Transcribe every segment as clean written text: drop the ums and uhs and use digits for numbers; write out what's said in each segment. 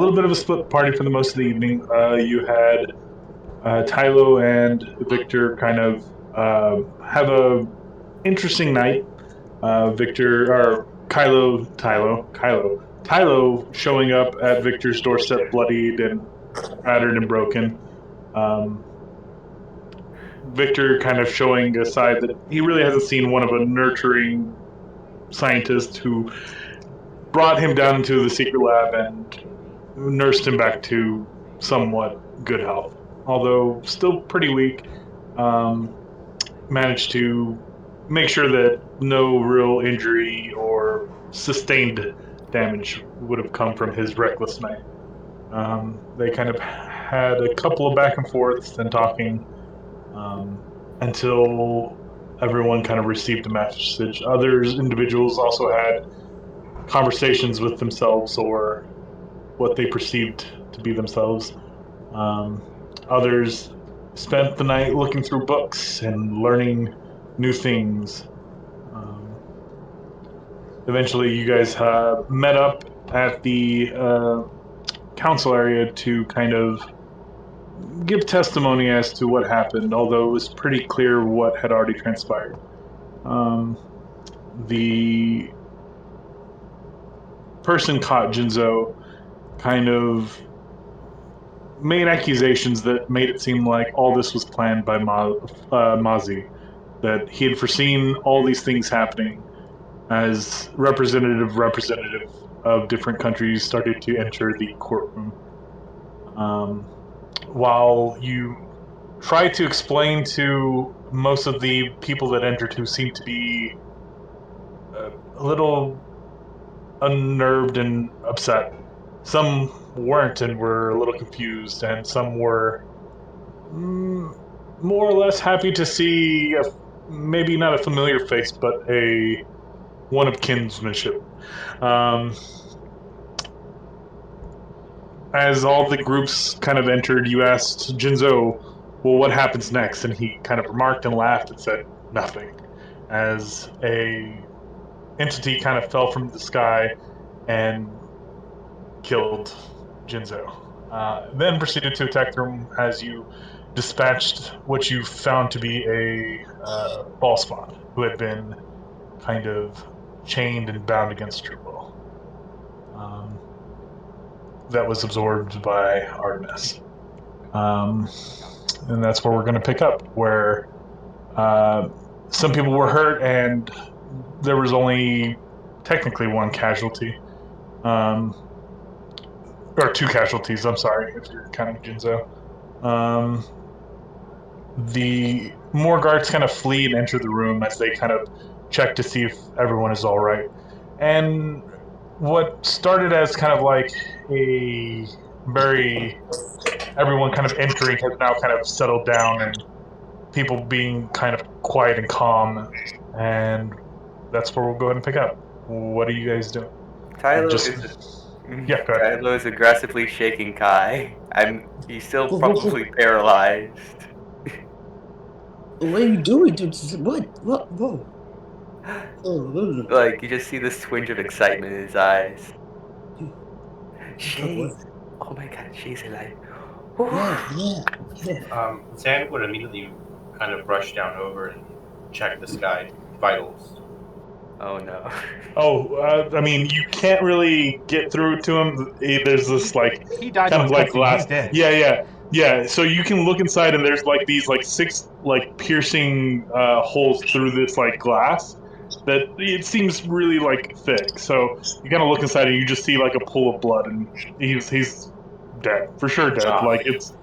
little bit of a split party for the most of the evening. You had Tylo and Victor kind of have a interesting night. Victor or Tylo showing up at Victor's doorstep, bloodied and battered and broken. Um, Victor kind of showing a side that he really hasn't seen one of a nurturing scientist who brought him down into the secret lab and nursed him back to somewhat good health, although still pretty weak. Um, Managed to make sure that no real injury or sustained damage would have come from his reckless night. They kind of had a couple of back and forths and talking um, until everyone kind of received the message. Other individuals also had conversations with themselves or what they perceived to be themselves. Um, Others spent the night looking through books and learning new things. Um, Eventually, you guys met up at the council area to kind of give testimony as to what happened, although it was pretty clear what had already transpired. Um, the person caught Jinzo kind of made accusations that made it seem like all this was planned by Mazi, that he had foreseen all these things happening as representative of different countries started to enter the courtroom. Um, while you try to explain to most of the people that entered who seemed to be a little unnerved and upset, some weren't and were a little confused, and some were more or less happy to see maybe not a familiar face, but a one of kinsmanship. Um, as all the groups kind of entered, you asked Jinzo, "Well, what happens next?" And he kind of remarked and laughed and said, "Nothing." As a entity kind of fell from the sky and killed Jinzo. Then proceeded to attack the room as you dispatched what you found to be a ball spawn who had been kind of chained and bound against your will. That was absorbed by Artemis. And that's where we're going to pick up, where some people were hurt and there was only technically one casualty. Or two casualties, I'm sorry, if you're counting Jinzo. The more guards kind of flee and enter the room as they kind of check to see if everyone is all right. And what started as kind of like a very everyone kind of entering has now kind of settled down and people being kind of quiet and calm. And that's where we'll go ahead and pick up. What are you guys doing? Yeah, go ahead. Tylo is aggressively shaking Kai. He's still probably paralyzed. What are you doing, dude? What? Whoa. Like, you just see this twinge of excitement in his eyes. Shay! Oh my god, Shay's alive. Yeah. Zan would immediately kind of rush down over and check this guy vitals. Oh no. I mean, you can't really get through to him. There's this like he died kind of like glass. He's dead. Yeah. So you can look inside, and there's like these like six like piercing holes through this like glass that it seems really like thick. So you kind of look inside, and you just see like a pool of blood, and he's dead for sure. Dead. Like it's.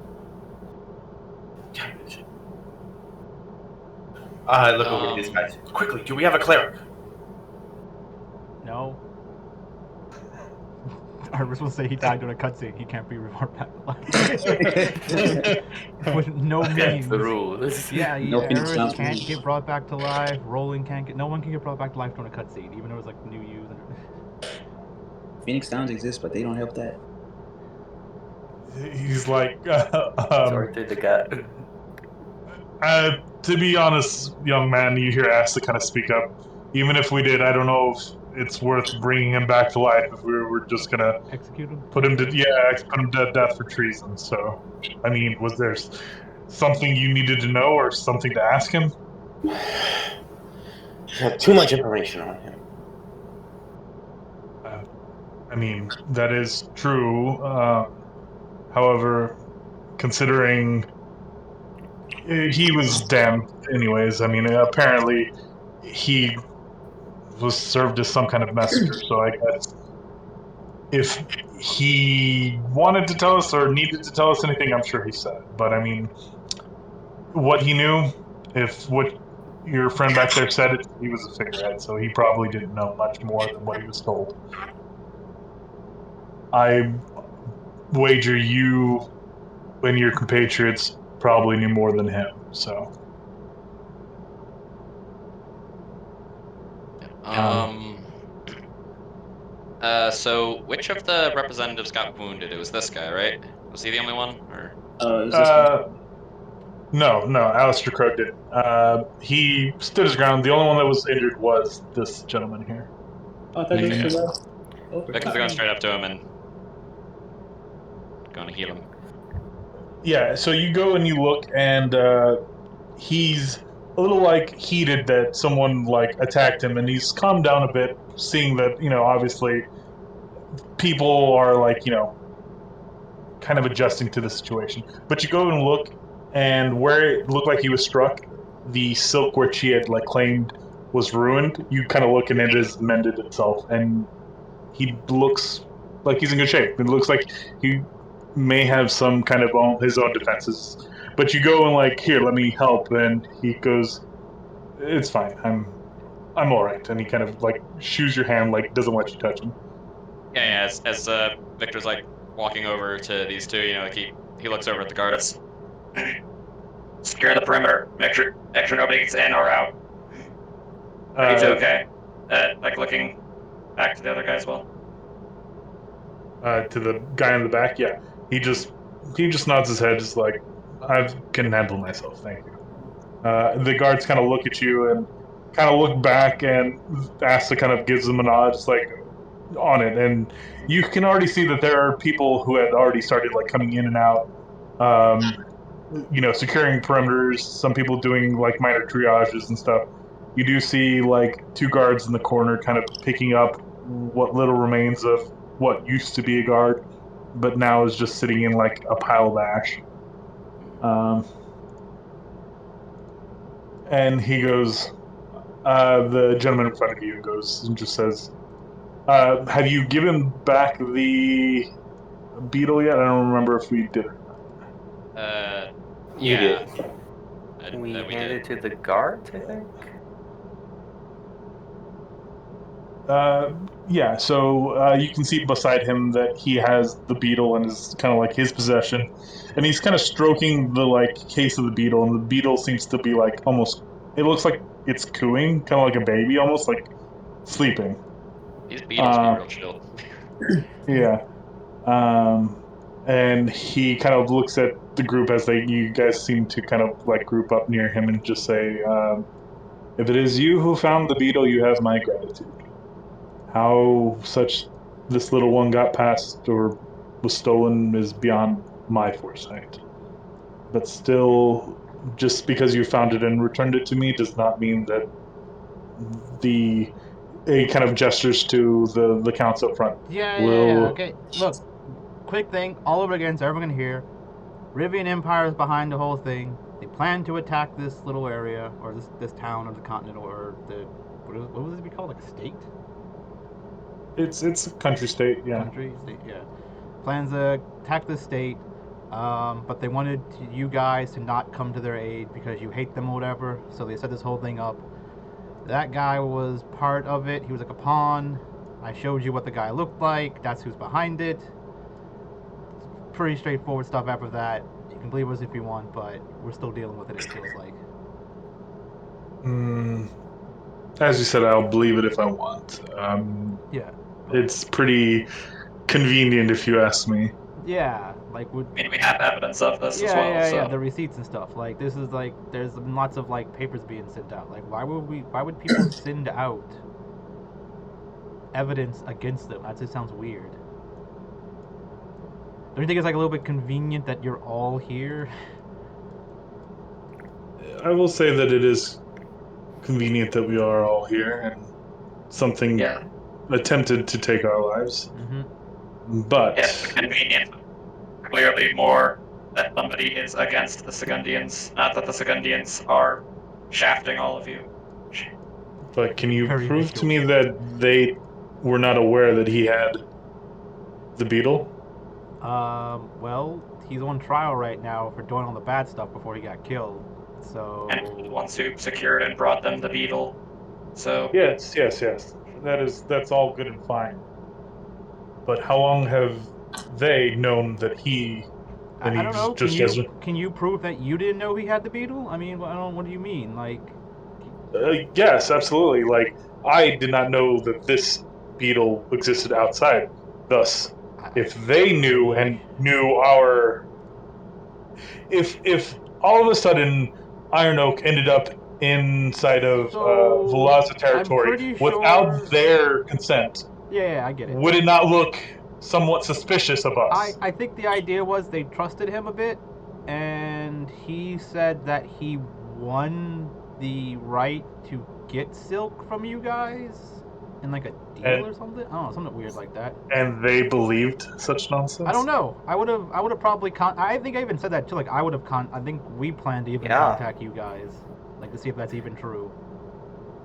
Look over at these guys quickly. Do we have a cleric? No. Artemis will say he died during a cutscene. He can't be brought back to life. With no means. That's the rules. Yeah, Eriast can't get brought back to life. Roland can't get. No one can get brought back to life during a cutscene, even though it was like new use. Phoenix Downs exist, but they don't help that. He's like. Sorry through the gut. To be honest, young man, you hear Asta kind of speak up. Even if we did, I don't know it's worth bringing him back to life if we were just gonna Execute him. put him to death for treason. So, I mean, was there something you needed to know or something to ask him? You have too much information on him. I mean, that is true. However, considering he was damned anyways, I mean, apparently he was served as some kind of messenger, so I guess if he wanted to tell us or needed to tell us anything, I'm sure he said. But I mean, what he knew, if what your friend back there said, he was a figurehead, so he probably didn't know much more than what he was told. I wager you and your compatriots probably knew more than him, so. So which of the representatives got wounded? It was this guy, right? Was he the only one, or? Is this one? No, Alistair Crow didn't. He stood his ground. The only one that was injured was this gentleman here. Oh, I thought Yeah. this was over. Victor's going straight up to him and going to heal him. Yeah, so you go and you look, and he's a little like heated that someone like attacked him, and he's calmed down a bit, seeing that obviously people are like kind of adjusting to the situation. But you go and look, and where it looked like he was struck, the silk which he had like claimed was ruined. You kind of look, and it has mended itself, and he looks like he's in good shape. It looks like he may have some kind of his own defenses. But you go and like, here, let me help, and he goes, it's fine. I'm all right. And he kind of like shoos your hand, like doesn't let you touch him. Yeah. As Victor's like walking over to these two, like he looks over at the guards. Secure the perimeter. Make sure nobody gets in or out. He's okay. Like looking back to the other guy as well. To the guy in the back, yeah. He just nods his head, just like, I can handle myself, thank you. The guards kind of look at you and kind of look back, and Asta kind of gives them a nod, just like on it. And you can already see that there are people who had already started like coming in and out, securing perimeters. Some people doing like minor triages and stuff. You do see like two guards in the corner, kind of picking up what little remains of what used to be a guard, but now is just sitting in like a pile of ash. And he goes, the gentleman in front of you goes and just says, have you given back the beetle yet? I don't remember if we did or not. You did. We did. handed it to the guards, I think. Yeah, so you can see beside him that he has the beetle and is kind of like his possession, and he's kind of stroking the like case of the beetle, and the beetle seems to be like almost, it looks like it's cooing, kind of like a baby, almost like sleeping. These beetles be real chill. Yeah. And he kind of looks at the group as you guys seem to kind of like group up near him and just say, if it is you who found the beetle, you have my gratitude. How this little one got past or was stolen is beyond my foresight. But still, just because you found it and returned it to me does not mean that it kind of gestures to the counts up front. Yeah, okay. Look, quick thing, all over again, so everyone can hear. Rivian Empire is behind the whole thing. They plan to attack this little area, or this town of the continental, or what would it be called, like a state? It's a country state, yeah. Country state, yeah. Plans to attack the state, but they wanted you guys to not come to their aid because you hate them or whatever. So they set this whole thing up. That guy was part of it. He was like a pawn. I showed you what the guy looked like. That's who's behind it. It's pretty straightforward stuff after that. You can believe us if you want, but we're still dealing with it, it feels like. As you said, I'll believe it if I want. Yeah. It's pretty convenient if you ask me. Yeah, like I mean, we have evidence of this as well. Yeah, the receipts and stuff. Like, this is like, there's lots of like papers being sent out. Like, why would people send out evidence against them. That just sounds weird. Don't you think it's like a little bit convenient that you're all here? I will say that it is convenient that we are all here and something Yeah. attempted to take our lives. Mm-hmm. But Yes, convenient. Clearly more that somebody is against the Segundians, not that the Segundians are shafting all of you. can you Very prove to visual. me that they were not aware that he had the beetle? Well, he's on trial right now for doing all the bad stuff before he got killed. So And the ones who secured and brought them the beetle. So Yes. That's all good and fine. But how long have they known that he and I don't he's know. just as Can you prove that you didn't know he had the beetle? I mean, I don't. What do you mean? Like, yes, absolutely. Like I did not know that this beetle existed outside. Thus, if they knew and knew if all of a sudden Iron Oak ended up inside of So, Veloza I'm territory pretty without sure. their consent, Yeah, I get it. would it not look somewhat suspicious of us? I think the idea was they trusted him a bit, and he said that he won the right to get silk from you guys in like a deal And- or something. I don't know, something weird like that. And they believed such nonsense? I don't know. I would have probably I think I even said that too. Like I would have I think we planned to even Yeah. contact you guys, like to see if that's even true.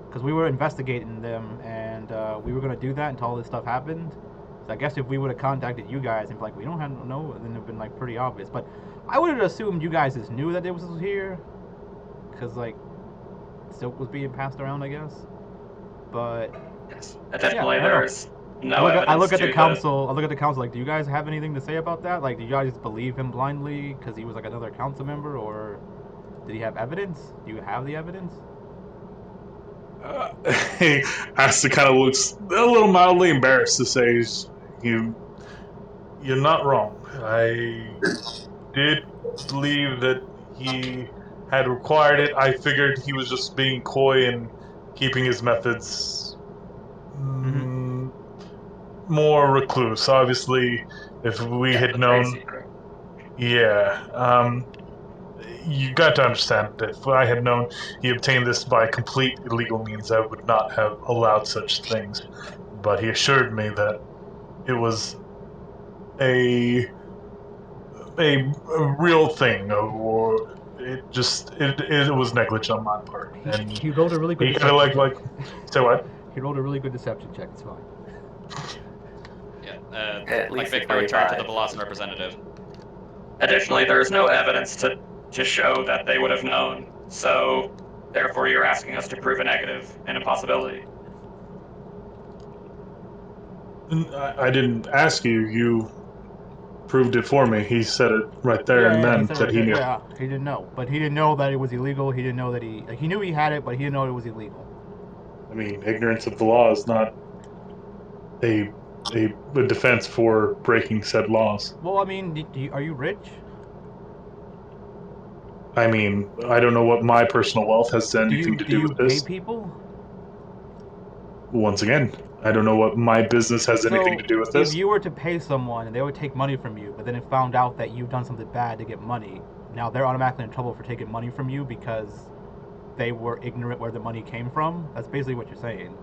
Because we were investigating them, and we were gonna do that until all this stuff happened. So I guess if we would have contacted you guys and be like, we don't have no, then it'd been like pretty obvious. But I would have assumed you guys just knew that it was here, because like silk was being passed around, I guess. But yes, additionally, I don't know. there's no I look evidence at the to council. I look at the council. Like, do you guys have anything to say about that? Like, do you guys believe him blindly because he was like another council member, or did he have evidence? Do you have the evidence? Asta kind of looks a little mildly embarrassed to say, "You're not wrong. I did believe that he had required it. I figured he was just being coy and keeping his methods more recluse. Obviously, if we had known, yeah, you got to understand that if I had known he obtained this by complete illegal means, I would not have allowed such things. But he assured me that it was a real thing, or it was negligent on my part. And He rolled a really good he deception kind of like say what? He rolled a really good deception check. It's fine. Yeah, At like least Victor returned to the 25. Veloz representative. Additionally, there is no evidence to show that they would have known, so therefore you're asking us to prove a negative, an impossibility. I didn't ask you. You proved it for me. He said it right there and then said that he knew. Yeah, he didn't know, but he didn't know that it was illegal. He didn't know that he knew he had it, but he didn't know it was illegal. I mean, ignorance of the law is not a defense for breaking said laws. Well, I mean, are you rich? I mean, I don't know what my personal wealth has anything to Do do you with pay this. people? Once again, I don't know what my business has anything to do with this. If you were to pay someone and they would take money from you, but then it found out that you've done something bad to get money, now they're automatically in trouble for taking money from you because they were ignorant where the money came from? That's basically what you're saying.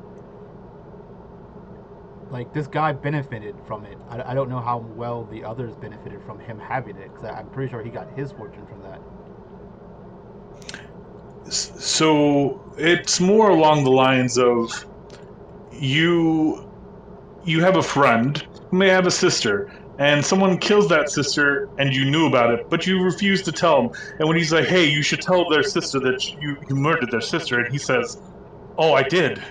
Like, this guy benefited from it. I don't know how well the others benefited from him having it, because I'm pretty sure he got his fortune from that. So it's more along the lines of you have a friend who may have a sister, and someone kills that sister, and you knew about it, but you refuse to tell him. And when he's like, "Hey, you should tell their sister that you murdered their sister," and he says, "Oh, I did.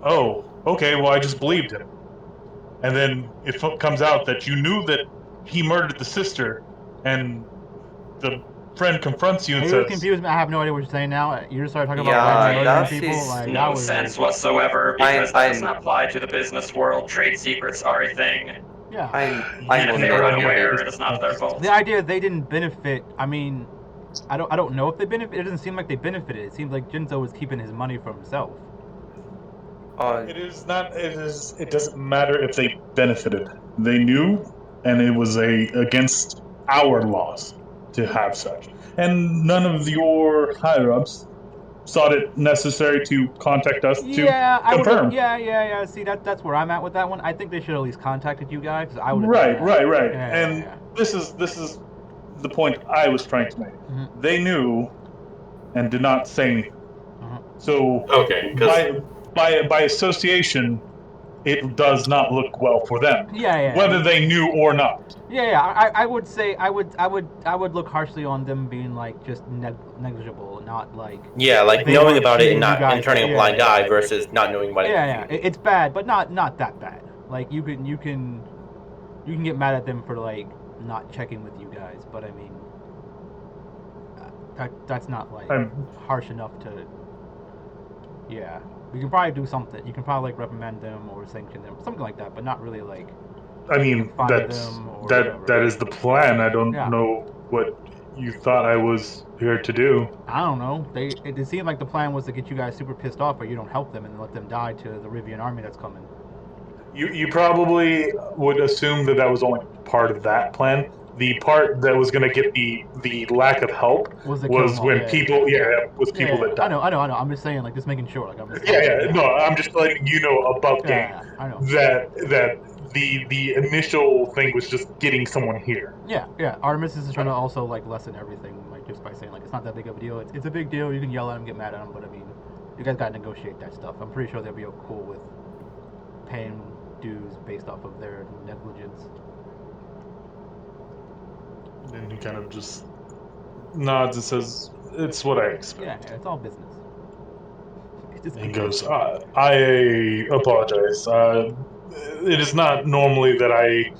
Oh, okay. Well, I just believed him." And then it comes out that you knew that he murdered the sister, and the friend confronts you and Are you says, confused? I have no idea what you're saying now. You just started talking Yeah, about murdering that people. is Like, that No was sense whatsoever, because that I'm- does not apply to the business world. Trade secrets are a thing. yeah. I'm If they are unaware. unaware, it is not their fault. The idea they didn't benefit. I mean, I don't know if they benefit. It doesn't seem like they benefited. It seems like Jinzo was keeping his money for himself. It is not. It is. It doesn't matter if they benefited. They knew, and it was against our laws to have such. And none of your higher ups thought it necessary to contact us Yeah, to I would. confirm. Yeah. See, that's where I'm at with that one. I think they should at least contacted you guys. 'Cause I would. Right. Yeah, And yeah. this is the point I was trying to make. Mhm. They knew and did not say anything. Mhm. So Okay, because by association, it does not look well for them, Yeah. whether they knew or not. Yeah. I would say I would look harshly on them being like just negligible, not like. yeah, like They knowing weren't about it treating and you not guys and turning right. a blind Yeah. eye versus not knowing about it. Yeah. It's bad, but not that bad. Like you can get mad at them for like not checking with you guys, but I mean, that's not like I'm- harsh enough to. Yeah, we can probably do something. You can probably like reprimand them or sanction them, something like that, but not really like. I mean, Fine that's them or that whatever. that is the plan. I don't Yeah. know what you thought I was here to do. I don't know. It seemed like the plan was to get you guys super pissed off, or you don't help them and let them die to the Rivian army that's coming. You probably would assume that was only part of that plan. The part that was going to get the lack of help Was to kill was them all. when Yeah, people yeah. was people Yeah, that died. I know. I'm just saying, like, just making sure. Like, I'm just. Yeah. No, I'm just letting you know above game Yeah, I know. that the initial thing was just getting someone here. Yeah. Artemis is trying to also like lessen everything, like just by saying like it's not that big of a deal. It's a big deal. You can yell at them, get mad at them, but I mean, you guys gotta negotiate that stuff. I'm pretty sure they'll be cool with paying dues based off of their negligence. And he kind of just nods and says, "It's what I expect." Yeah, it's all business. It's just He goes, I apologize. It is not normally that I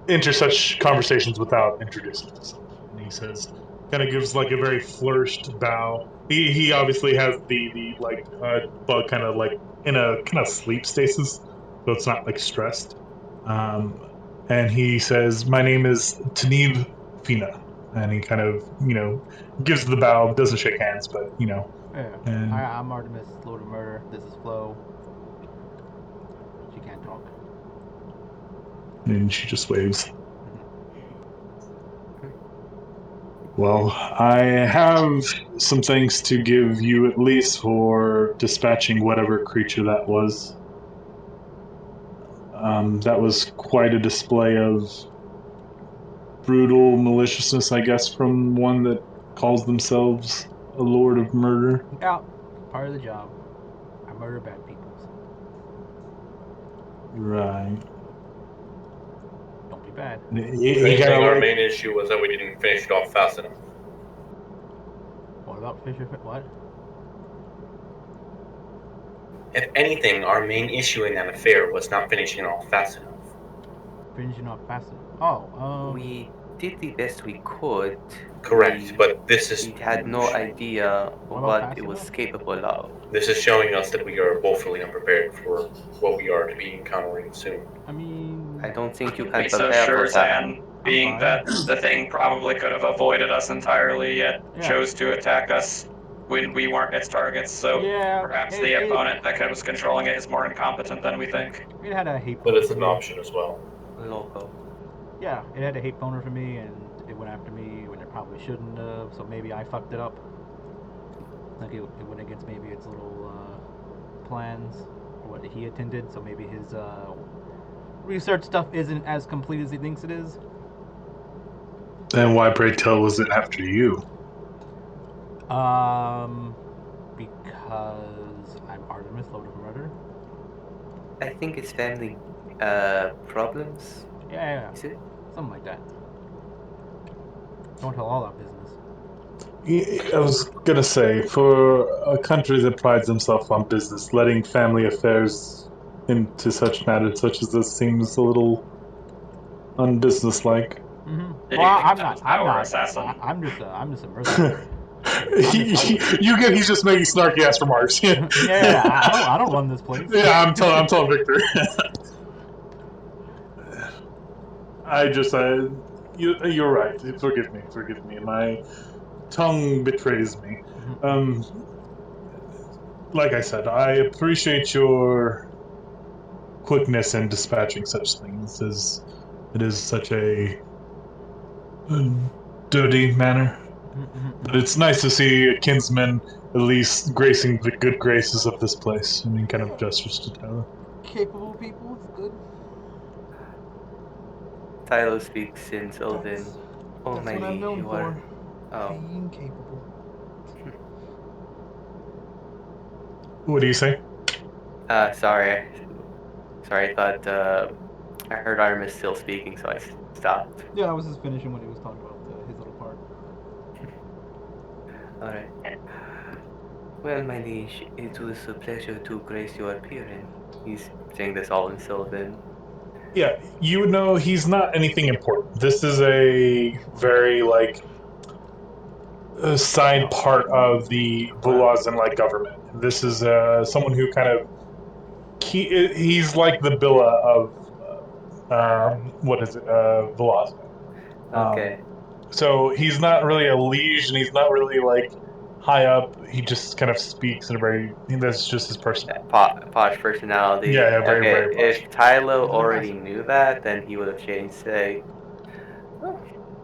enter such conversations without introducing myself. And he says, kind of gives like a very flourished bow. He obviously has the like bug kind of like in a kind of sleep stasis, so it's not like stressed. Um, and he says, "My name is Tanib Fina," and he kind of gives the bow, doesn't shake hands, but Yeah. and I'm Artemis, Lord of Murder. This is Flo. She can't talk. and she just waves. Well, I have some thanks to give you at least for dispatching whatever creature that was. That was quite a display of brutal maliciousness, I guess, from one that calls themselves a lord of murder. Yeah, part of the job. I murder bad people. Right. Don't be bad. He I kind think our of main issue was that we didn't finish it off fast enough. What about Fisher? What? If anything, our main issue in that affair was not finishing it off fast enough. Finishing off fast enough. Oh, We did the best we could. Correct, but this is We had no idea What about what fast it was enough? capable of. This is showing us that we are woefully unprepared for what we are to be encountering soon. I mean, I don't think you Be can so prepare sure, for that. Zan, being fine. that the thing probably could have avoided us entirely, yet Yeah. chose to attack us when we weren't its targets. So yeah, perhaps the opponent that was controlling it is more incompetent than we think. It had a hate. But boner it's for an me. option as well. Loco. Yeah, it had a hate boner for me, and it went after me when it probably shouldn't have. So maybe I fucked it up. Like it went against maybe its little plans or what he intended. So maybe his research stuff isn't as complete as he thinks it is. And why, pray tell, was it after you? Because I'm Artemis, Lord of Murder. I think it's family problems. Yeah, Is it? something like that. Don't tell all our business. I was gonna say, for a country that prides themselves on business, letting family affairs into such matters such as this seems a little unbusinesslike. Mm-hmm. Did Well, you think I'm that not. was I'm our not. assassin? I'm just a mercenary. You get he's just making snarky ass remarks. Yeah, I don't run this place. Yeah, I'm telling Victor. You're right. Forgive me. My tongue betrays me. Mhm. Like I said, I appreciate your quickness in dispatching such things, as it is such a dirty manner. But it's nice to see a kinsman at least gracing the good graces of this place. And he kind of gestures to Tyler. Capable people, it's good. Tylo speaks in Sylvan. Oh, That's my what I'm liege, known you are. for. Oh, Being capable. What do you say? sorry. Sorry, I thought I heard Artemis still speaking, so I stopped. Yeah, I was just finishing when he was talking about his little part. Alright. Well, my liege, it was a pleasure to grace your appearance. He's saying this all in Sylvan. Yeah, you would know he's not anything important. This is a very, like, a side part of the Bulazan like government. This is someone who kind of he's like the Billa of what is it, Bulazan. Okay. So he's not really a liege, and he's not really like high up. He just kind of speaks in a very that's just his personality. Posh personality. Yeah, very, okay, very posh. if Tylo already knew that, then he would have changed. Say, oh,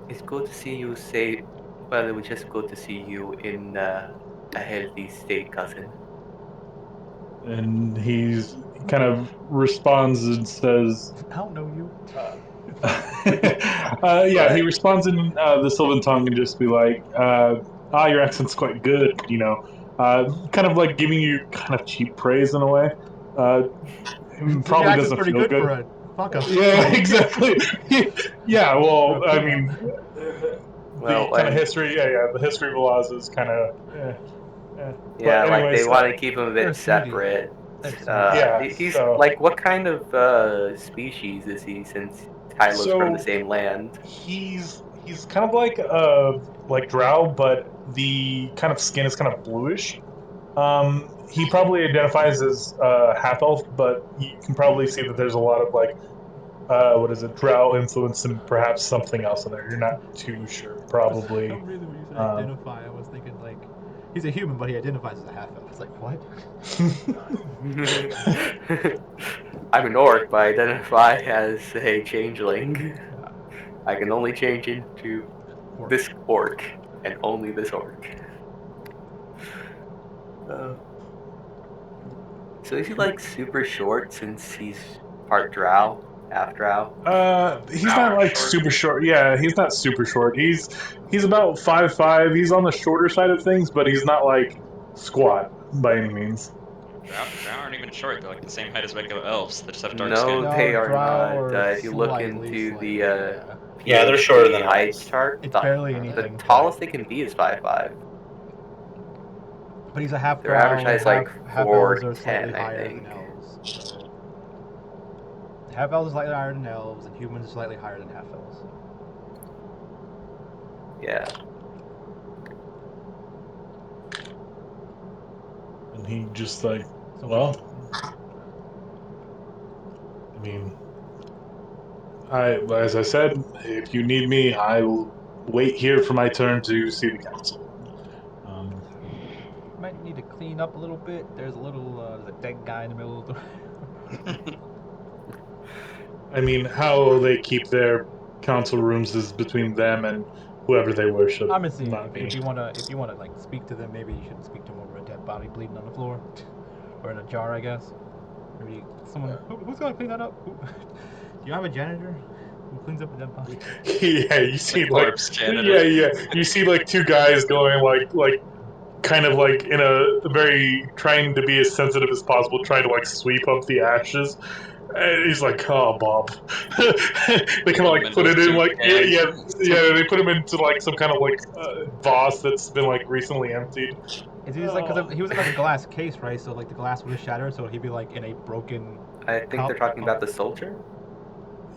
it's good to see you. Say, well, it was just good to see you in a healthy state, cousin. And he kind of responds and says, I don't know you. yeah, he responds in the Sylvan tongue and just be like, your accent's quite good, you know. Kind of like giving you kind of cheap praise in a way. Probably doesn't pretty feel good for a fuck up. Yeah, exactly. Yeah, well, For a I peanut. mean, Well, the kind of and- history, the history of Oz is kind of, Yeah, But like anyways, they want to keep him a they're bit sweeties. separate. They're sweeties. Yeah, He's so- like, what kind of species is he? Since Tylo's from the So- same land. he's kind of like drow, but the kind of skin is kind of bluish. He probably identifies as half elf, but you can probably see that there's a lot of like what is it, drow influence and perhaps something else in there. You're not too sure. For Probably. some reason, when you said identify, I was thinking like he's a human, but he identifies as a half elf. It's like what? I'm an orc, but I identify as a changeling. I can only change into this orc, and only this orc. So is he like super short since he's part drow, half drow? He's not like super short. Yeah, he's not super short. He's about 5'5". He's on the shorter side of things, but he's not like squat by any means. Drow aren't even short. They're like the same height as regular elves. They just have dark No, skin. they are drow not. are If you look slightly, into the Yeah, they're shorter than height elves. chart, It's the, barely the anything. tallest they can be is 5'5". But he's a half Their drow. average height is like half elves 4'10", are slightly I higher think. than elves. So. Half elves are slightly higher than elves, and humans are slightly higher than half elves. Yeah. And he just like, So well, I mean, as I said, if you need me, I will wait here for my turn to see the council. might need to clean up a little bit. There's there's a dead guy in the middle of the. I mean, how they keep their council rooms is between them and whoever they worship. I'm assuming not me. if you wanna like speak to them, maybe you shouldn't speak to them over a dead body bleeding on the floor, or in a jar, I guess. Maybe someone who's gonna clean that up? Do you have a janitor who cleans up a dead body? Yeah, you see like corpse janitor. yeah, you see like two guys going like kind of like in a very trying to be as sensitive as possible, trying to like sweep up the ashes. And he's like, "Oh, Bob." They kind of like put it in like yeah. They put him into like some kind of like vase that's been like recently emptied. Is he just like because he was in like a glass case, right? So like the glass would have shattered, so he'd be like in a broken. I think they're talking about the soldier.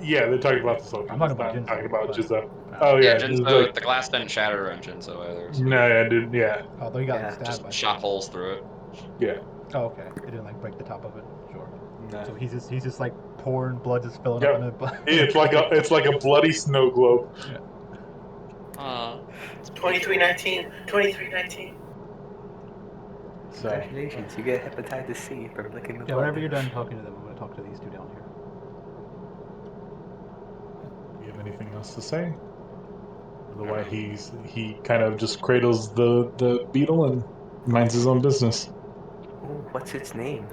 Yeah, they're talking about the soldier. I'm talking They're about not talking Jinzo, about but- Jinzo. Oh yeah, Jinzo, like, the glass didn't shatter around Jinzo either. So no, yeah, dude, yeah, Although he got Yeah, stabbed just by shot holes through it. yeah. Oh, okay. It didn't like break the top of it. Sure. No. So he's just like pouring blood, just filling Yep. up in it. But It's like a bloody snow globe. 2319. 2319. So Congratulations, you get hepatitis C from licking the blood. yeah. Whenever you're done talking to them, I'm gonna talk to these two down here. Do you have anything else to say? Otherwise, he kind of just cradles the beetle and minds his own business. Oh, what's its name?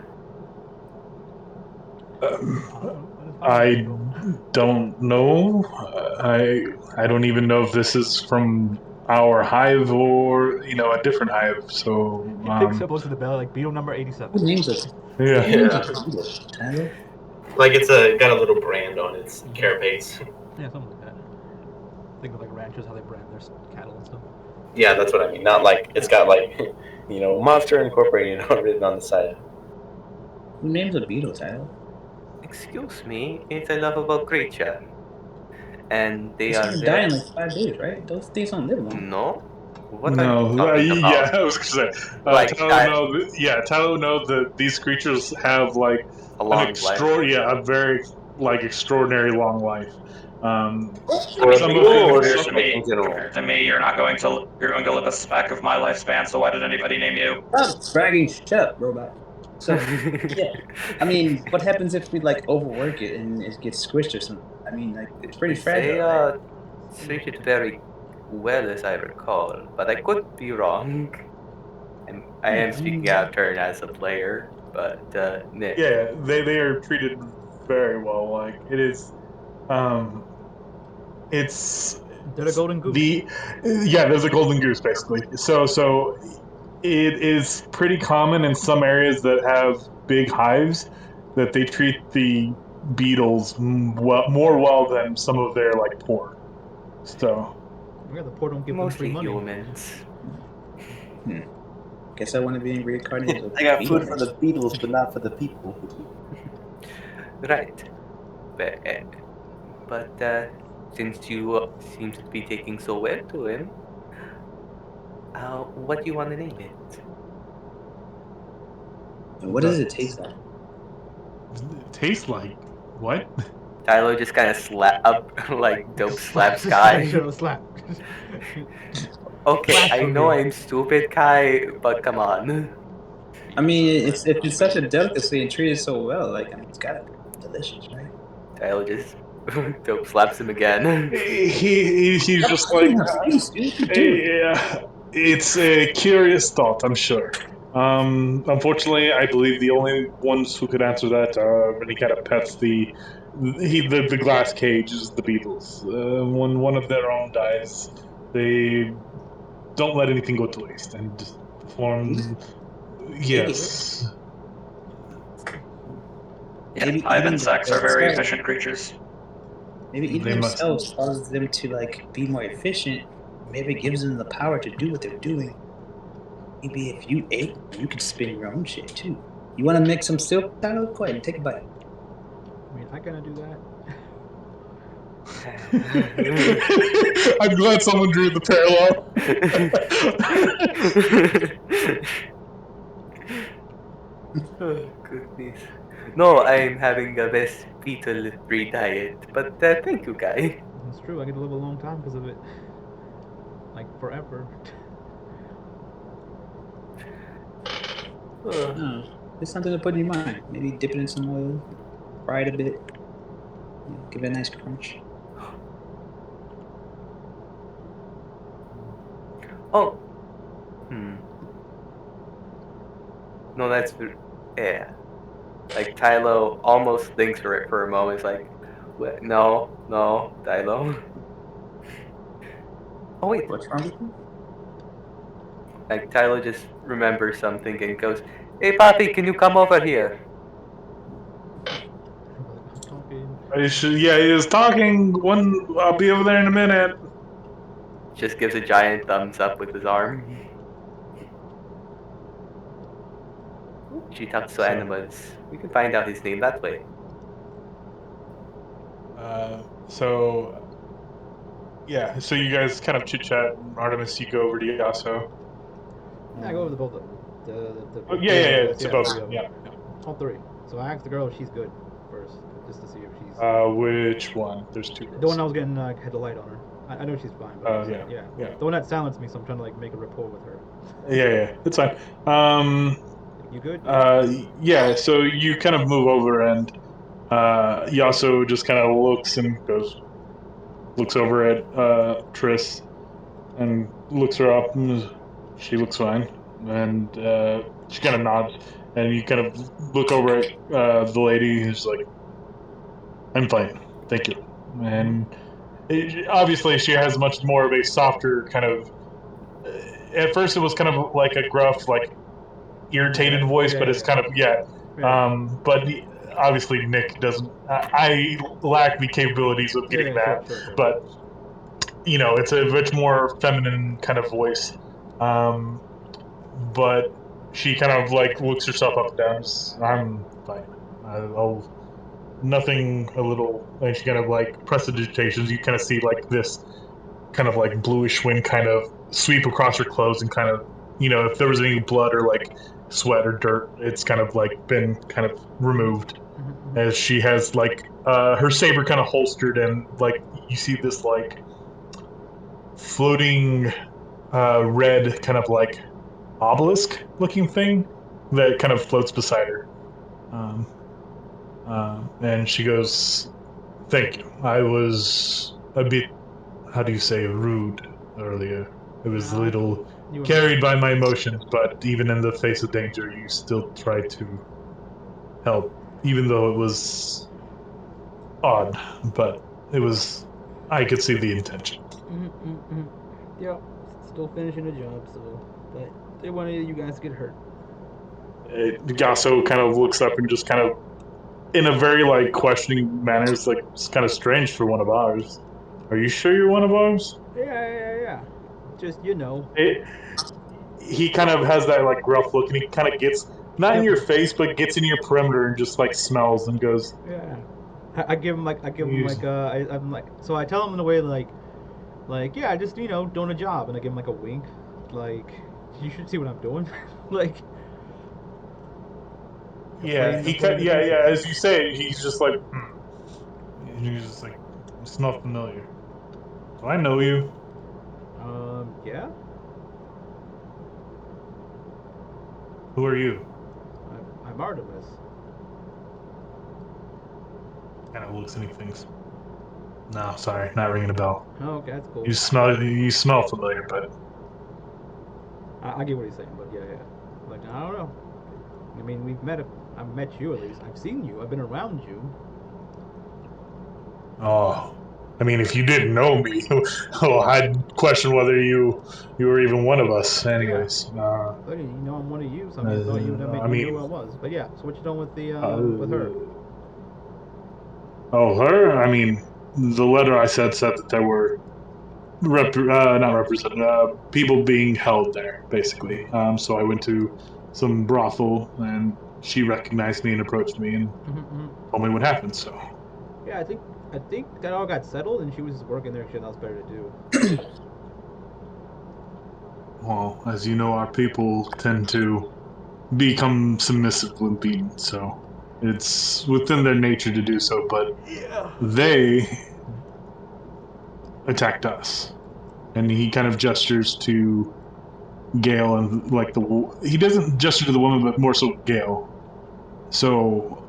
I don't know. I don't even know if this is from our hive or a different hive. So He picks up, looks at the bell, like beetle number 87. Who names it? yeah. Who names it beetle? Tyler? Like it's got a little brand on its carapace. Yeah, something like that. Think of like ranchers, how they brand their cattle and stuff. Yeah, that's what I mean. Not like it's got like Monster Incorporated written on the side. Who names a beetle, Tyler? Excuse me, it's a lovable creature. And they It's are gonna die in very... like 5 days, right? Those things don't live long. No? What are No, you talking about? yeah, I was gonna say. Like Tyler would know that these creatures have like A long life. a very like extraordinary long life. For a Some of beetle them- or Compared just to like me, in general? compared to me, you're going to live a speck of my lifespan. So why did anybody name you? Stop bragging, shut up, robot. So, yeah. I mean, what happens if we like overwork it and it gets squished or something? I mean, like it's pretty fragile. They Right? treat it very well, as I recall, but I could be wrong. I am speaking out of turn as a player, but Nick. Yeah, they are treated very well. Like it is, it's They're a golden goose. there's a golden goose basically. So it is pretty common in some areas that have big hives that they treat the beetles more well than some of their like poor. So Yeah, the poor don't give them free Mostly money. humans. Guess I want to be reincarnated. as a I got beetle. food for the beetles, but not for the people. Right. But since you seem to be taking so well to him, what do you want to name it? And what does it taste like? it tastes like what? Tyler just kind of dope slaps Kai. Slap. Okay, Slap I for know me. I'm stupid, Kai, but come on. I mean, it's such a delicacy and treated so well. Like, I mean, it's gotta be delicious, right? Tyler just dope slaps him again. He's just like, yeah, it's a curious thought, I'm sure. Unfortunately, I believe the only ones who could answer that are when he kind of pets the glass cage is the beetles. When one of their own dies, they don't let anything go to waste and perform. Yes. Yeah, Maybe hive eating insects the are very cells- efficient creatures. Maybe eating They must- themselves causes them to like be more efficient. Maybe it gives them the power to do what they're doing. Maybe if you ate, you could spin your own shit too. You want to make some silk, Tyler? Go ahead and take a bite. I mean, I gonna do that. I'm glad someone drew the parallel. Oh, goodness. No, I'm having the best beetle free diet, but thank you, Kai. It's true. I get to live a long time because of it. Like forever. Oh, there's something to put in your mind. Maybe dip it in some oil, fry it a bit, give it a nice crunch. Oh. No, that's yeah. Like Tylo almost thinks for it for a moment. It's like, what? No, Tylo. Oh wait, What's wrong with you? like Tylo just remembers something and goes, "Hey, Poppy, can you come over here?" I'm talking. Yeah, he is talking. I'll be over there in a minute. Just gives a giant thumbs up with his arm. She talks to animals. We can find out his name that way. So you guys kind of chit chat. Artemis, you go over to Yaso. Yeah, I go over to both of them. Oh, yeah. To both. three of them. Yeah. All three. So I asked the girl if she's good first, just to see if she's. Which one? There's two girls. The one that was getting had the light on her. I know she's fine. But yeah. The one that silenced me, so I'm trying to like make a rapport with her. Yeah. It's fine. You good? Yeah. So you kind of move over, and Yaso just kind of looks over at Triss, and looks her up, and she looks fine, and she kind of nods, and you kind of look over at the lady who's like, "I'm fine, thank you," and obviously she has much more of a softer kind of. At first, it was kind of like a gruff, like irritated voice, but it's kind of but obviously Nick doesn't. I lack the capabilities of getting that, Sure. but it's a much more feminine kind of voice. But she kind of like looks herself up and down. I'm fine. I'll nothing a little. And she kind of like prestidigitations. You kind of see like this kind of like bluish wind kind of sweep across her clothes and kind of if there was any blood or like sweat or dirt, it's kind of like been kind of removed as she has like her saber kind of holstered, and like you see this like floating red kind of like obelisk looking thing that kind of floats beside her. Um, and she goes, "Thank you. I was a bit, how do you say, rude earlier. It was a little carried by my emotions, but even in the face of danger, you still tried to help, even though it was odd, but it was, I could see the intention." Yep. Still finishing the job, so but they wanted you guys to get hurt. Gasso kind of looks up and just kind of, in a very like questioning manner, it's like it's kind of strange for one of ours. Are you sure you're one of ours? Yeah. Just He kind of has that like gruff look, and he kind of gets not in your face, but gets in your perimeter and just like smells and goes, Yeah. I give him I'm like, so I tell him in a way like yeah, just doing a job, and I give him like a wink, like you should see what I'm doing, like yeah, he cut, yeah. As you say it, he's just like, and he's just like, it's not familiar. Do I know you? Yeah, Who are you? I'm Artemis. Kind of looks and he thinks, no, sorry, not ringing a bell. Oh, okay, that's cool. You smell familiar, but I get what he's saying, but yeah. Like I don't know. I mean, I've met you at least. I've seen you. I've been around you. oh, I mean, if you didn't know me, well, I'd question whether you were even one of us. Anyways, But I'm one of you, so I mean, I thought you I knew who I mean, was. But yeah, so what you doing with the with her? oh, her. I mean, the letter I said that there were not represented people being held there, basically. So I went to some brothel, and she recognized me and approached me and told me what happened. So. Yeah, I think that all got settled, and she was just working there. She had nothing better to do. Well, as you know, our people tend to become submissive when beaten, so it's within their nature to do so, but they attacked us. And he kind of gestures to Gale and like he doesn't gesture to the woman, but more so Gale. So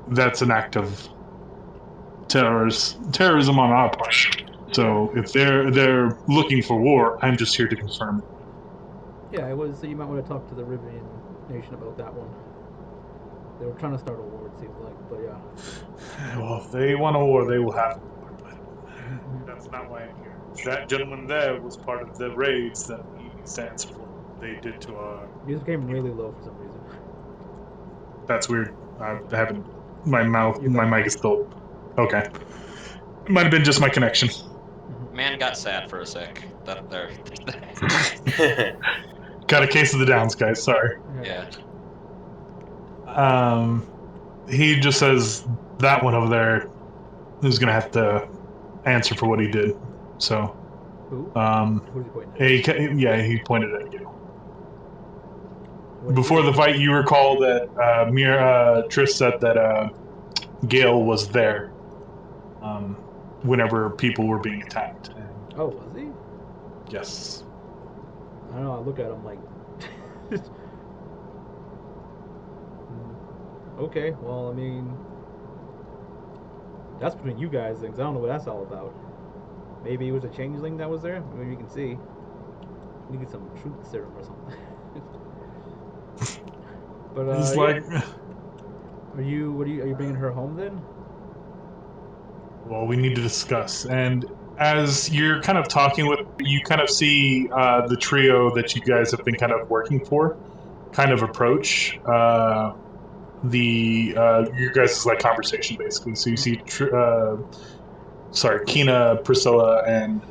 that's an act of terrorism on our part. So if they're looking for war, I'm just here to confirm it. Yeah, it was. So you might want to talk to the Rivian Nation about that one. They were trying to start a war, it seems like, but yeah. Well, if they want a war, they will have a war. But that's not why I'm here. That gentleman there was part of the raids that he stands for. They did to our. You just came really low for some reason. That's weird. I haven't. My mic is still. Okay. It might have been just my connection. Man got sad for a sec. That there. Got a case of the downs, guys. Sorry. Yeah. He just says that one over there is gonna have to answer for what he did. So. Who? Who's he pointing at? He pointed at you. Before the fight, you recall that Trish said that Gale was there whenever people were being attacked. And oh, was he? yes. I don't know. I look at him like. Okay, well, I mean, that's between you guys. Things. I don't know what that's all about. Maybe it was a changeling that was there. Maybe you can see. You get some truth serum or something. But He's yeah. like, Are you bringing her home then? well, we need to discuss. And as you're kind of talking with, you kind of see the trio that you guys have been kind of working for, kind of approach your guys' like conversation basically. So you see, Kina, Priscilla, and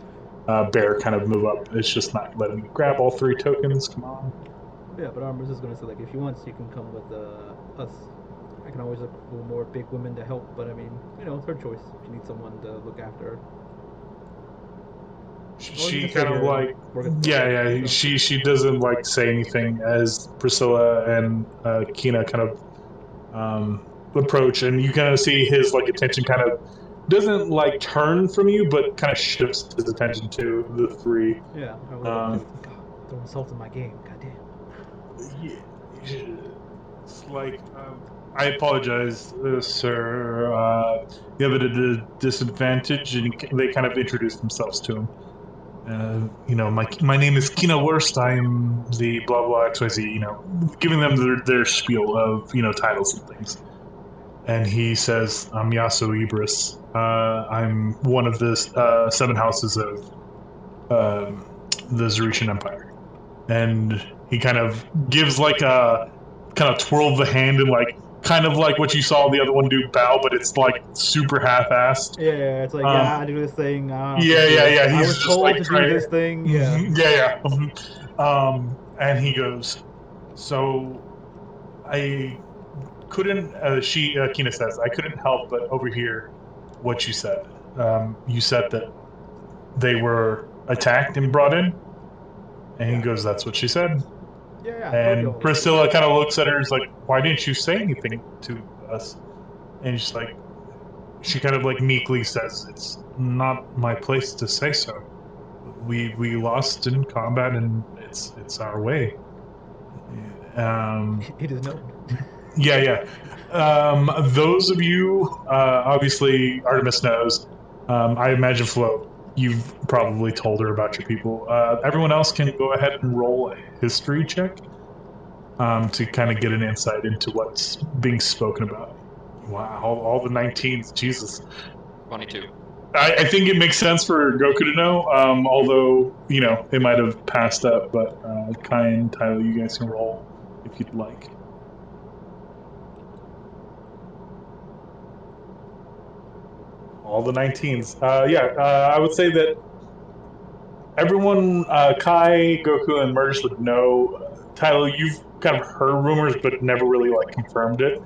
Bear kind of move up. It's just not letting me grab all 3 tokens. Come on. Yeah, but Armor's just gonna say like, if she wants, you can come with us. I can always look for more big women to help, but I mean, it's her choice. If you need someone to look after her. She kind of like, yeah. She doesn't like say anything as Priscilla and Kina kind of approach, and you kind of see his like attention kind of doesn't like turn from you, but kind of shifts his attention to the 3. Yeah, I would have to. God, they're insulting my game. Goddamn. Yeah, it's like I apologize, sir. You have a disadvantage, and they kind of introduce themselves to him. My name is Kina Wurst. I am the blah blah XYZ. Giving them their spiel of titles and things. And he says, "I'm Yaso Ibris. I'm one of the 7 houses of the Zeretian Empire." And he kind of gives like a kind of twirl of the hand and like kind of like what you saw the other one do bow, but it's like super half-assed. Yeah, it's like, yeah, I do this thing. Yeah. I He's was just told like to do this thing. Yeah. Yeah. And he goes, so I couldn't. Kina says, I couldn't help but overhear what you said. You said that they were attacked and brought in, and he goes, "That's what she said." Yeah. And Priscilla kind of looks at her and is like, "Why didn't you say anything to us?" And she's like, she kind of like meekly says, "It's not my place to say so. We lost in combat, and it's our way." It is known. Yeah. Those of you, obviously, Artemis knows. I imagine Flo, you've probably told her about your people. Everyone else can go ahead and roll a history check to kind of get an insight into what's being spoken about. Wow, all the 19s, Jesus. 22. I think it makes sense for Goku to know, although, they might have passed up, but Kai and Tyler, you guys can roll if you'd like. All the 19s. I would say that everyone, Kai, Goku, and Merge would know. Tyler, you've kind of heard rumors, but never really like confirmed it.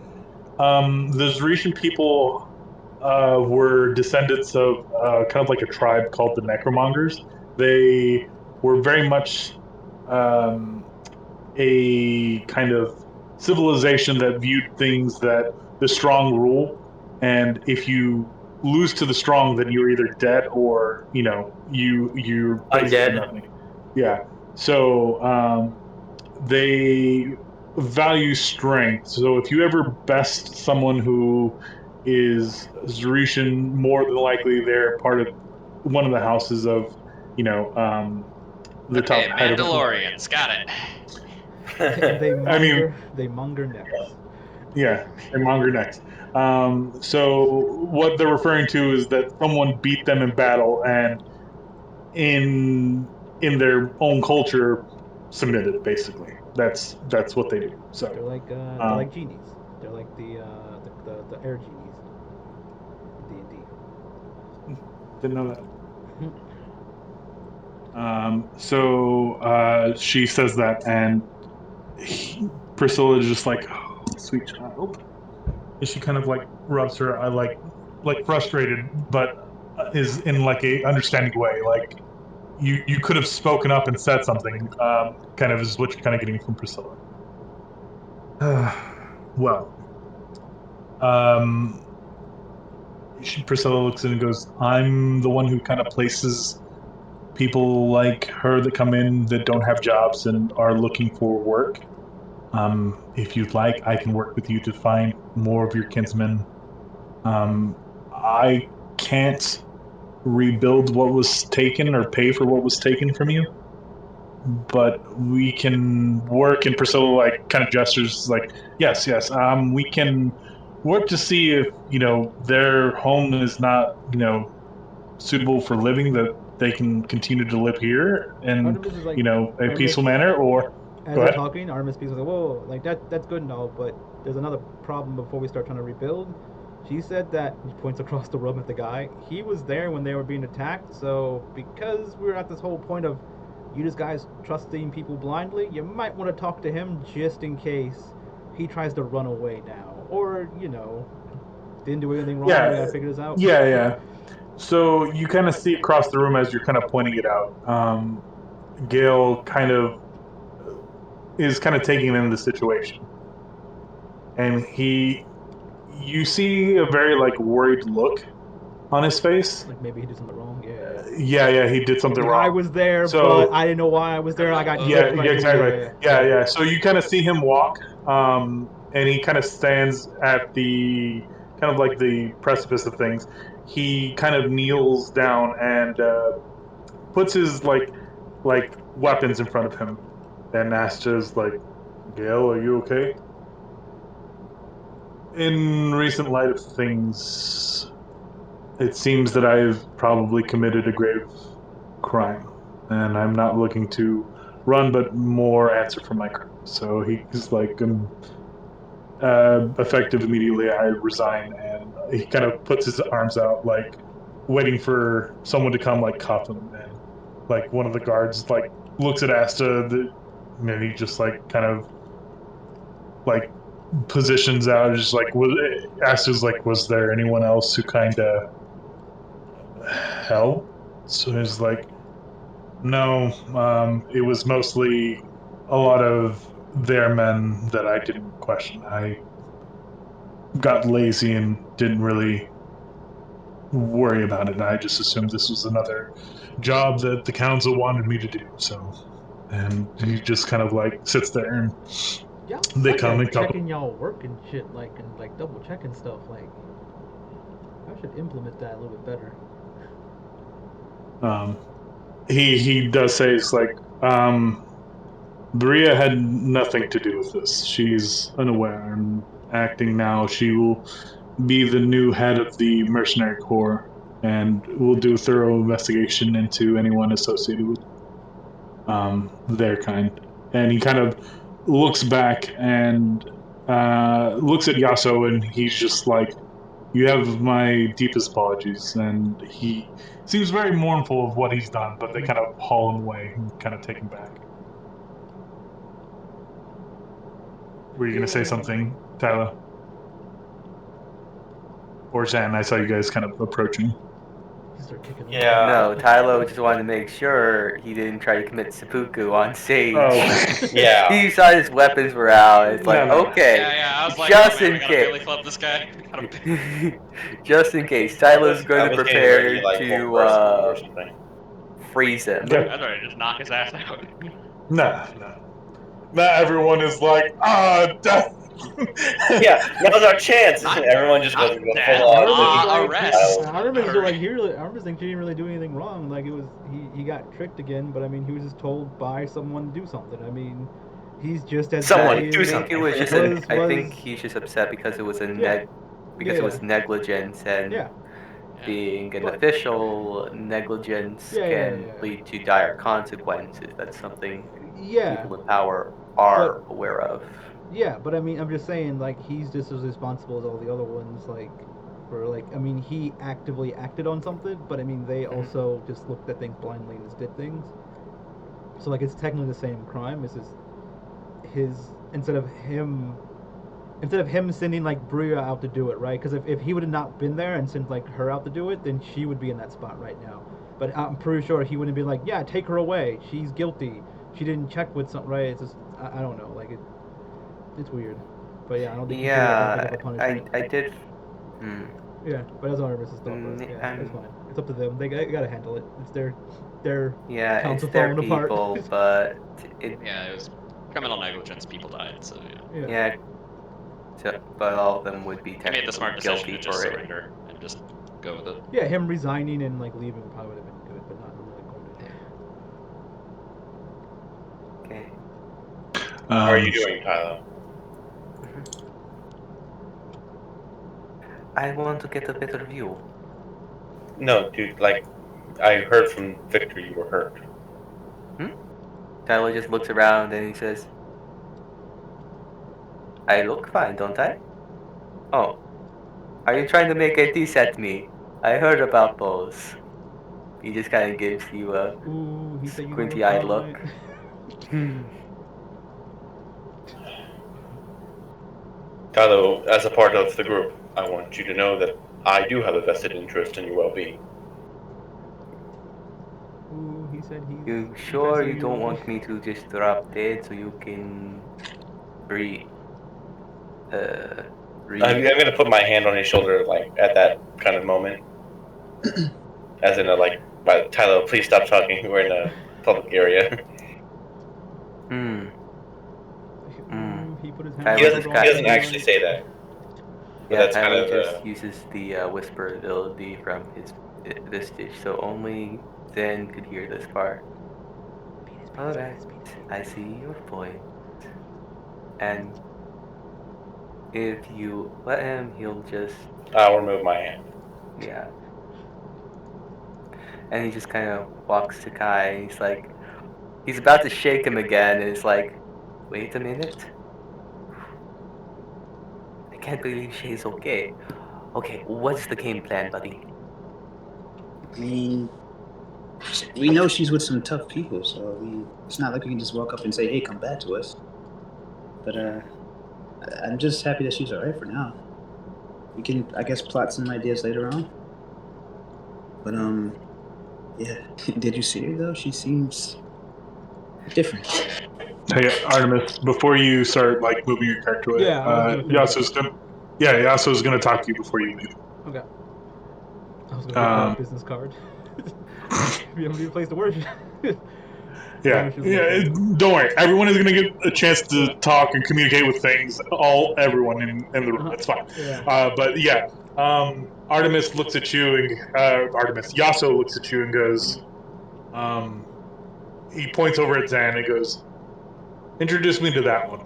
The Zeretian people were descendants of kind of like a tribe called the Necromongers. They were very much a kind of civilization that viewed things that the strong rule, and if you lose to the strong, then you're either dead or you're basically nothing. Yeah. So they value strength. So if you ever best someone who is Zeretian, more than likely they're part of one of the houses of, the top head of Mandalorians, got it. They monger necks. Yeah, and monger next. So what they're referring to is that someone beat them in battle and in their own culture submitted. Basically, that's what they do. So They're like genies. They're like the air genies. D&D. Didn't know that. So she says that, and Priscilla is just like, oh, sweet child. And she kind of like rubs her eye, like frustrated, but is in like a understanding way. Like you could have spoken up and said something. Kind of is what you're kind of getting from Priscilla. Well, Priscilla looks in and goes, "I'm the one who kind of places people like her that come in that don't have jobs and are looking for work. If you'd like, I can work with you to find more of your kinsmen. I can't rebuild what was taken or pay for what was taken from you, but we can work. And Priscilla like kind of gestures like, yes. We can work to see if their home is not suitable for living, that they can continue to live here in Artemis is like, a peaceful manner. Or as go they're ahead. talking, Artemis speaks like, whoa, like that's good and all, but there's another problem before we start trying to rebuild. She said that, he points across the room at the guy, he was there when they were being attacked, so because we're at this whole point of you just guys trusting people blindly, you might want to talk to him just in case he tries to run away now. Or, didn't do anything wrong, we gotta figure this out. Yeah. So you kind of see across the room as you're kind of pointing it out. Gail kind of is kind of taking in the situation, and you see a very like worried look on his face. Like maybe he did something wrong, Yeah, he did something Like, wrong. I was there, So- but I didn't know why I was there. I got Yeah, tricked by exactly. Yeah. Yeah. So you kind of see him walk, and he kind of stands at the kind of like the precipice of things. He kind of kneels down and puts his like weapons in front of him, and asks just like, Gail, are you okay? In recent light of things, it seems that I've probably committed a grave crime, and I'm not looking to run, but more answer for my crime. So he's like, effective immediately, I resign, and he kind of puts his arms out, like waiting for someone to come, like cuff him, and like one of the guards like looks at Asta, and he just like kind of like positions out, just like Asta's like, was there anyone else who kind of helped? So he's like, no, it was mostly a lot of their men that I didn't question. I got lazy and didn't really worry about it. I just assumed this was another job that the council wanted me to do. So, and he just kind of like sits there, and Y'all they suck come at and couple. checking y'all work and shit, and double checking stuff. Like, I should implement that a little bit better. He does say it's like, Bria had nothing to do with this. She's unaware and acting now. She will be the new head of the mercenary corps, and will do a thorough investigation into anyone associated with their kind. And he kind of looks back and looks at Yaso, and he's just like, you have my deepest apologies. And he seems very mournful of what he's done, but they kind of haul him away and kind of take him back. Were you going to say something, Tyler? Or Zan? I saw you guys kind of approaching. Start kicking them. Yeah. No, Tylo just wanted to make sure he didn't try to commit seppuku on stage. Oh, Yeah. He saw his weapons were out. It's like, No. okay, Yeah, I was like, just oh man, in we gotta case. Billy Club this guy. Just in case. I Tylo's was going to getting prepare ready, like, to hold personally or something. freeze him. Yeah. I was ready to just knock his ass out. Nah. Not everyone is like, death. Yeah, now's our chance. Not- Everyone just not goes full death. on. Arrest. Artemis thinks he didn't really do anything wrong. Like, it was he got tricked again, but I mean, he was just told by someone to do something. I mean, he's just as Someone petty do as- I think it was just I think he's just upset because it was a it was negligence, and Yeah. being an But- official, negligence can lead to dire consequences. That's something Yeah. people in power are aware of. Yeah, but I mean, I'm just saying, like, he's just as responsible as all the other ones, like, for, like, I mean, he actively acted on something, but I mean, they also just looked at things blindly and just did things. So, like, it's technically the same crime. It's just instead of him sending, like, Bria out to do it, right? Because if he would have not been there and sent, like, her out to do it, then she would be in that spot right now. But I'm pretty sure he wouldn't be like, yeah, take her away. She's guilty. She didn't check with something, right? It's just, I don't know, like, it's weird. But yeah, I don't think he should get that big of a punishment. I did. Yeah, but that's Artemis' stuff. Yeah, it's fine. It's up to them. They gotta handle it. It's their Yeah, it's council their falling apart. people, but it Yeah, it was criminal negligence, people died. So yeah. Yeah. So, but all of them would be He made the technically smart decision guilty to just for it. surrender and just go with it. Yeah, him resigning and like leaving probably would have been good, but not really going to. Okay. How are you doing, Tyler? I want to get a better view. No, dude, like, I heard from Victor you were hurt. Tyler just looks around and he says, I look fine, don't I? Oh. Are you trying to make a diss at me? I heard about those. He just kind of gives you a Ooh, he said you don't squinty-eyed look look. fine. Tyler, as a part of the group, I want you to know that I do have a vested interest in your well-being. Ooh, he said he's. You sure you don't want me to just drop dead so you can breathe? I'm going to put my hand on his shoulder, like, at that kind of moment. As in, Tyler, please stop talking. We're in a public area. He put his He hand. He doesn't actually say that. But Yeah, that's kind Tyler of just uses the whisper ability from his vestige, so only Zen could hear this part. Alright, I see your point. And if you let him, he'll just... I'll remove my hand. Yeah. And he just kind of walks to Kai, and he's like... He's about to shake him again, and it's like... Wait a minute. I can't believe she's okay. Okay, what's the game plan, buddy? I mean, we know she's with some tough people, so it's not like we can just walk up and say, "Hey, come back to us." But I'm just happy that she's alright for now. We can, I guess, plot some ideas later on. But yeah. Did you see her though? She seems different. Hey, Artemis, before you start like moving your character away, Yeah, I was gonna Yasuo's gonna talk to you before you leave. Okay. I was gonna give her a business card. Be able to be a place to work. Yeah, don't worry. Everyone is gonna get a chance to talk and communicate with things. Everyone in the room. It's fine. Yeah. But yeah, Artemis looks at you and Yasuo looks at you and goes, he points over at Zan and goes, "Introduce me to that one.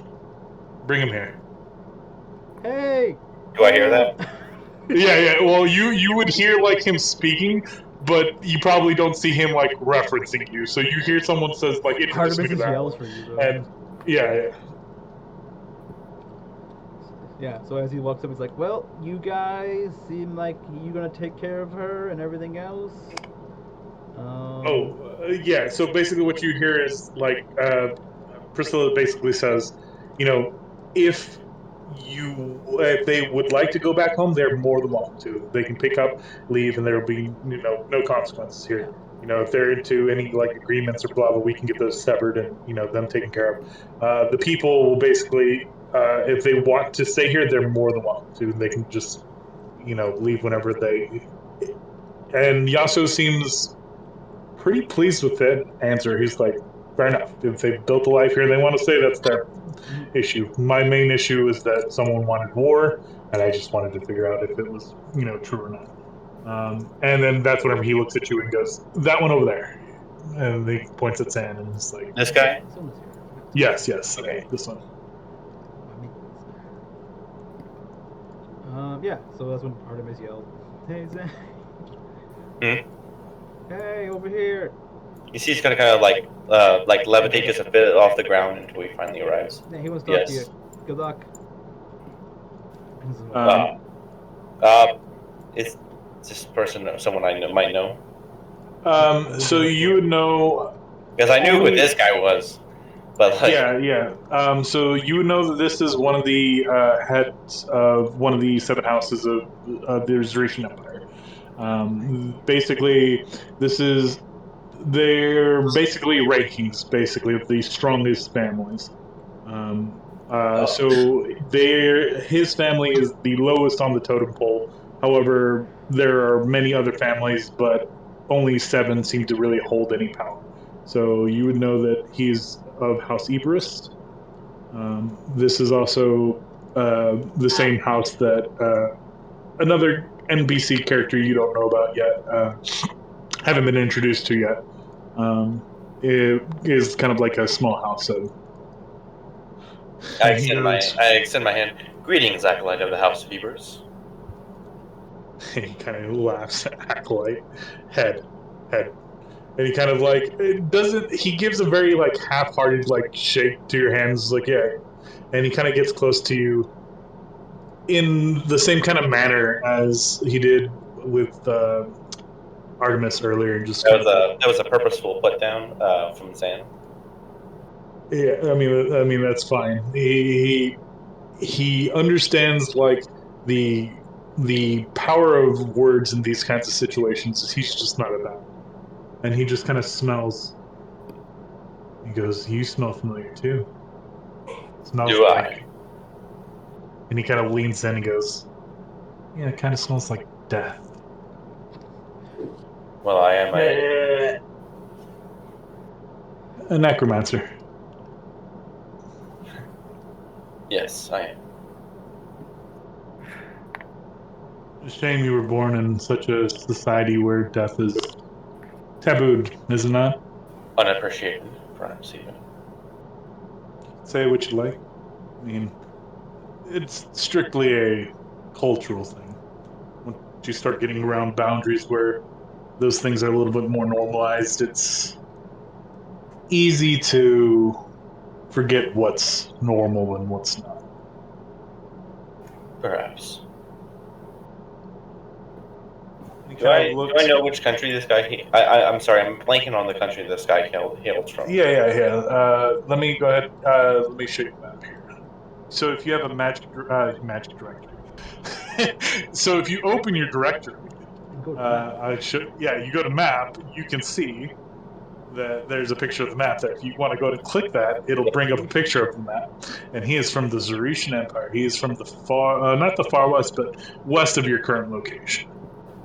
Bring him here." Hey. Do I hear that? Yeah. Well, you would hear like him speaking, but you probably don't see him like referencing you. So you hear someone says like, "Introduce me to that yells one." for you, though. And yeah. Yeah, so as he walks up, he's like, "Well, you guys seem like you're gonna take care of her and everything else." Yeah. So basically, what you hear is like Priscilla basically says, if they would like to go back home, they're more than welcome to. They can pick up, leave, and there will be no consequences here. If they're into any like agreements or blah blah, we can get those severed and them taken care of. The people will basically, if they want to stay here, they're more than welcome to. They can just leave whenever they. And Yasuo seems pretty pleased with that answer. He's like, fair enough. If they built a life here and they want to stay, that's their issue. My main issue is that someone wanted war, and I just wanted to figure out if it was, true or not. And then that's whenever he looks at you and goes, "That one over there," and he points at Sand, and he's like, "This guy?" Yes, okay, this one. Yeah. So that's when Artemis yelled, "Hey, Zan!" Hey, over here! You see, he's gonna kind of like levitate just a bit off the ground until he finally arrives. Yeah, he wants to talk to you. Good luck. Is this person someone I might know? So you would know, because I knew who this guy was, but like, yeah. So you would know that this is one of the heads of one of the 7 houses of the Zeretian Empire. Basically, they're basically rankings, basically, of the strongest families. So his family is the lowest on the totem pole. However, there are many other families, but only 7 seem to really hold any power. So you would know that he's of House Eriast, This is also the same house that another NPC character you don't know about yet, haven't been introduced to yet. It is kind of like a small house. So I he goes, extend my hand. Greetings, acolyte of the House of Hebers. he kind of laughs at Acolyte. Head. And he kind of like it doesn't. He gives a very like half-hearted like shake to your hands, like yeah. And he kind of gets close to you in the same kind of manner as he did with Artemis earlier, and just kind of like That was a purposeful put down from Zan. yeah. I mean that's fine. He understands like the power of words in these kinds of situations. He's just not about, and he just kind of smells. He goes, "You smell familiar too." Smells Do like, I? and he kind of leans in and goes, "Yeah, it kind of smells like death." Well, I am a. A necromancer. Yes, I am. It's a shame you were born in such a society where death is tabooed, is it not? Unappreciated, perhaps even. Say what you like. I mean, it's strictly a cultural thing. Once you start getting around boundaries where those things are a little bit more normalized, it's easy to forget what's normal and what's not. Perhaps. He Do kind I of looks. know which country this guy? I'm sorry, I'm blanking on the country this guy hails from. Yeah. Let me go ahead. Let me show you the map here. So if you have a magic directory, so if you open your directory, Go to map. I should. Yeah, you go to map. You can see that there's a picture of the map there. If you want to go to click that, it'll bring up a picture of the map. And he is from the Zeretian Empire. He is from the not the far west, but west of your current location.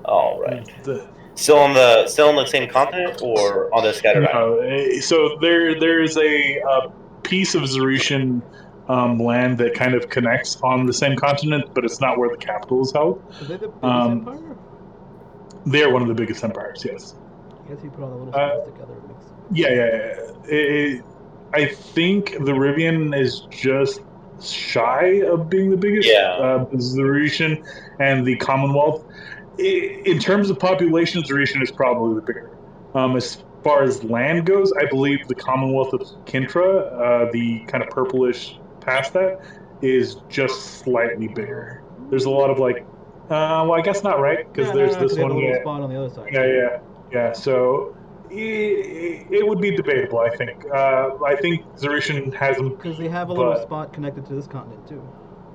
All right. The, Still on the same continent or on the scattered island? No, so there's a piece of Zeretian land that kind of connects on the same continent, but it's not where the capital is held. Are they the biggest Um, empire? they are one of the biggest empires. Yes. I guess you put all the little Uh, spots together. It makes sense. yeah. I think the Rivian is just shy of being the biggest. Yeah. Zeretian and the Commonwealth. In terms of population, Zeretian is probably the bigger. As far as land goes, I believe the Commonwealth of Kintra, the kind of purplish past that, is just slightly bigger. There's a lot of like, well, I guess not, right? Because there's Because this they have a one, little yeah, spot on the other side. yeah. So it would be debatable. I think Zeretian has them Because beat, they have a little but spot connected to this continent too.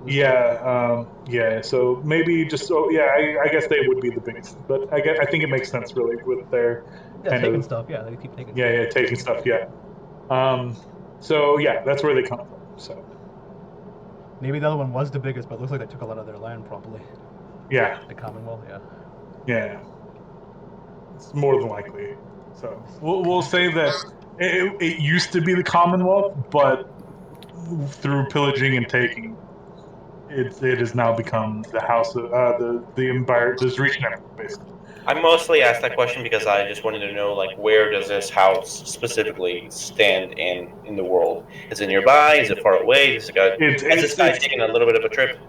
This yeah. So maybe just I guess they would be the biggest, but I think it makes sense really with their yeah, kind taking of stuff. Yeah, they keep taking yeah taking stuff. Yeah. So yeah, that's where they come from. So Maybe the other one was the biggest, but it looks like they took a lot of their land probably. yeah, The Commonwealth, yeah. yeah, it's more than likely. So we'll say that it used to be the Commonwealth, but through pillaging and taking, it has now become the house of the empire, the Zeretian Empire, basically. I mostly asked that question because I just wanted to know, like, where does this house specifically stand in the world? Is it nearby? Is it far away? Has this guy taken a little bit of a trip?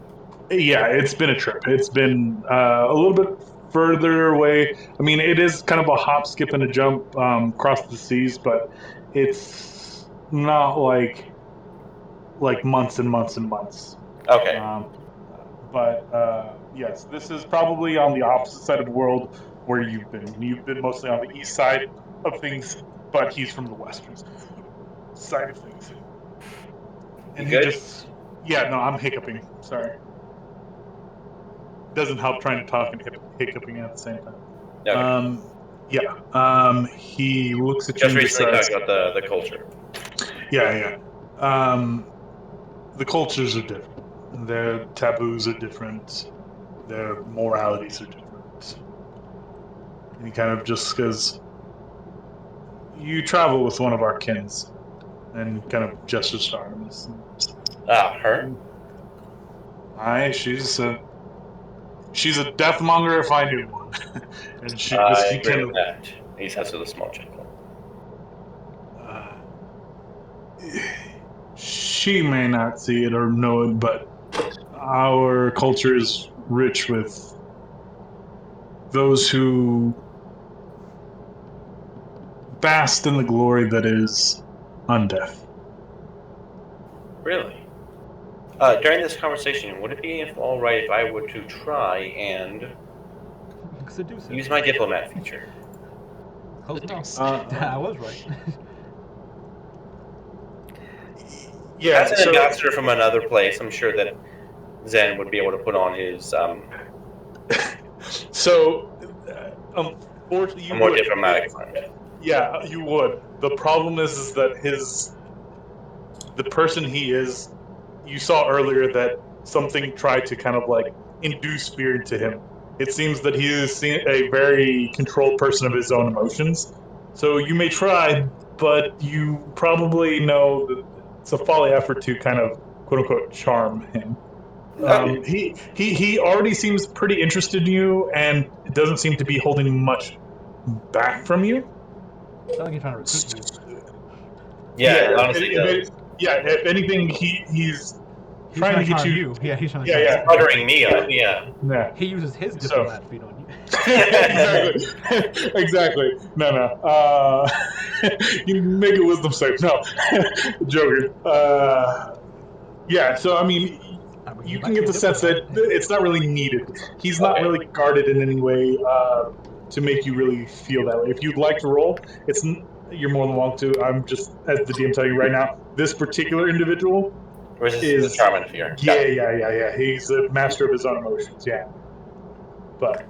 Yeah, it's been a trip. It's been a little bit further away. I mean, it is kind of a hop, skip, and a jump across the seas, but it's not like months and months and months. Okay. But yes, this is probably on the opposite side of the world where you've been. You've been mostly on the east side of things, but he's from the western side of things. And You he good? just, yeah, no, I'm hiccuping. Sorry. Doesn't help trying to talk and hiccuping at the same time. Okay. He looks at you Just and just recently says, talking about the culture. yeah. The cultures are different. Their taboos are different. Their moralities are different. And he kind of just goes, you travel with one of our kins. And he kind of gestures to Artemis. Her? Aye, she's a deathmonger if I knew one. And she I just agree kind with of. that. He says with a small chuckle. She may not see it or know it, but our culture is rich with those who bask in the glory that is undeath. Really? During this conversation, would it be all right if I were to try and Seduce him. use my diplomat feature? Close enough. Seduce. I was right. Yeah, As an ambassador from another place, I'm sure that Zen would be able to put on his So, unfortunately, you a more would. diplomatic friend. Yeah, you would. The problem is that the person he is, you saw earlier that something tried to kind of like induce fear into him. It seems that he is a very controlled person of his own emotions. So you may try, but you probably know that it's a folly effort to kind of quote unquote charm him. He already seems pretty interested in you, and it doesn't seem to be holding much back from you. It's not like he's trying to recruit you. Yeah, honestly, if anything, he's trying to get charm you. Yeah, he's trying to. Yeah, charm yeah. you. buttering me up. Yeah. Yeah. He uses his So- diplomat feet on you. Exactly. No. You make a wisdom save. No, Joker. Yeah. So I mean, you can get the sense that it's not really needed. He's not Okay. really guarded in any way to make you really feel that way. If you'd like to roll, you're more than welcome to. I'm just, as the DM telling you right now, this particular individual Resist the charm and fear. Yeah. He's a master of his own emotions. Yeah, but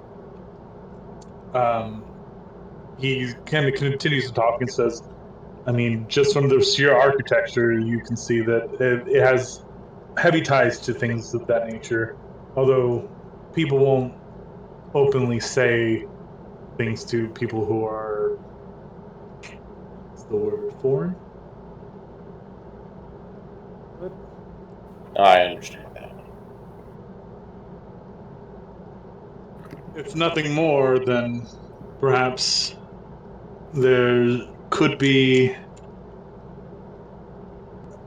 he kind of continues to talk and says, I mean, just from the sheer architecture, you can see that it has heavy ties to things of that nature. Although people won't openly say things to people who are, what's the word, foreign? I understand that. It's nothing more than perhaps there could be.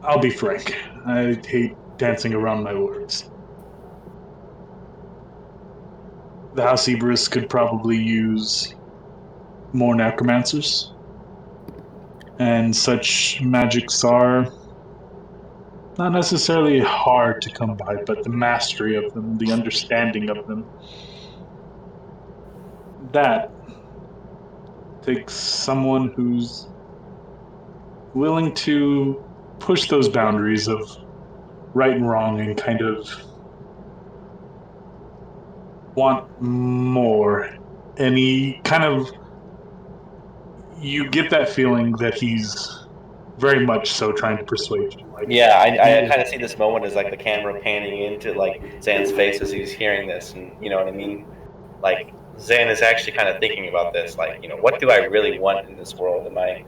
I'll be frank. I hate dancing around my words. The House Ibris could probably use more necromancers. And such magics are not necessarily hard to come by, but the mastery of them, the understanding of them, that takes someone who's willing to push those boundaries of right and wrong and kind of want more. And he kind of, you get that feeling that he's very much so trying to persuade you. Like, Yeah, I kind of see this moment as like the camera panning into like Zan's face as he's hearing this, and you know what I mean. Like Zan is actually kind of thinking about this. Like, you know, what do I really want in this world? Am I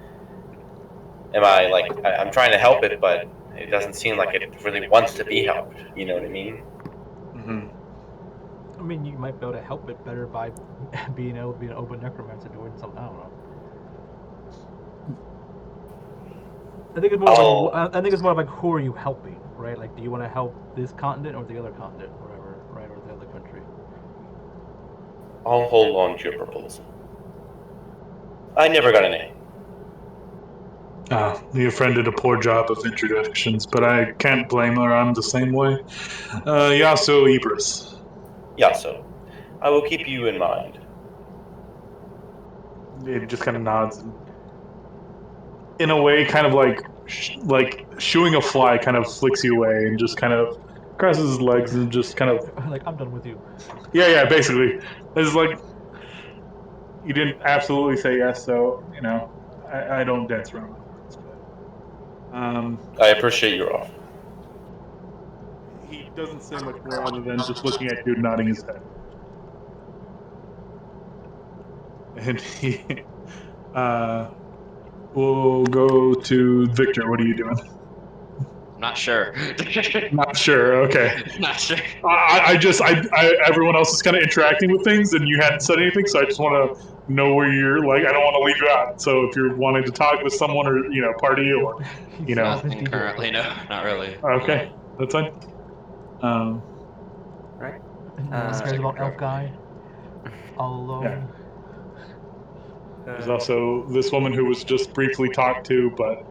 like I'm trying to help it, but it doesn't seem like it really wants to be helped. You know what I mean? Mm-hmm. I mean, you might be able to help it better by being able to be an open necromancer doing something. I don't know. I think it's more. I think it's more like who are you helping, right? Like, do you want to help this continent or the other continent, whatever, right, or the other country? I'll hold on to your proposal. I never got a name. Your friend did a poor job of introductions, but I can't blame her. I'm the same way. Yaso Ibris. Yaso, I will keep you in mind. He just kind of nods, and in a way, kind of like shooing a fly, kind of flicks you away, and just kind of crosses his legs and just kind of Like, I'm done with you. yeah. Basically, it's like you didn't absolutely say yes, so you know I don't dance around my words, but I appreciate your offer. he doesn't say much more other than just looking at you, nodding his head, and he We'll go to Victor. What are you doing? Not sure. Not sure. Okay. Not sure. Everyone else is kind of interacting with things, and you hadn't said anything, so I just want to know where you're. Like, I don't want to leave you out. So if you're wanting to talk with someone, or party, or Nothing currently. No, not really. okay, that's fine. Right. No one cares about Elf Guy. All alone. Yeah. There's also this woman who was just briefly talked to, but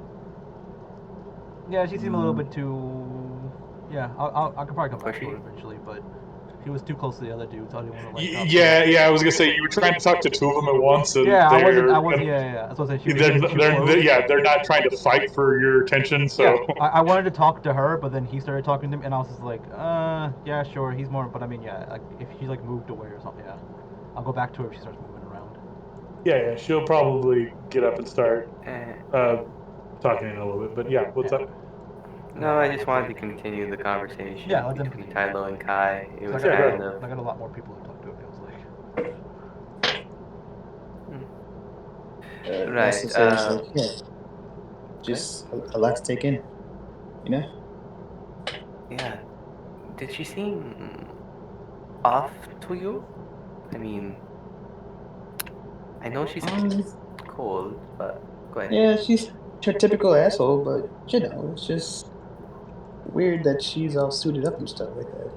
Yeah, she seemed a little bit too. Yeah, I could probably come back Was to her she? eventually, but she was too close to the other dude, so I didn't want to like. talk to her. yeah. I was gonna say you were trying to talk to two of them at once, and Yeah, I they're wasn't. Yeah. That's what I said. She was they're, getting too they're, close. they're not trying to fight for your attention. So Yeah, I wanted to talk to her, but then he started talking to me, and I was just like, yeah, sure, he's more. But I mean, yeah, like if she like moved away or something, yeah, I'll go back to her if she starts moving around. yeah, she'll probably get up and start Uh, talking in a little bit. But yeah, what's up? no, I just wanted to continue the conversation Yeah, let them between continue. Tylo and Kai. It So was I got, kind go of. I got a lot more people to talk to. It feels like. That's Right, to say, it's like, yeah, just a lot to take in, you know? Yeah. Did she seem off to you? I mean, I know she's cold, but go ahead. Yeah, she's her typical asshole, but it's just weird that she's all suited up and stuff like that.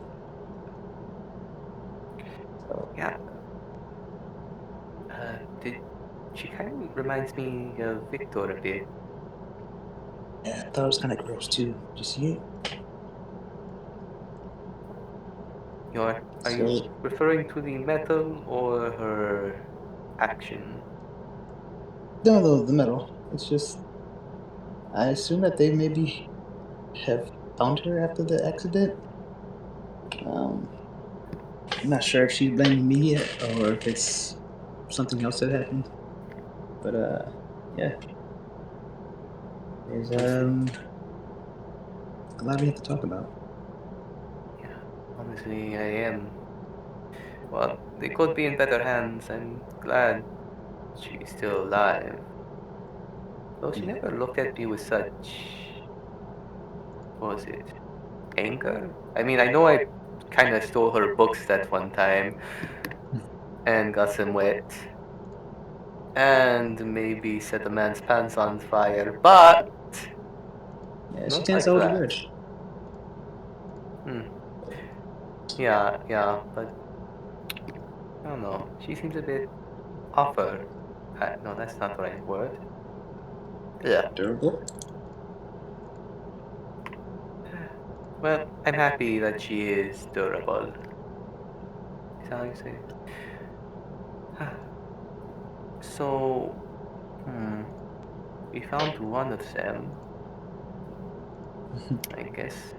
So, Yeah. She kind of reminds me of Victor a bit. yeah, I thought it was kind of gross too. Did you see it? Are you referring to the metal or her action? No, the metal. It's just, I assume that they maybe have found her after the accident. I'm not sure if she's blaming me yet or if it's something else that happened. But yeah. There's a lot we have to talk about. Yeah, honestly, I am. Well, they could be in better hands. I'm glad she's still alive. Though she never looked at me with such. What was it? Anger? I mean, I know I kind of stole her books that one time and got some wet. And maybe set a man's pants on fire, but. Yeah, she Not tends like to hold a that. grudge. Yeah, but I don't know. She seems a bit offer. No, that's not the right word. Yeah. Durable. Well, I'm happy that she is durable. Is that how you say it? So, we found one of them. I guess.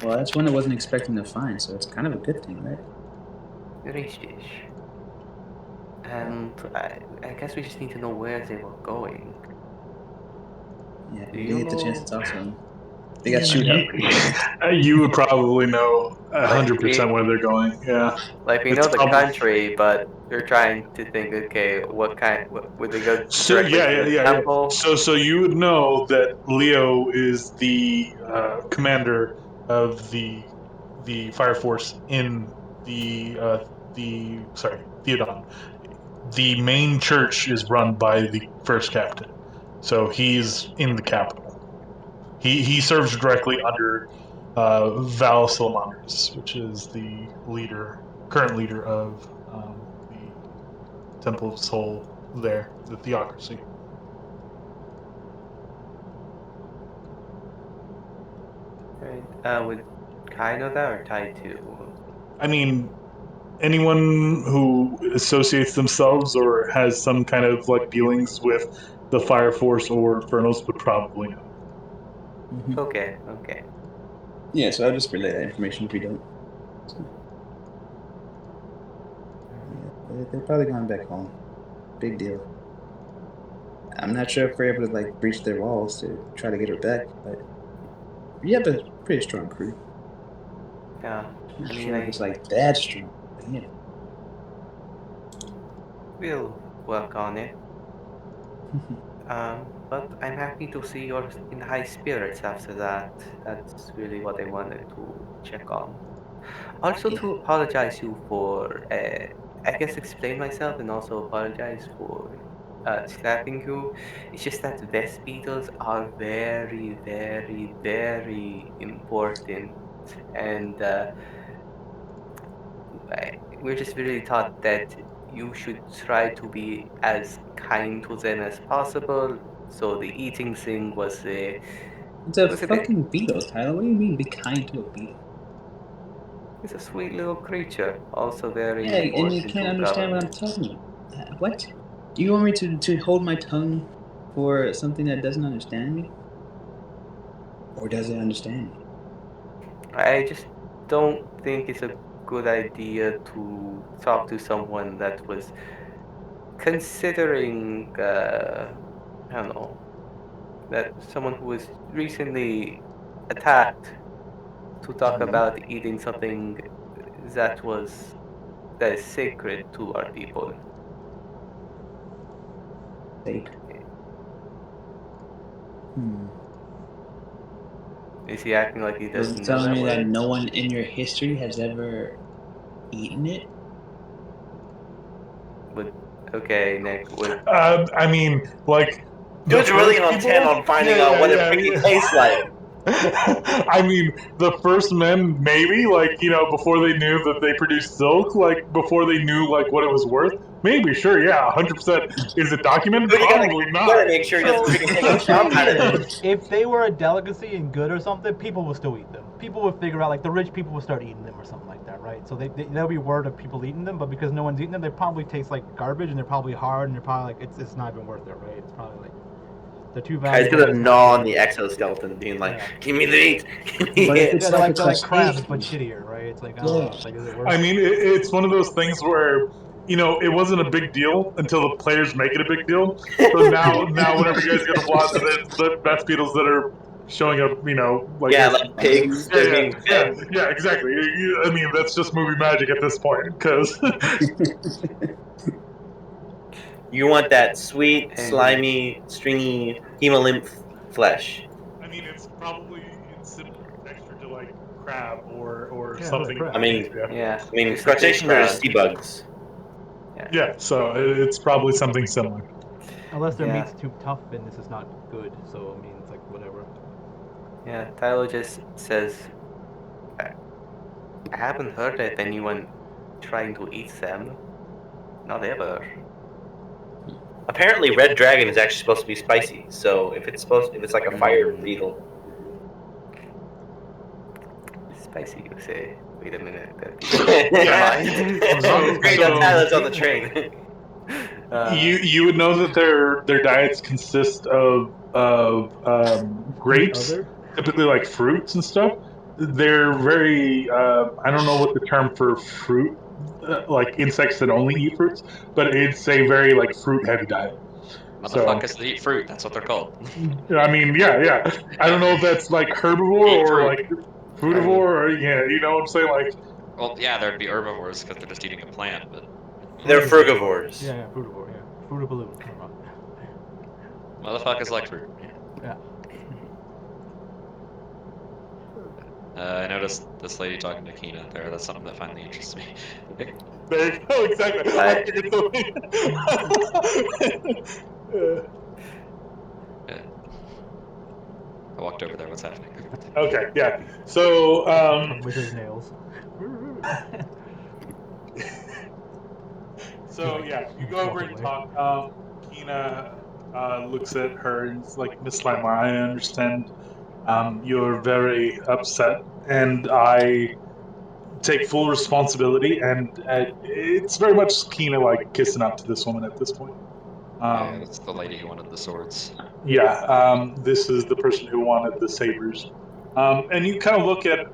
Well, that's one I wasn't expecting to find, so it's kind of a good thing, right? Richtig. And I guess we just need to know where they were going. Yeah, Do we you didn't get the know- chance to talk to them. They got shoot out pretty quick. You would probably know Like, 100% where they're going. Yeah. Like we It's know the prob- country, but you're trying to think, okay, would they go So directly yeah, to yeah, the yeah, yeah. temple? So you would know that Leo is the commander of the fire force in the Theodon. The main church is run by the first captain, so he's in the capital. He serves directly under Val Salamanders, which is the current leader of the Temple of Soul there, the theocracy. Right. Would Kai know that or Tai too? I mean, anyone who associates themselves or has some kind of like dealings with the Fire Force or Furnos would probably know. Mm-hmm. Okay. Yeah, so I'll just relay that information if we don't. So, yeah, they're probably going back home. Big deal. I'm not sure if we're able to like breach their walls to try to get her back, but we have a pretty strong crew. Yeah. I'm not I mean, sure if it's like that strong. But yeah. We'll work on it. But I'm happy to see you're in high spirits after that. That's really what I wanted to check on. Also, to apologize you for, I guess, explain myself and also apologize for slapping you. It's just that vest beetles are very, very, very important, and we're just really taught that you should try to be as kind to them as possible. So the eating thing was It's a was a bit. fucking beetle, Tyler. What do you mean be kind to a beetle? It's a sweet little creature, also very Yeah, and you important can't to understand what I'm government. talking about. What? Do you want me to hold my tongue for something that doesn't understand me? Or does it understand me? I just don't think it's a good idea to talk to someone that was considering, I don't know, that someone who was recently attacked to talk about eating something that is sacred to our people. Sacred. Is he acting like he You're doesn't know telling that me that word? no one in your history has ever eaten it? Would Okay, Nick. Would I mean, like, Dude's the really first intent people- on finding Yeah, out what it yeah, freaking yeah. tastes like. I mean, the first men, maybe, like, before they knew that they produced silk, like, before they knew, like, what it was worth, maybe, sure, yeah, 100%. Is it documented? Dude, Probably you not. gotta make sure he doesn't So freaking take the a jump thing out of it. is, if they were a delicacy and good or something, people would still eat them. People would figure out, like, the rich people would start eating them or something like that, right? So there'll be word of people eating them, but because no one's eating them, they probably taste like garbage and they're probably hard and they're probably like it's not even worth it, right? It's probably like they're too He's valuable. gonna it's not gnaw worth on it. the exoskeleton, being like, Yeah. "Give me the meat." Give me But if it." it's Yeah, like a they're like crabs, but crustacean. shittier, right? It's like, I don't know. It's like, is it worth I it? mean, it's one of those things where, it wasn't a big deal until the players make it a big deal. So now whenever you guys get to watch, there's the best beetles that are showing up, like Yeah, as- like pigs, they're being fed. yeah, exactly. I mean, that's just movie magic at this point, because You want that sweet, And- slimy, stringy hemolymph flesh. I mean, it's probably in similar texture to like crab or Yeah, something. right, crab. I mean, yeah, I mean, just a big crustaceans are crab. sea bugs. Yeah, so it's probably something similar. Unless their Yeah. meat's too tough and this is not good. So I mean, it's like whatever. Yeah, Tyler just says, I haven't heard of anyone trying to eat them. Not ever. Apparently, red dragon is actually supposed to be spicy. So if it's like a fire beetle, Spicy, you say. Wait a minute. yeah. So- Great, so- Tyler's on the train. You would know that their diets consist of grapes, Other? typically like fruits and stuff. They're very I don't know what the term for fruit like insects that only eat fruits, but it's a very like fruit heavy diet. Motherfuckers that eat fruit. That's what they're called. I mean, yeah. I don't know if that's like herbivore Eat or fruit. like frutivore or you know what I'm saying? Like Well, yeah, there'd be herbivores because they're just eating a plant, but They're frugivores. Yeah, fruitivore. Yeah, fruitabaloo. motherfuckers like fruit. Yeah. I noticed this lady talking to Kina there. That's something that finally interests me. there you go, exactly. I figured something. Yeah. I walked over there. What's happening? Okay, yeah. So Wizard nails. So yeah, you go over and talk. Kina looks at her and is like, Miss Lima, I understand you're very upset, and I take full responsibility. And it's very much Kina like kissing up to this woman at this point. Yeah, that's the lady who wanted the swords. This is the person who wanted the sabers. And you kind of look at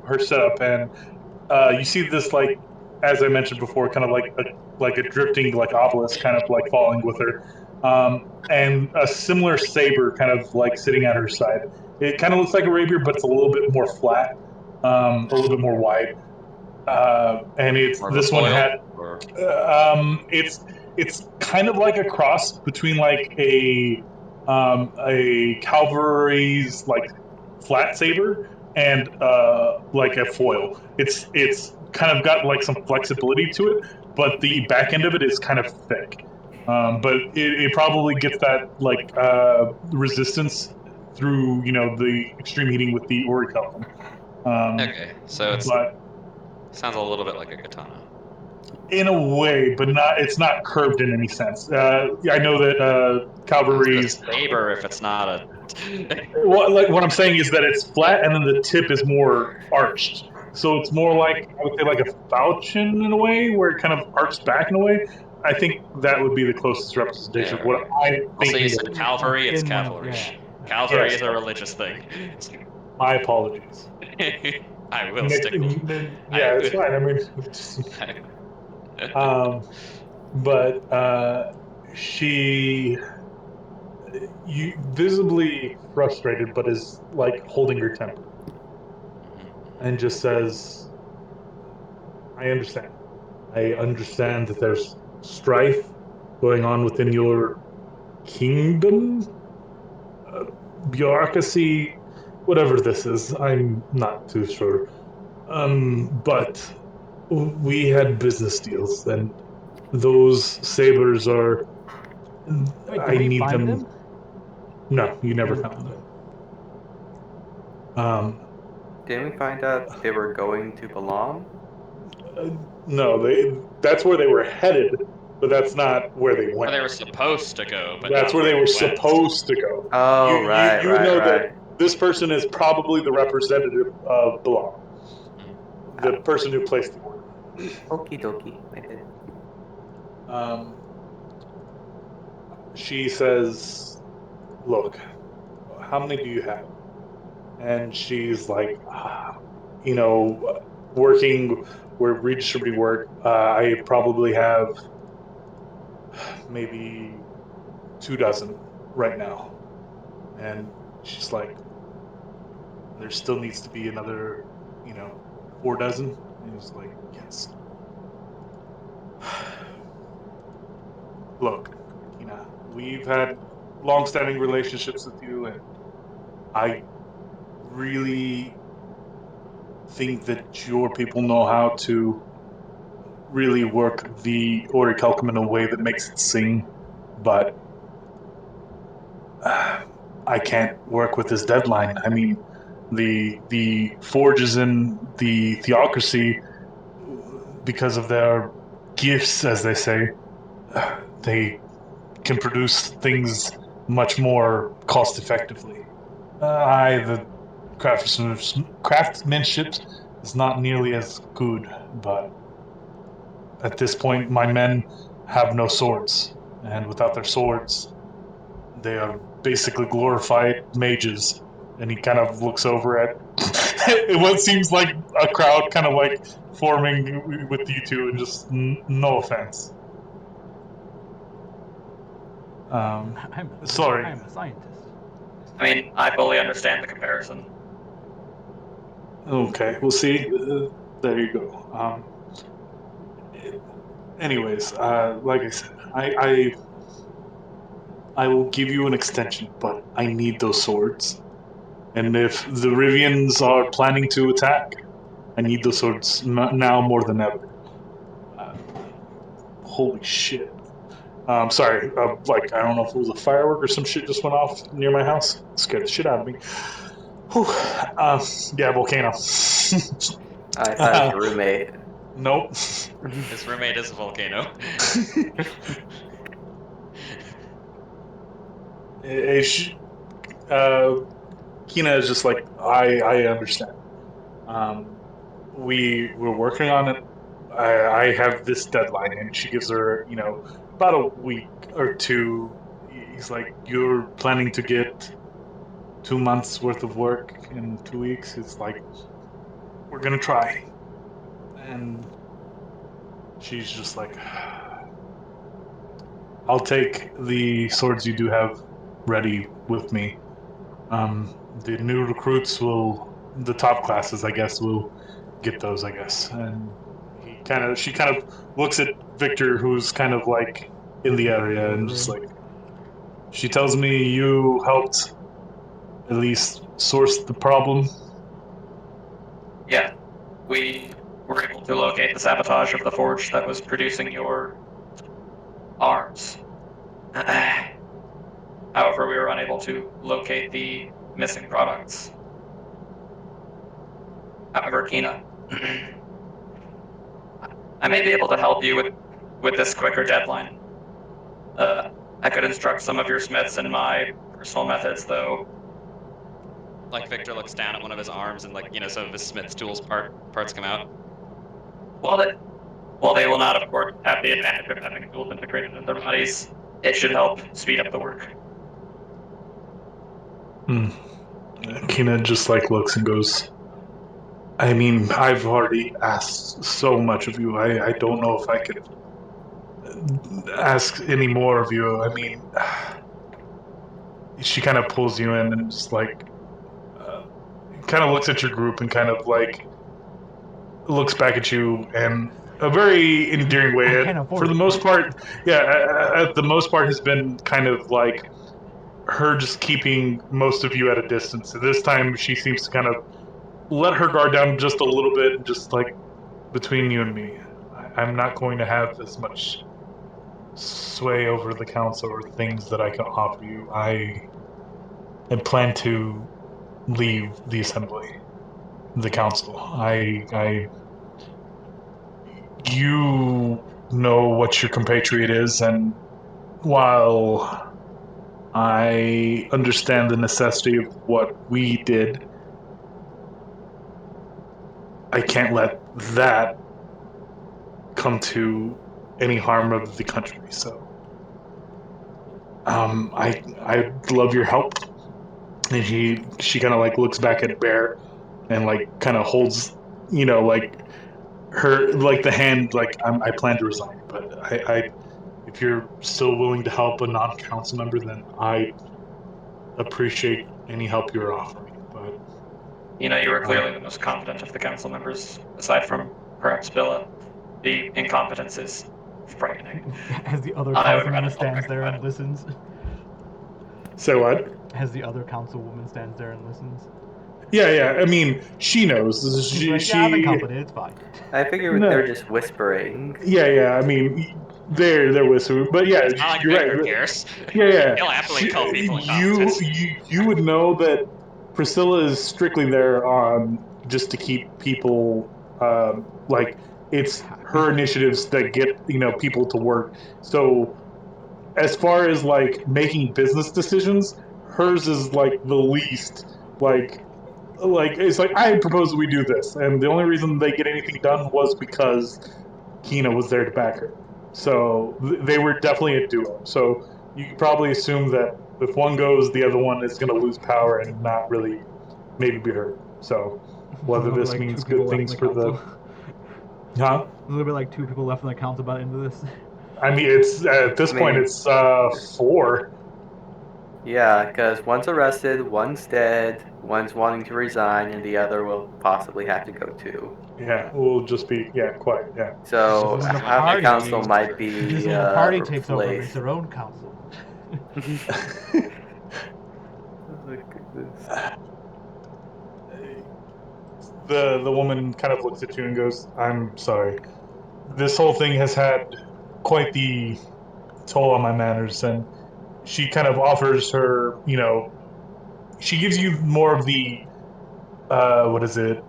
her setup, and you see this like, as I mentioned before, kind of like a drifting like obelisk, kind of like falling with her, and a similar saber kind of like sitting at her side. It kind of looks like a rapier, but it's a little bit more flat, a little bit more wide, and it's More of a this one foil, had or it's it's kind of like a cross between like a cavalry's like flat saber and like a foil. It's kind of got like some flexibility to it, but the back end of it is kind of thick. But it probably gets that like resistance through the extreme heating with the orichalcum. Okay, so it But sounds a little bit like a katana. in a way, but not. It's not curved in any sense. I know that It's cavalry's. a saber if it's not a. Well, like what I'm saying is that it's flat, and then the tip is more arched. So it's more like I would say like a falchion in a way, where it kind of arcs back in a way. I think that would be the closest representation of what I'm Also, you thinking. said cavalry. It's In one of- cavalry. yeah. Cavalry Yes. is a religious thing. My apologies. I will stick. Yeah, it's fine. I mean, but she, you visibly frustrated, but is like holding her temper, and just says, "I understand. I understand that there's strife going on within your kingdom, bureaucracy, whatever this is. I'm not too sure. But we had business deals, and those sabers are. Wait, I did we need find them. them? No, you never found them. Didn't we find out they were going to Balam? No, that's where they were headed, but that's not where they Where went. they were supposed to go, but That's not where they were went. supposed to go. Oh, right, You right, know right. that this person is probably the representative of Bilal, the person who placed the order. Okie dokie. I did. She says, "Look, how many do you have?" And she's like, working, we're redistributing work. I probably have maybe 2 dozen right now. And she's like, there still needs to be another, 4 dozen. And he's like, yes. Look, we've had long-standing relationships with you, and I really think that your people know how to really work the orichalcum in a way that makes it sing, but I can't work with this deadline. I mean, the forges in the theocracy, because of their gifts, as they say, they can produce things much more cost effectively. The craftsmanship is not nearly as good, but at this point, my men have no swords, and without their swords, they are basically glorified mages. And he kind of looks over at what seems like a crowd kind of like forming with you two, and just no offense. Sorry. I'm a scientist. I mean, I fully understand the comparison. Okay, we'll see. There you go. Anyways, like I said, I will give you an extension, but I need those swords. And if the Rivians are planning to attack, I need those swords now more than ever. Holy shit. Sorry, like, I don't know if it was a firework or some shit just went off near my house. It scared the shit out of me. Whew. Yeah, volcano. I thought it was your roommate. Nope. His roommate is a volcano. Kina is just like, I understand. We're working on it. I have this deadline, and she gives her, about a week or two. He's like, you're planning to get 2 months worth of work in 2 weeks. It's like, we're gonna try. And she's just like, I'll take the swords you do have ready with me. The new recruits the top classes, I guess, will get those, I guess. And she kind of looks at Victor, who's kind of like in the area, and just like she tells me you helped at least source the problem. Yeah, we were able to locate the sabotage of the forge that was producing your arms. However, we were unable to locate the missing products. However, Kina, I may be able to help you with this quicker deadline. I could instruct some of your smiths in my personal methods, though. Like Victor looks down at one of his arms, and some of his smith's tools parts come out. While they will not, of course, have the advantage of having tools integrated in their bodies, it should help speed up the work. Kina just like looks and goes, I mean, I've already asked so much of you. I don't know if I could ask any more of you. I mean, she kind of pulls you in and just like, kind of looks at your group and kind of like looks back at you in a very endearing way. For the most part, at the most part has been kind of like her just keeping most of you at a distance. So this time she seems to kind of let her guard down just a little bit, just like between you and me. I'm not going to have as much sway over the council or things that I can offer you. I plan to leave the assembly, the council. You know what your compatriot is, and while I understand the necessity of what we did, I can't let that come to any harm of the country. So, I love your help. And she kind of like looks back at Bear, and like kind of holds, like her like the hand like I plan to resign, but I if you're still willing to help a non-council member, then I appreciate any help you're offering. But You were clearly the most competent of the council members, aside from perhaps Billa. The incompetence is frightening. As the other I would councilwoman rather stands there and recommend- listens. say what? As the other councilwoman stands there and listens. Yeah. I mean, she knows. She's like, yeah, I'm incompetent. It's fine. I figure No. they're just whispering. Yeah. I mean, they're whispering, but yeah, It's not like you're Victor right. cares. Yeah. He'll happily call people You incompetent. would know that Priscilla is strictly there on just to keep people like it's her initiatives that get people to work. So as far as like making business decisions, hers is like the least like it's like I propose we do this, and the only reason they get anything done was because Kina was there to back her. So they were definitely a duo. So you could probably assume that if one goes, the other one is going to lose power and not really maybe be hurt. So whether this like means two people good left in things for the council. huh? There's gonna be like 2 people left in the council by the end of this. I mean, it's at this point it's 4. Yeah, because one's arrested, one's dead, one's wanting to resign, and the other will possibly have to go too. Yeah, we'll just be quiet. Yeah. So This is the half party. the council might be This is when the party takes over. replaced. Makes their own council. The woman kind of looks at you and goes, "I'm sorry. This whole thing has had quite the toll on my manners," and she kind of offers her, she gives you more of the, what is it,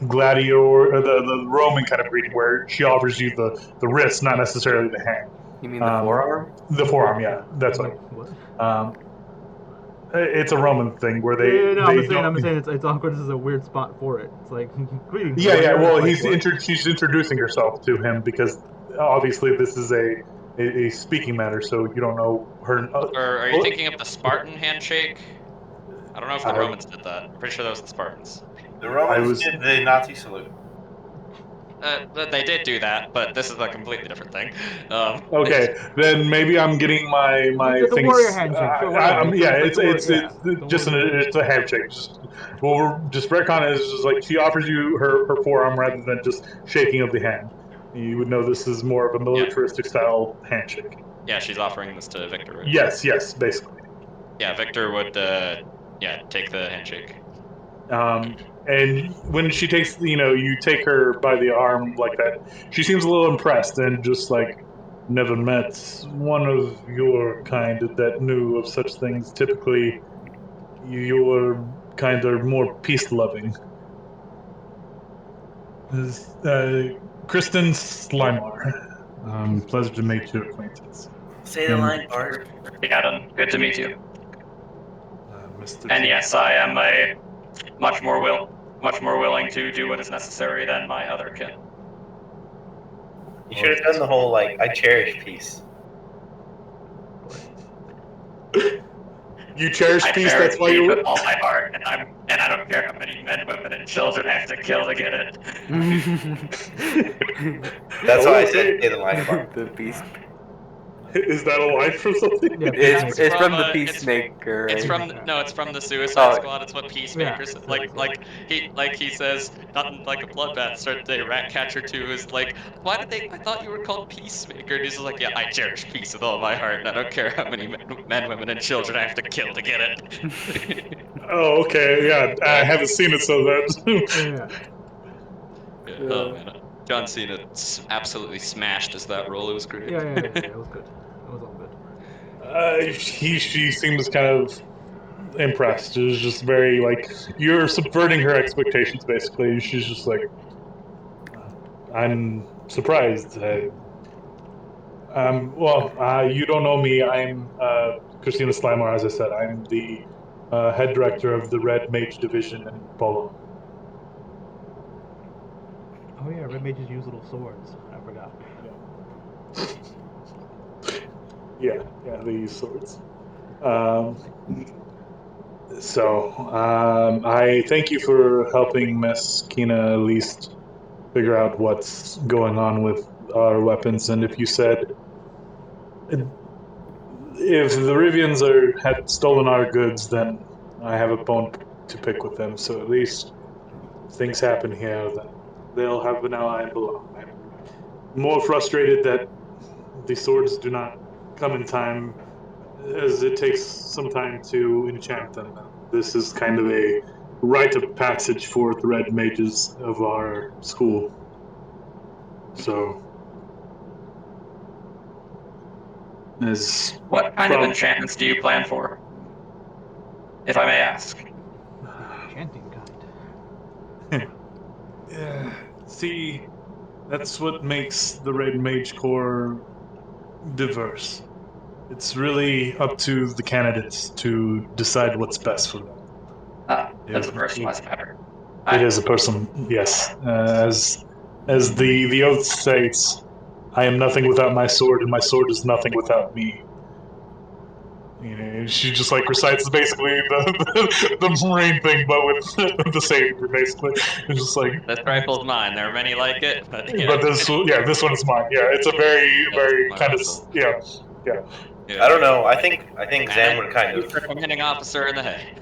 gladiator, or the Roman kind of greeting, where she offers you the wrist, not necessarily the hand. You mean the forearm? The forearm, yeah, that's right. What? It's a Roman thing where they. No, I'm saying it's awkward. This is a weird spot for it. It's like greetings. Yeah. Well, it's like, she's introducing herself to him because obviously this is a speaking matter, so you don't know her. Or are you thinking of the Spartan handshake? I don't know if the Romans did that. I'm pretty sure that was the Spartans. The Romans did the Nazi salute. They did do that, but this is a completely different thing. Okay, then maybe I'm getting my the things. warrior handshake. Sure, whatever. It's just it's a handshake. Just retcon it is just like she offers you her forearm rather than just shaking of the hand. You would know this is more of a militaristic style handshake. Yeah, she's offering this to Victor, right? Yes, basically. Yeah, Victor would, take the handshake. And when she takes, you take her by the arm like that, she seems a little impressed and just like, never met one of your kind that knew of such things. Typically, your kind are more peace-loving. Kristen Slimar. Pleasure to make your acquaintance. Say the line, Bart. Adam, good to meet you. Mr. And yes, I am much more willing to do what is necessary than my other kin. You should have done the whole like I cherish peace. You cherish peace. That's why you're with all my heart, and I don't care how many men, women, and children I have to kill to get it. That's why I said say the line, Bart. The beast. Is that a line from something? Yeah, It's from the it's- Peacemaker. It's right? it's from the Suicide Oh. Squad. It's what Peacemaker says. He says, nothing like a bloodbath starts a rat catcher 2 is like, I thought you were called Peacemaker. And he's just like, yeah, I cherish peace with all my heart, and I don't care how many men, women, and children I have to kill to get it. Oh, okay. Yeah, I haven't seen it, so that. Yeah. Oh man, John Cena absolutely smashed as that role. It was great. Yeah, it was good. It was all good. She seems kind of impressed. It was just very like you're subverting her expectations. Basically, she's just like, I'm surprised. You don't know me. I'm Christina Slimer. As I said, I'm the head director of the Red Mage Division in Polo. Oh yeah, red mages use little swords. I forgot. Yeah, they use swords. I thank you for helping Miss Kina at least figure out what's going on with our weapons. And if you said if the Rivians had stolen our goods, then I have a bone to pick with them. So at least if things happen here, then they'll have an ally below. I'm more frustrated that the swords do not come in time, as it takes some time to enchant them. This is kind of a rite of passage for the red mages of our school. So, What kind of enchantments do you plan for? If I may ask. Enchanting kind. See, that's what makes the Red Mage Corps diverse. It's really up to the candidates to decide what's best for them. That's a personalized matter. It is a person, yes. As the oath states, I am nothing without my sword, and my sword is nothing without me. She just like recites basically the Marine thing, but with the savior, basically. It's just like This rifle's mine. There are many like it, but But this one is mine. Yeah, it's a very kind of I don't know. I think Zam would kind of. Commanding officer in the head.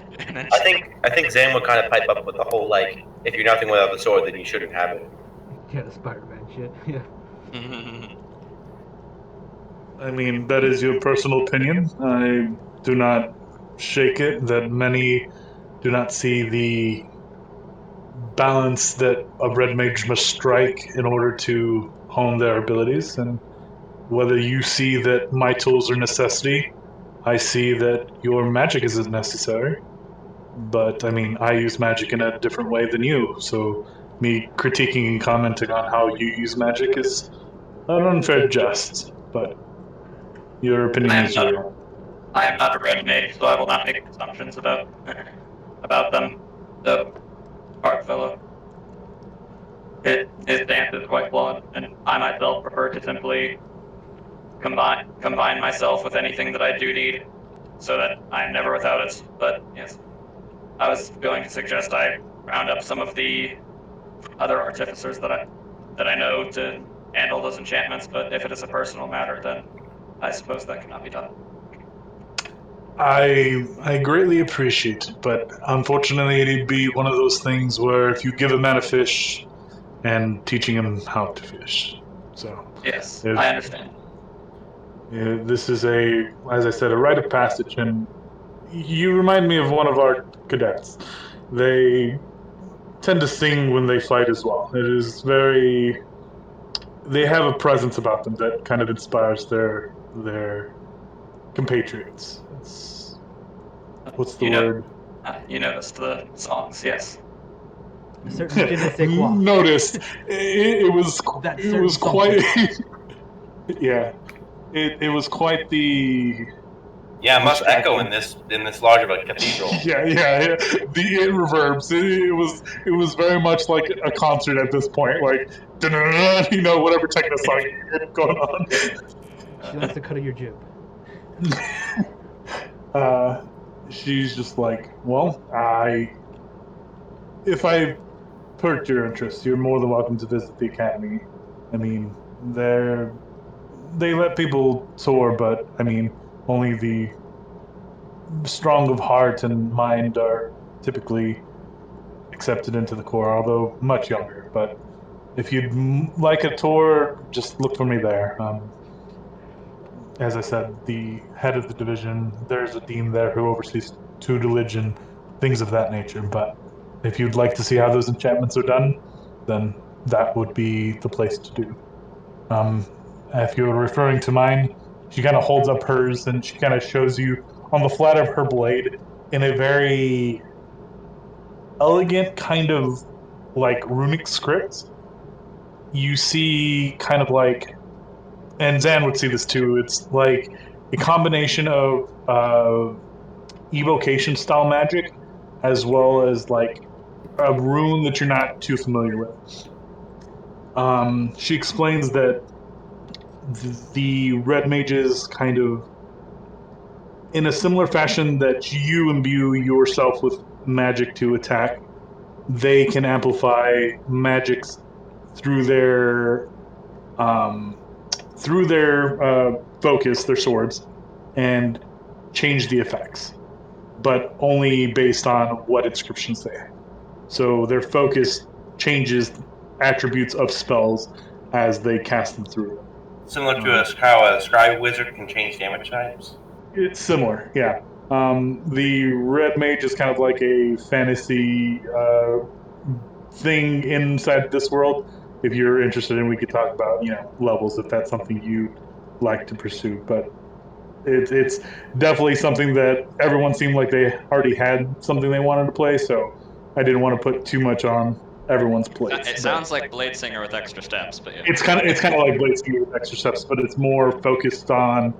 I think Zam would kind of pipe up with the whole like, if you're nothing without the sword, then you shouldn't have it. Yeah, the Spider-Man shit. Yeah. I mean, that is your personal opinion. I do not shake it that many do not see the balance that a red mage must strike in order to hone their abilities. And whether you see that my tools are necessity, I see that your magic isn't necessary. But I mean, I use magic in a different way than you, so me critiquing and commenting on how you use magic is an unfair jest. But your opinion is your own. I am not a red mage, so I will not make assumptions about them. The part fellow. His stance is quite flawed, and I myself prefer to simply combine myself with anything that I do need, so that I am never without it. But yes, I was going to suggest I round up some of the other artificers that I know to handle those enchantments. But if it is a personal matter, then I suppose that cannot be done. I greatly appreciate it, but unfortunately, it'd be one of those things where if you give a man a fish and teaching him how to fish, so Yes, if- I understand. This is as I said, a rite of passage, and you remind me of one of our cadets. They tend to sing when they fight as well. It is very. They have a presence about them that kind of inspires their compatriots. What's the word? You noticed the songs, yes. A certain je ne sais quoi. Noticed. It was. That It certain was quite. something. Yeah. It was quite the. Yeah, it must echo in this large of a cathedral. Yeah. It reverbs. It was very much like a concert at this point. Like, whatever techno song you get going on. She likes to cuddle your jib. She's just like, well, if I perked your interest, you're more than welcome to visit the academy. I mean, they let people tour, but I mean, only the strong of heart and mind are typically accepted into the Corps, although much younger. But if you'd like a tour, just look for me there. As I said, the head of the division, there's a dean there who oversees tutelage and things of that nature. But if you'd like to see how those enchantments are done, then that would be the place to do. If you're referring to mine, she kind of holds up hers and she kind of shows you on the flat of her blade in a very elegant kind of like runic script. You see kind of like, and Zan would see this too. It's like a combination of evocation style magic as well as like a rune that you're not too familiar with. She explains that the red mages kind of, in a similar fashion that you imbue yourself with magic to attack, they can amplify magics through their um, focus, their swords, and change the effects, but only based on what inscriptions say. So their focus changes attributes of spells as they cast them through. Similar to how a scribe wizard can change damage types. It's similar, yeah. The red mage is kind of like a fantasy thing inside this world. If you're interested in, we could talk about levels if that's something you'd like to pursue. But it's definitely something that everyone seemed like they already had something they wanted to play. So I didn't want to put too much on everyone's plate. It sounds like Blade Singer with extra steps, but yeah. It's kind of like Blade Singer with extra steps, but it's more focused on.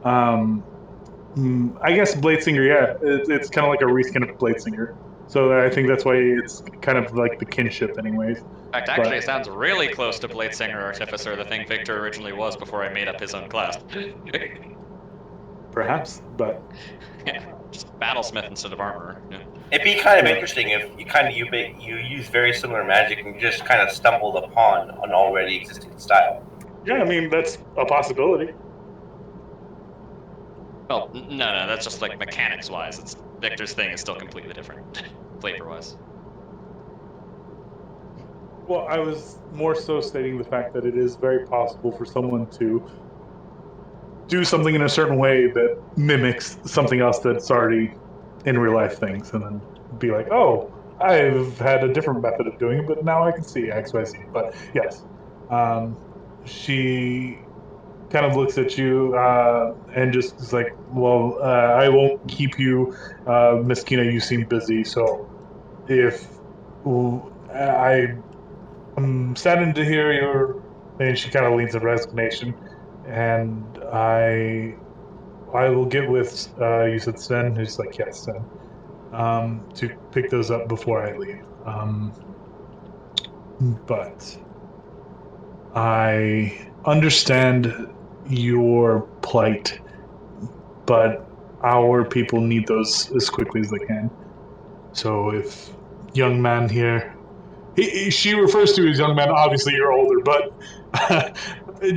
I guess Blade Singer, yeah, it's kind of like a reskin of Blade Singer. So I think that's why it's kind of like the kinship, anyways. In fact, actually, it sounds really close to Blade Singer Artificer, the thing Victor originally was before I made up his own class. Perhaps, but yeah, just Battlesmith instead of Armorer. Yeah. It'd be kind of interesting if you use very similar magic and you just kind of stumbled upon an already existing style. Yeah, I mean that's a possibility. Well, no, that's just like mechanics-wise. It's Victor's thing is still completely different, flavor-wise. Well, I was more so stating the fact that it is very possible for someone to do something in a certain way that mimics something else that's already in real life things, and then be like, oh, I've had a different method of doing it, but now I can see X, Y, Z. But yes, she kind of looks at you and just is like, well, I won't keep you, Miss Kina, you seem busy, so if I'm saddened to hear your, and she kind of leans in resignation, and I will get with, you said Sven, who's like, yes, Sven, to pick those up before I leave. But I understand your plight, but our people need those as quickly as they can. So if young man here, she refers to as young man, obviously you're older, but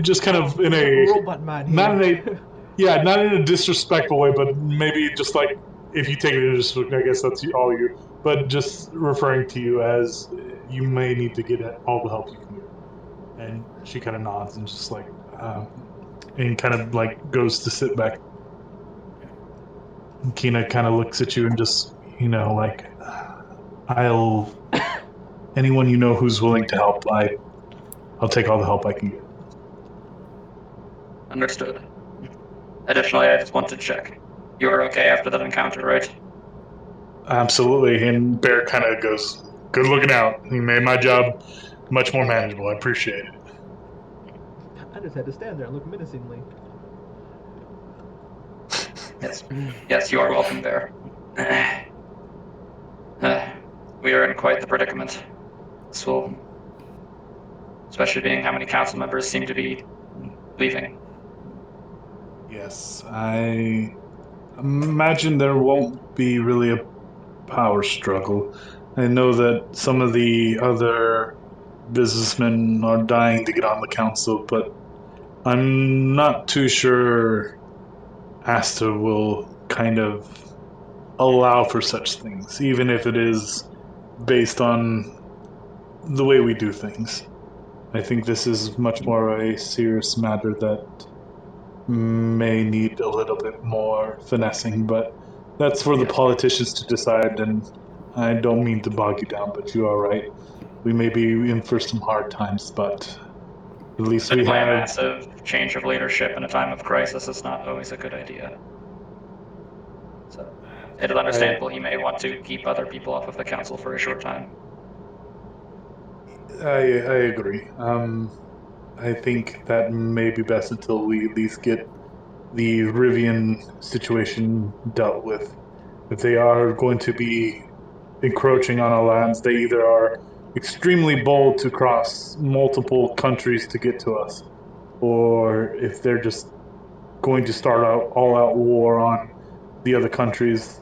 just kind of in a robot man here. not in a disrespectful way, but maybe just like if you take it in disrespect, I guess that's all you. But just referring to you as you may need to get all the help you can get. And she kind of nods and just like, and kind of like goes to sit back. Kina kind of looks at you and just, like, I'll. Anyone you know who's willing to help, I'll take all the help I can get. Understood. Additionally, I just want to check. You were okay after that encounter, right? Absolutely. And Bear kind of goes, good looking out. You made my job much more manageable. I appreciate it. I just had to stand there and look menacingly. Yes, you are welcome, Bear. We are in quite the predicament. This will, especially being how many council members seem to be leaving. Yes, I imagine there won't be really a power struggle. I know that some of the other businessmen are dying to get on the council, but I'm not too sure Asta will kind of allow for such things, even if it is based on the way we do things. I think this is much more a serious matter that may need a little bit more finessing, but that's for the politicians to decide, and I don't mean to bog you down, but you are right. We may be in for some hard times, but at least we Definitely a have... massive change of leadership in a time of crisis is not always a good idea. So, it is understandable he may want to keep other people off of the council for a short time. I agree. I think that may be best until we at least get the Rivian situation dealt with. If they are going to be encroaching on our lands, they either are extremely bold to cross multiple countries to get to us, or if they're just going to start out all-out war on the other countries,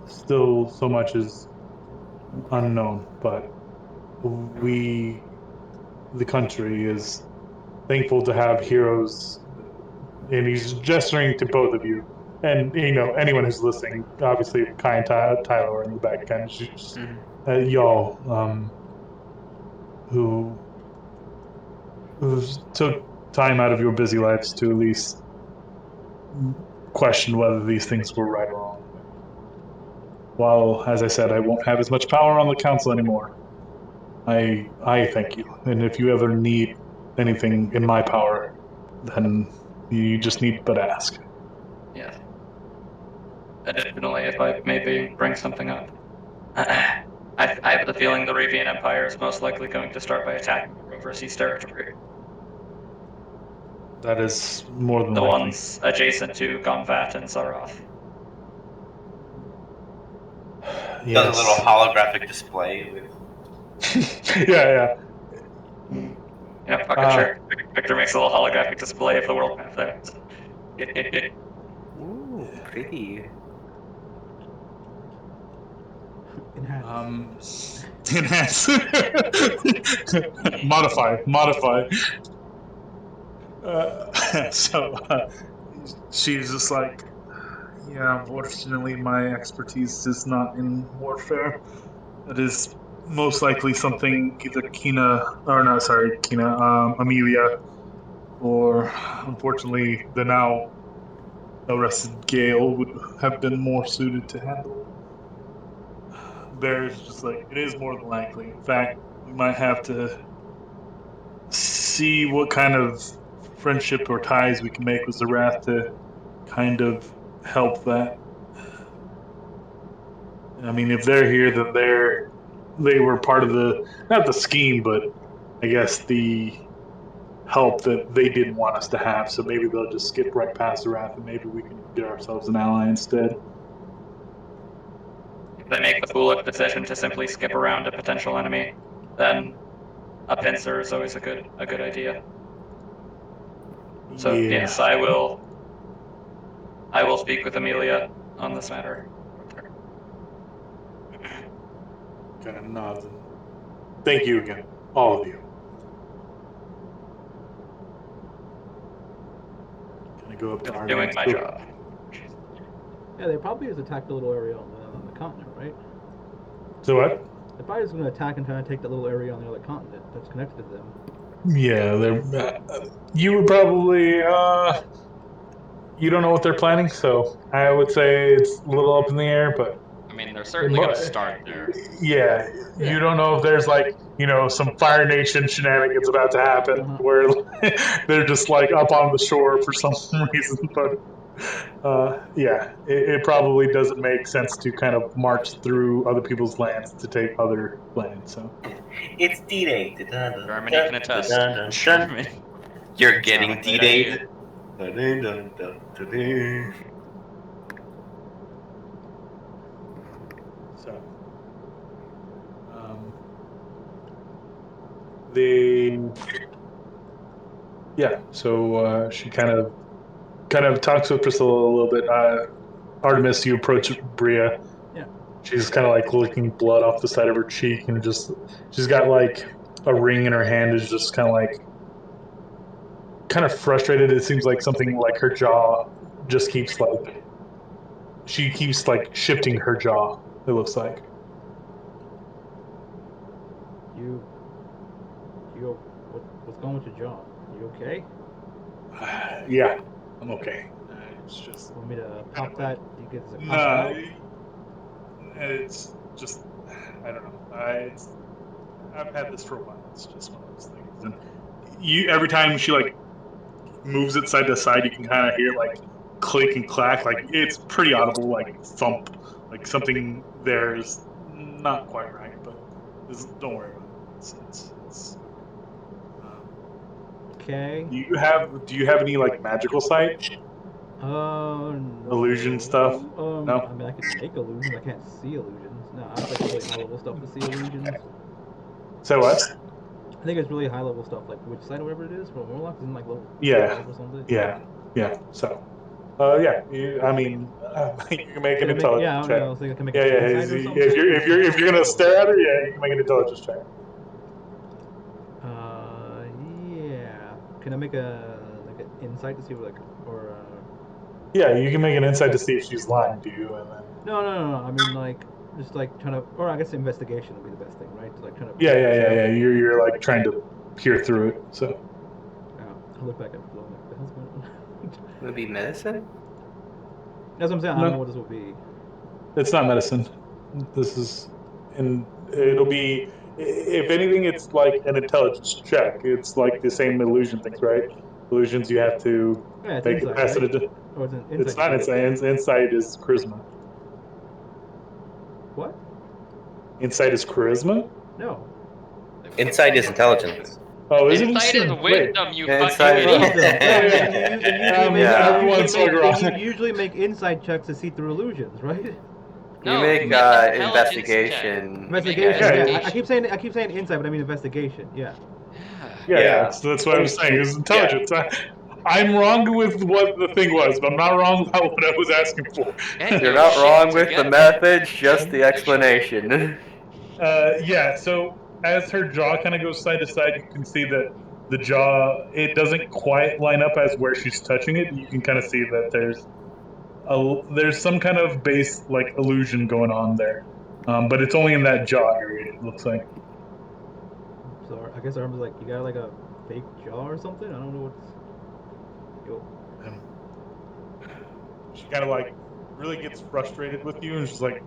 still so much is unknown. But we, the country, is thankful to have heroes, and he's gesturing to both of you. And, anyone who's listening, obviously Kai and Tyler are in the back, kind of just, y'all, who took time out of your busy lives to at least question whether these things were right or wrong. While, as I said, I won't have as much power on the council anymore, I thank you. And if you ever need anything in my power, then you just need but ask. Yes. Additionally, if I maybe bring something up, I have the feeling the Rivian Empire is most likely going to start by attacking overseas territory. That is more than The likely. ones adjacent to Gomvat and Saroth. Does a little holographic display with. Yeah. Yeah, fucking sure. Victor makes a little holographic display of the world map there. Ooh, pretty. Enhance. Modify. She's just like, yeah, unfortunately, my expertise is not in warfare. It is most likely something either Amelia, or unfortunately, the now arrested Gale would have been more suited to handle. Bear's just like, it is more than likely. In fact, we might have to see what kind of friendship or ties we can make with Zarath to kind of help that. I mean, if they're here, then they were part of not the scheme, but I guess the help that they didn't want us to have. So maybe they'll just skip right past Zarath, and maybe we can get ourselves an ally instead. If they make the foolish decision to simply skip around a potential enemy, then a pincer is always a good idea. So Yeah. yes, I will speak with Amelia on this matter. Kind of nods. Thank you again, all of you. Can I go up to Arden? Doing my job. Yeah, they probably just attacked the little area on the continent, right? So what? They're probably just gonna attack and try to take that little area on the other continent that's connected to them. Yeah, you were probably you don't know what they're planning, so I would say it's a little up in the air. But I mean, they're certainly going to start there. yeah, you don't know if there's like some Fire Nation shenanigans about to happen where they're just like up on the shore for some reason. But yeah, it probably doesn't make sense to kind of march through other people's lands to take other lands. So It's D-Day. Germany can attest. Germany. You're getting Not a bad D-Day. So, so she kind of talks with Priscilla a little bit. Artemis, you approach Bria. Yeah. She's kind of like licking blood off the side of her cheek, and she's got like a ring in her hand. Is just kind of frustrated. It seems like something like her jaw just keeps like she keeps like shifting her jaw. It looks like. What's going with your jaw? You okay? Yeah, I'm okay. It's just. Want me to pop that? You get a No, it's just I don't know. I've had this for a while. It's just one of those things. And every time she like moves it side to side, you can kind of hear like click and clack. Like it's pretty audible, like thump. Like something there is not quite right, but don't worry about it. It's okay. Do you have any like magical sight? No. Illusion stuff? No? I mean, I can make illusions. I can't see illusions. No, I think it's really high level stuff to see illusions. So what? I think it's really high level stuff, like which side or whatever it is. For Warlock, isn't like level 12 or something. Yeah. So, yeah. I mean, you can make an intelligence check. I was thinking I can make Yeah. insight or something. If you're gonna stare at her, yeah, you can make an intelligence check. Yeah. Can I make an insight to see what Yeah, you can make an insight to see if she's lying to you, and then. No. I mean, like, just like trying to, or I guess investigation would be the best thing, right? To, like trying to. Yeah. You're like trying to peer through it. So. I look back at Flo. Like, what the hell's going on? Would it be medicine? That's what I'm saying. I don't know what this will be. It's not medicine. This is, and it'll be. If anything, it's like an intelligence check. It's like the same illusion things, right? Illusions you have to it's make insight, capacity right? to. Or it's an insight. It's not insight. Insight is charisma. What? Insight is charisma? No. Insight is intelligence. Oh, is Insight it? is wisdom, you Insight fucking is idiot. You usually make insight checks to see through illusions, right? You make investigation. Investigation. Yeah. I keep saying insight, but I mean investigation. Yeah. Yeah. That's what I was saying. It was intelligence. Yeah. I'm wrong with what the thing was, but I'm not wrong about what I was asking for. You're not wrong with the method, just the explanation. Yeah. So as her jaw kind of goes side to side, you can see that the jaw it doesn't quite line up as where she's touching it. You can kind of see that there's some kind of base like illusion going on there, but it's only in that jaw area. It looks like. So I guess Arm's like, you got like a fake jaw or something? I don't know what's. She kind of like really gets frustrated with you, and she's like,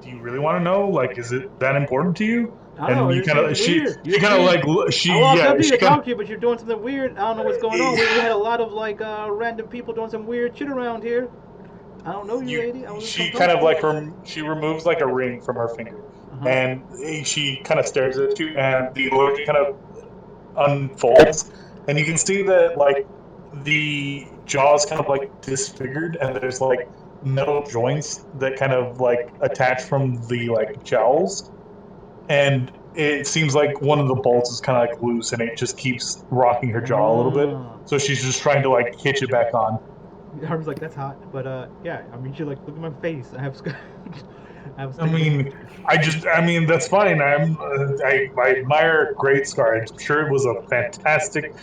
"Do you really want to know? Like, is it that important to you?" And you kind of she kind of like she I walked up to you to kinda, talk to you, but you're doing something weird. I don't know what's going on. We had a lot of like random people doing some weird shit around here. I don't know you, lady. She kind of like she removes like a ring from her finger, and she kind of stares at you, and the illusion kind of unfolds, and you can see that like the jaw is kind of like disfigured, and there's like metal joints that kind of like attach from the like jowls, and it seems like one of the bolts is kind of like loose, and it just keeps rocking her jaw a little bit. So she's just trying to like hitch it back on. Arm's like, that's hot, but yeah. I mean, you're like, look at my face. I have. I mean, that's fine. I admire Great Scar. I'm sure it was a fantastic,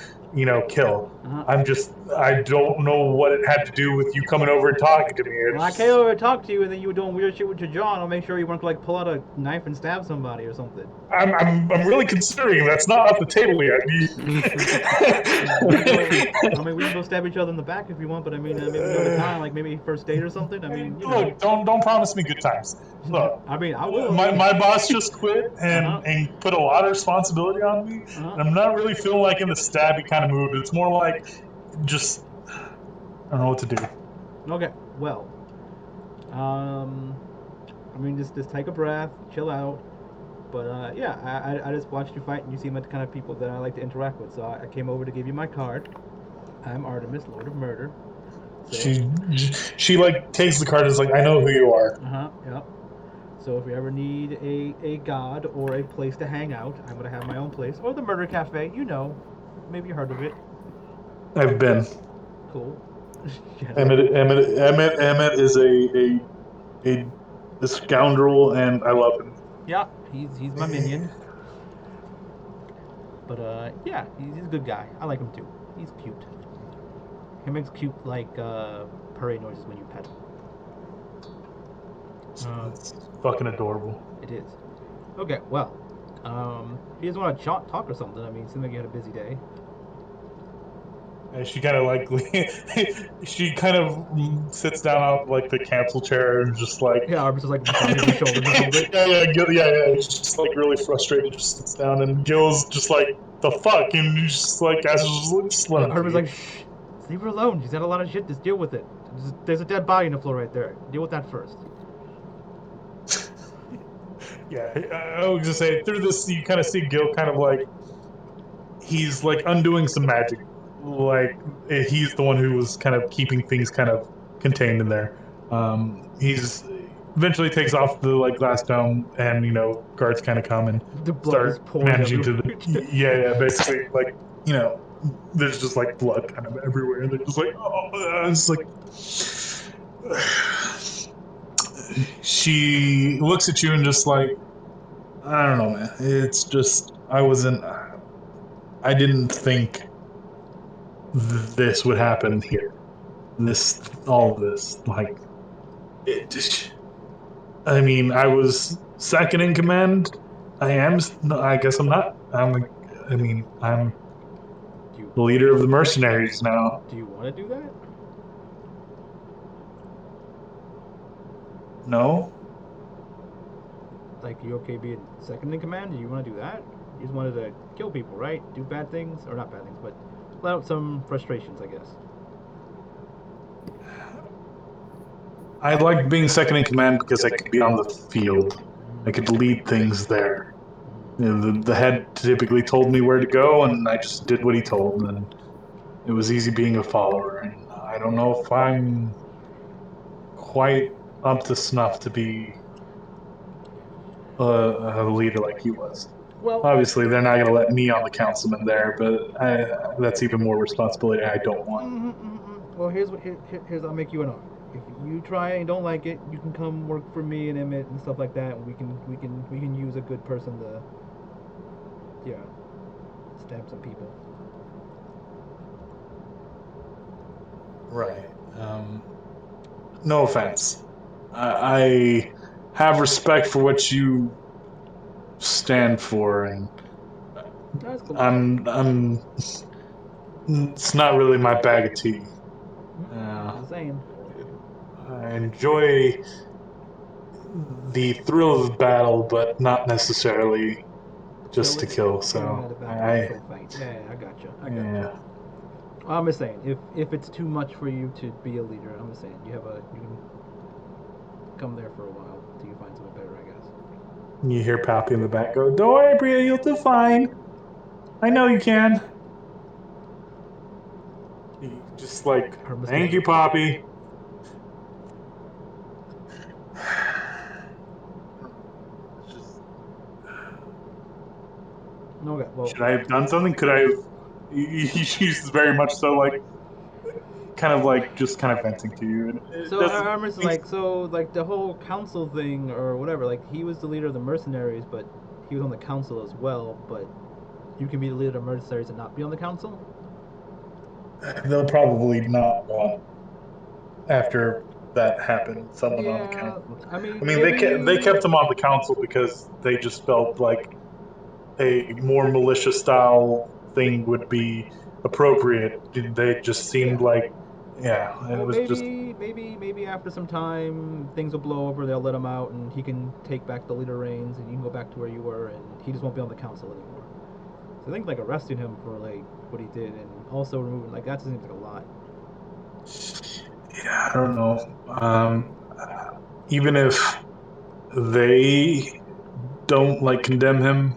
kill. I don't know what it had to do with you coming over and talking to me. Well, I came over to talk to you, and then you were doing weird shit with your jaw. And I'll make sure you weren't like pull out a knife and stab somebody or something. I'm really considering that's not off the table yet. I mean, we can go stab each other in the back if you want, but I mean, maybe another time, like maybe first date or something. I mean, you know. Look, don't promise me good times. Look, I mean, I will. my boss just quit and Uh-huh. and put a lot of responsibility on me, Uh-huh. and I'm not really feeling like in the stabby kind of mood. It's more like just I don't know what to do. Okay, well, I mean, just take a breath, chill out. But yeah, I just watched you fight, and you seem like the kind of people that I like to interact with. So I came over to give you my card. I'm Artemis, Lord of Murder. So, She like takes the card and is like, I know who you are. Yep. So if you ever need a god or a place to hang out, I'm gonna have my own place or the Murder Cafe. You know, maybe you heard of it. I've been. Cool. Emmett is a scoundrel, and I love him. Yeah, he's my minion. But yeah, he's a good guy. I like him too. He's cute. He makes cute like purring noises when you pet him. It's fucking adorable. It is. Okay, well, if you guys want to talk or something, I mean, it seems like you had a busy day. And she kind of like she kind of sits down on like the cancel chair and just like Yeah, Arbus is like massaging your shoulders or something. yeah. She's just like really frustrated, just sits down, and Gil's just like the fuck, and he's just like as just let him Arbus is be. like, shh, leave her alone. She's had a lot of shit. Just deal with it. There's a dead body on the floor right there. Deal with that first. Yeah, I would just say through this you kind of see Gil kind of like he's like undoing some magic. Like he's the one who was kind of keeping things kind of contained in there. He's eventually takes off the like glass dome, and guards kind of come and The blood start is pouring managing everywhere. to basically like there's just like blood kind of everywhere, and they're just like it's like she looks at you and just like I don't know, man. It's just I didn't think this would happen here. All of this, like, I mean, I was second in command. I am. No, I guess I'm not. I'm the leader of the mercenaries now. Do you want to do that? No. Like, you okay being second in command? Do you want to do that? You just wanted to kill people, right? Do bad things, or not bad things, but let out some frustrations, I guess. I liked being second in command because I could be on the field. I could lead things there. The head typically told me where to go, and I just did what he told, and it was easy being a follower. And I don't know if I'm quite up to snuff to be a leader like he was. Well, obviously, they're not going to let me on the councilman there, but that's even more responsibility I don't want. Well, here's I'll make you an offer. If you try and don't like it, you can come work for me and Emmett and stuff like that. And we can use a good person to, stab some people. Right. No offense. I have respect for what you stand for, and That's cool. I'm. It's not really my bag of tea. Just saying. I enjoy the thrill of battle, but not necessarily just to kill. So I gotcha. Yeah. I'm just saying, if it's too much for you to be a leader, I'm just saying you can come there for a while till you find something better, I guess. You hear Pappy in the back go, "Don't worry, Bria, you'll do fine. I know you can." Just like, thank you, Poppy. Okay, well, should I have done something? Could I have? She's very much so like, kind of venting to you. And so Armor's like, the whole council thing or whatever. Like, he was the leader of the mercenaries, but he was on the council as well. But you can be the leader of the mercenaries and not be on the council. they'll probably not want after that happened someone on the Yeah, council. I mean, I mean, maybe. they kept him on the council because they just felt like a more militia style thing would be appropriate. They just seemed like, yeah, it Well, was just maybe after some time, things will blow over. They'll let him out, and he can take back the leader reins, and you can go back to where you were, and he just won't be on the council anymore. So I think like arresting him for like what he did, and also removing like that seems like a lot. yeah, I don't know. Even if they don't like condemn him,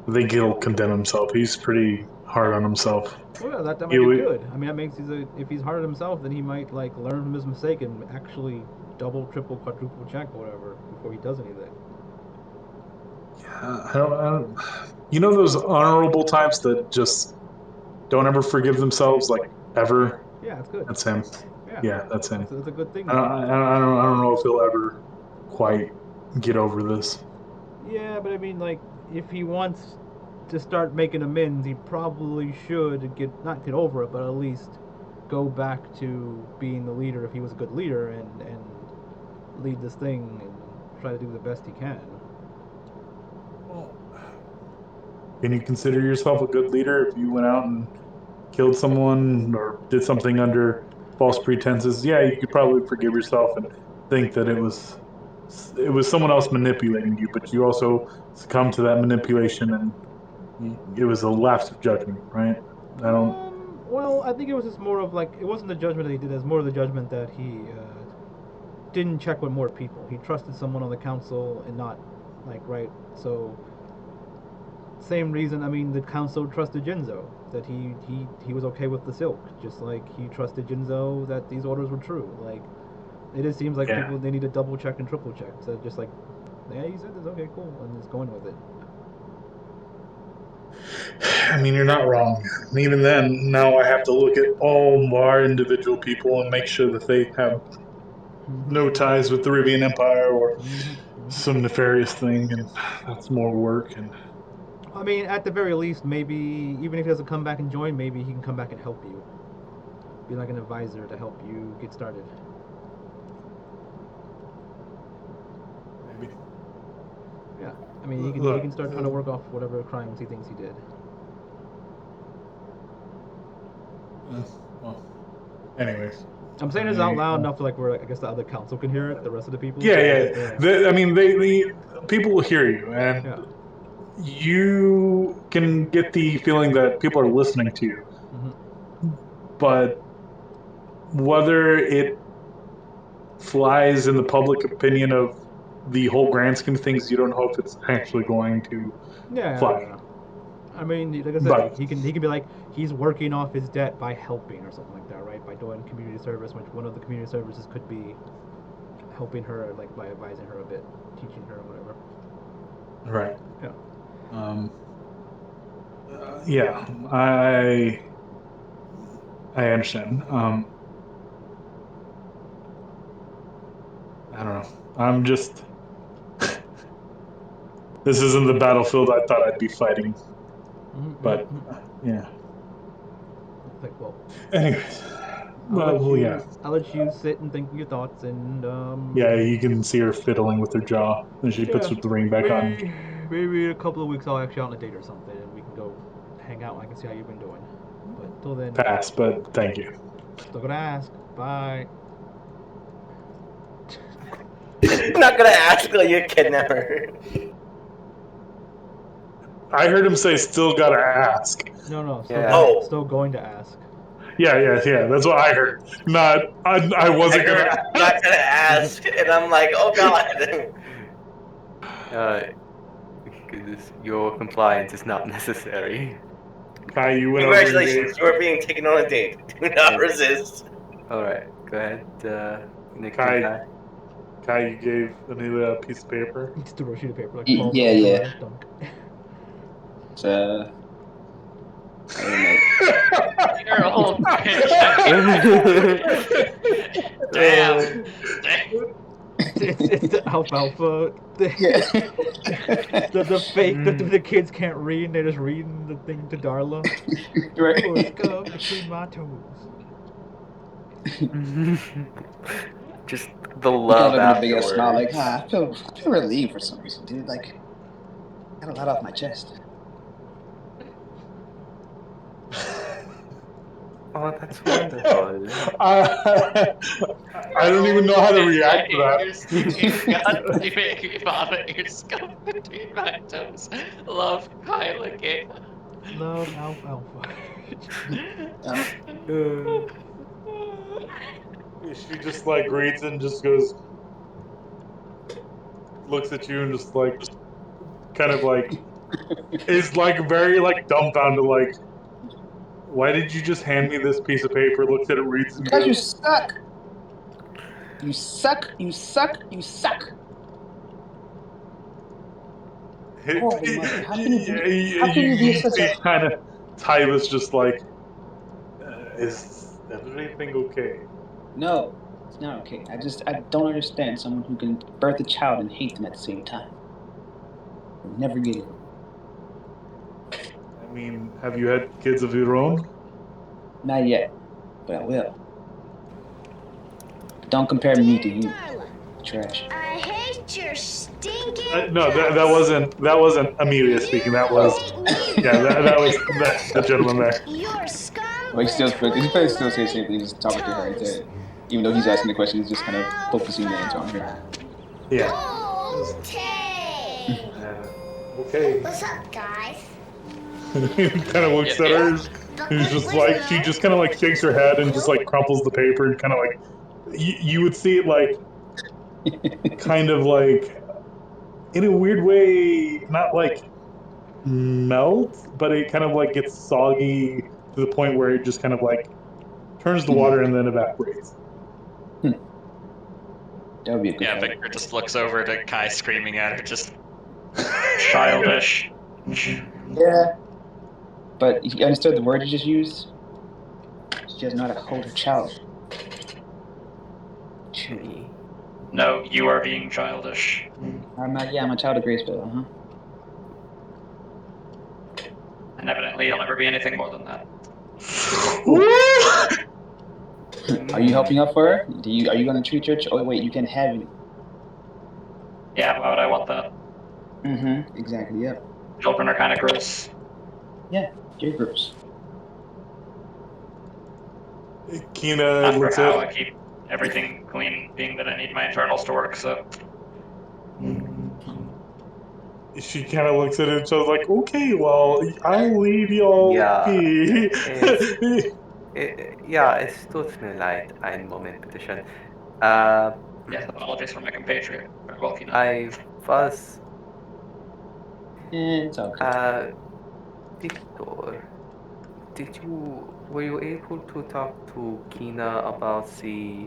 I think he'll condemn himself. He's pretty hard on himself. Well, yeah, that He might be would, good. I mean, that makes if he's hard on himself, then he might like learn from his mistake and actually double, triple, quadruple check or whatever before he does anything. I don't, you know those honorable types that just don't ever forgive themselves, like ever. Yeah, it's good. That's him. Yeah, Yeah, that's him. it's a good thing. I don't know if he'll ever quite get over this. Yeah, but I mean, like, if he wants to start making amends, he probably should not get over it, but at least go back to being the leader if he was a good leader and lead this thing and try to do the best he can. Well, can you consider yourself a good leader if you went out and killed someone or did something under false pretenses? Yeah, you could probably forgive yourself and think that it was someone else manipulating you, but you also succumb to that manipulation and it was a lapse of judgment, right? I don't. Well, I think it was just more of like it wasn't the judgment that he did; it was more of the judgment that he didn't check with more people. He trusted someone on the council and not like right. So same reason. I mean, the council trusted Jinzo that he was okay with the silk, just like he trusted Jinzo that these orders were true. Like it just seems like Yeah. people they need to double check and triple check. So just like, yeah, he said this. Okay, cool, and just going with it. I mean, you're not wrong. And even then, now I have to look at all our individual people and make sure that they have no ties with the Rivian Empire or some nefarious thing, and that's more work. And I mean, at the very least, maybe even if he doesn't come back and join, maybe he can come back and help you. Be like an advisor to help you get started. maybe. Yeah, I mean, he can start trying to work off whatever crimes he thinks he did. Well, anyways. I'm saying this out loud enough, like where I guess the other council can hear it, the rest of the people. Yeah. I mean, the people will hear you, and Yeah. you can get the feeling that people are listening to you. But whether it flies in the public opinion of the whole grand scheme of things, you don't know if it's actually going to fly. Yeah. I mean, like I said, But he can be like he's working off his debt by helping or something like that, right? By doing community service, which one of the community services could be helping her, like by advising her a bit, teaching her whatever. right. Yeah. Yeah, I understand. I don't know. I'm just. This isn't the battlefield I thought I'd be fighting. But yeah. Like, well. Anyways, well, yeah. I'll let you sit and think of your thoughts and Yeah, you can see her fiddling with her jaw, and she puts the ring back on. Maybe in a couple of weeks I'll actually out on a date or something, and we can go hang out and I can see how you've been doing. But until then, Pass, but thank you. still gonna ask. Bye. Not gonna ask like you kidnapper. I heard him say, "Still gotta ask." No. Yeah. Still going to ask. Yeah. That's what I heard. Not, I wasn't gonna. Not gonna ask, and I'm like, oh god. Your compliance is not necessary. Kai, you went over your Congratulations, date. you are being taken on a date. Do not resist. Alright, go ahead, Nick. Kai, you gave Amelia a piece of paper. He just threw a sheet of paper like Yeah. dunk. So, I don't know. You're a whole bitch. Damn. It's the alfalfa. Yeah. The fake the kids can't read. They're just reading the thing to Darla. Right. Oh, it's come between my toes. Just the You kind love of look at a big ass smile, like, afterwards. I feel relieved for some reason, dude. Like, got a lot off my chest. Oh, that's wonderful. I don't even know how to react to that. You're stinking gut. You make me vomit. You're scum between my toes. Love Kyla Gay. Love alfalfa. She just like reads and just goes, looks at you and just like, kind of like, is like very like dumbfounded, like, why did you just hand me this piece of paper? Looks at it, reads, and Because you goes, suck. You suck. You suck. You suck. Horrible mother. How can you be such see a? kind of Tyva's just like, is everything okay? No, it's not okay. I don't understand someone who can birth a child and hate them at the same time. I'll never get it. I mean, have you had kids of your own? Not yet, but I will. Don't compare me to you. Trash. I hate your stinking No, that wasn't Amelia speaking. That was that was the gentleman there. Your scum. Well, he still still say the same thing. He's talking to her instead. Even though he's asking the question, he's just kind of focusing the answer on her. Yeah. Okay. Okay. What's up, guys? He kind of looks at her. He's just like, she just kind of like shakes her head and just like crumples the paper and kind of like, you would see it like, kind of like, in a weird way, not like melt, but it kind of like gets soggy to the point where it just kind of like turns to water and then evaporates. That would be a good Yeah, fight. Victor just looks over to Kai screaming at her, just childish. Yeah. But he understood the word he just used. She doesn't know how to hold her child. Me. No, you are being childish. I'm a child of Graceville, And evidently you'll never be anything more than that. Are you helping up for her? Are you gonna treat your oh wait, you can't have any. Yeah, why would I want that? Exactly, yep. Children are kind of gross. Yeah, you're gross. Kina Not for looks how I at. keep everything clean, being that I need my internals to work, so. She kind of looks at it and she's like, okay, well, I'll leave y'all be. Es tut mir leid, einen Moment bitte schön. Yes, apologies for my compatriot. Very well, Kina. I was, It's all good. Victor, were you able to talk to Kina about the,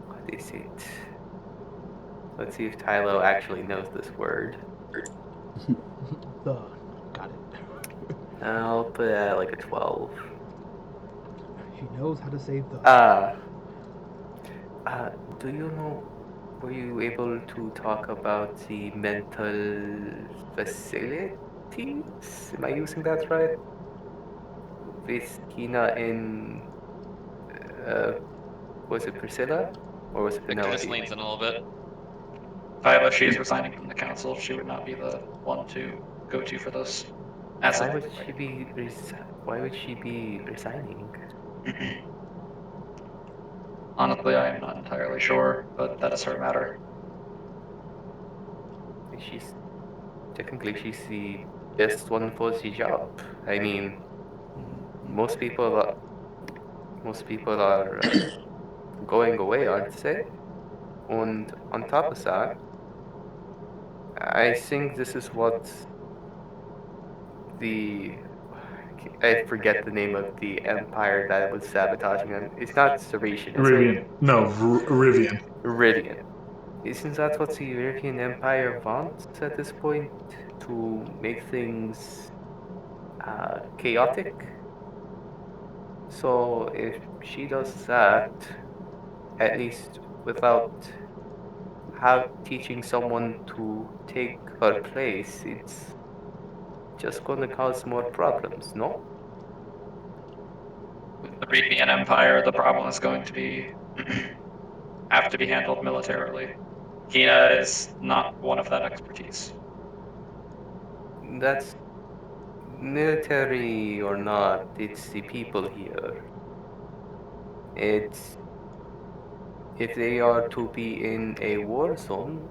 what is it? Let's see if Tylo actually knows this word. Got it. I'll put it at like a 12. She knows how to say the. Do you know, were you able to talk about the mental facilities? Am I using that right? With Kina and, was it Priscilla? Or was it Victor just Penelope? leans in a little bit. Viola, she is resigning from the council. She would not be the one to go to for this. Why would she be resigning? Honestly, I am not entirely sure, but that is her matter. Technically she's the best one for the job. I mean, most people are going away, aren't they? And on top of that, I think this is what I forget the name of the empire that was sabotaging them. It's not Saratian, is Rivian. it? No, Rivian. Rivian. Isn't that what the Rivian Empire wants at this point? To make things chaotic? So if she does that, at least without teaching someone to take her place, it's just gonna cause more problems, no? With the Reapian Empire, the problem is going to be have to be handled militarily. Kina is not one of that expertise. That's military or not, it's the people here. It's if they are to be in a war zone,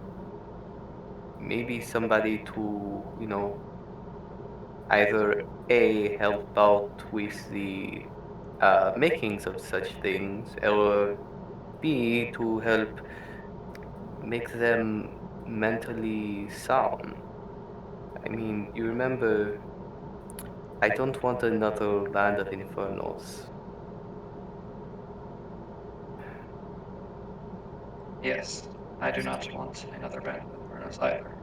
maybe somebody to, either A, help out with the makings of such things, or B, to help make them mentally sound. I mean, you remember, I don't want another land of infernos. Yes, I do not want another band of Infernos either.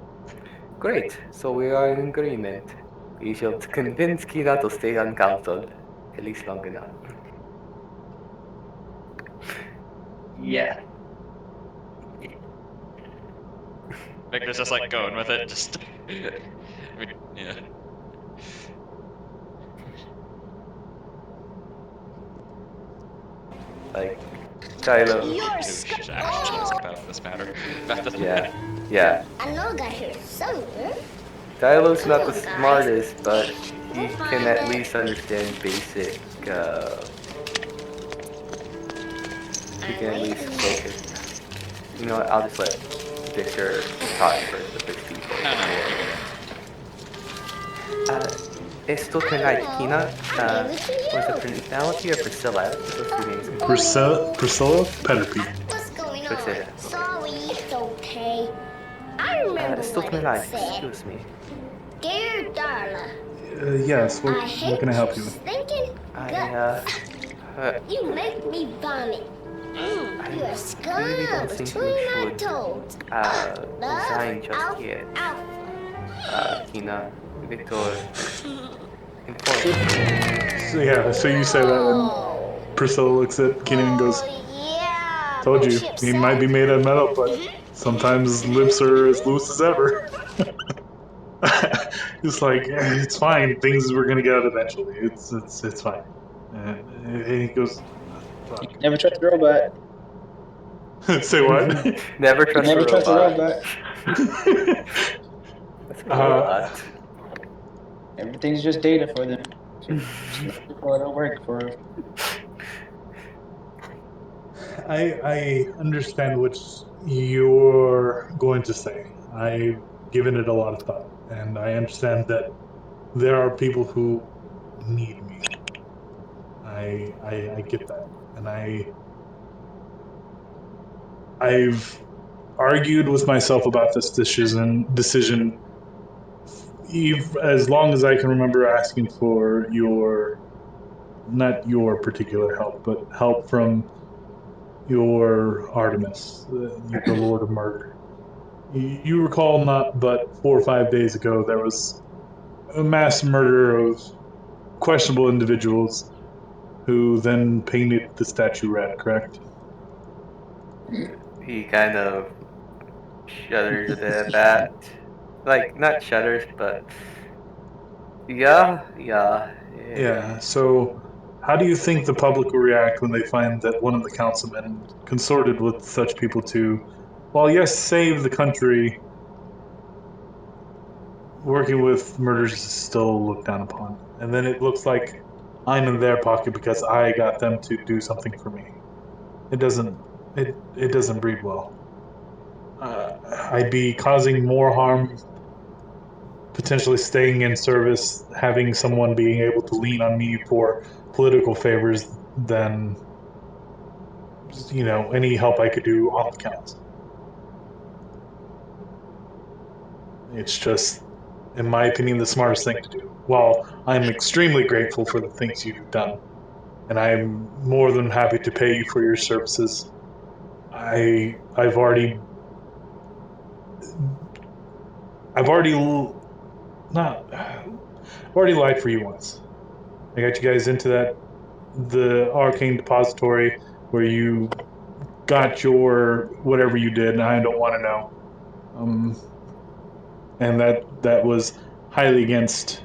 Great, so we are in agreement. We should convince Kina to stay on council, at least long enough. Yeah. Victor's just like going with it, just. I mean, yeah. Like, Kylo. Who is actually chosen about this matter? About this Yeah. I know I got here somewhere. Kylo's not the smartest, but he can at least understand basic, he can at least focus. You know what, I'll just let Victor talk first with his people. No, you get it. Esto que like Kina, was it personality or Priscilla? Those two names. Priscilla Petterpie. What's going on? Priscilla. Sorry, it's okay. I remember Esto what que it like, said. excuse me. Dear Darla, Yes, I what hate can I help you with? stinking guts. You make me vomit. You're a scum really don't think between you my should, toes. resign just Alpha, yet. alpha. Kina, Victor, inform me. So you say that, and Oh. Priscilla looks at Keenan and goes, Yeah. "Told you, Chip he might be made of metal, but sometimes his lips are as loose as ever." It's like, it's fine. Things were gonna get out eventually. It's fine. And he goes, You can never trust a robot. "Say what?" Never trust Never a trust a robot. robot. That's a robot. Everything's just data for them. Or it'll work for them. I understand what you're going to say. I've given it a lot of thought, and I understand that there are people who need me. I get that, and I've argued with myself about this decision as long as I can remember asking for not your particular help, but help from your Artemis, the Lord of Murder. You recall not but 4 or 5 days ago there was a mass murder of questionable individuals who then painted the statue red, correct? He kind of shudders a bit at that. Like, not shudders, but yeah. So how do you think the public will react when they find that one of the councilmen consorted with such people to, while yes, save the country, working with murders is still looked down upon? And then it looks like I'm in their pocket because I got them to do something for me. It doesn't breed well. I'd be causing more harm, potentially staying in service, having someone being able to lean on me for political favors than any help I could do on the council. It's just, in my opinion, the smartest thing to do. While I'm extremely grateful for the things you've done, and I'm more than happy to pay you for your services, I've already lied for you once. I got you guys into the arcane depository where you got your whatever you did, and I don't want to know. And that was highly against,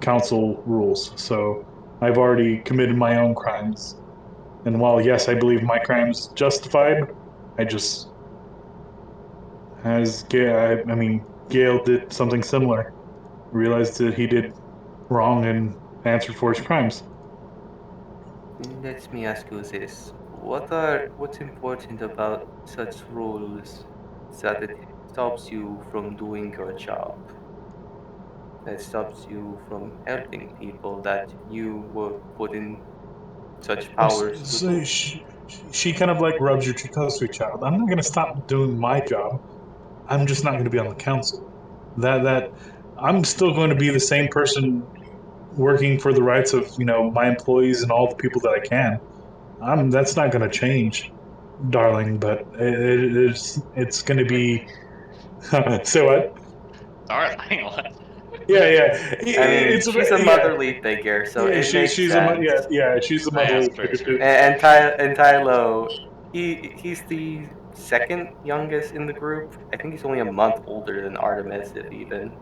council rules. So I've already committed my own crimes. And while yes, I believe my crime's justified, I just as Gail, I mean, Gail did something similar. Realized that he did wrong and answered for his crimes. Let me ask you this: what's important about such rules that it stops you from doing your job? That stops you from helping people that you were put in such powers to So do. she kind of like rubs your too close to a child. I'm not going to stop doing my job. I'm just not going to be on the council. That I'm still going to be the same person working for the rights of my employees and all the people that I can. That's not going to change, darling. But it's going to be. So what? Darling, what? Yeah. I mean, It's she's a yeah. motherly figure, so Yeah, it makes she's sense. she's a Oh, yeah, motherly it's true, figure it's true. too. And Tylo, he's the second youngest in the group. I think he's only a month older than Artemis, if even.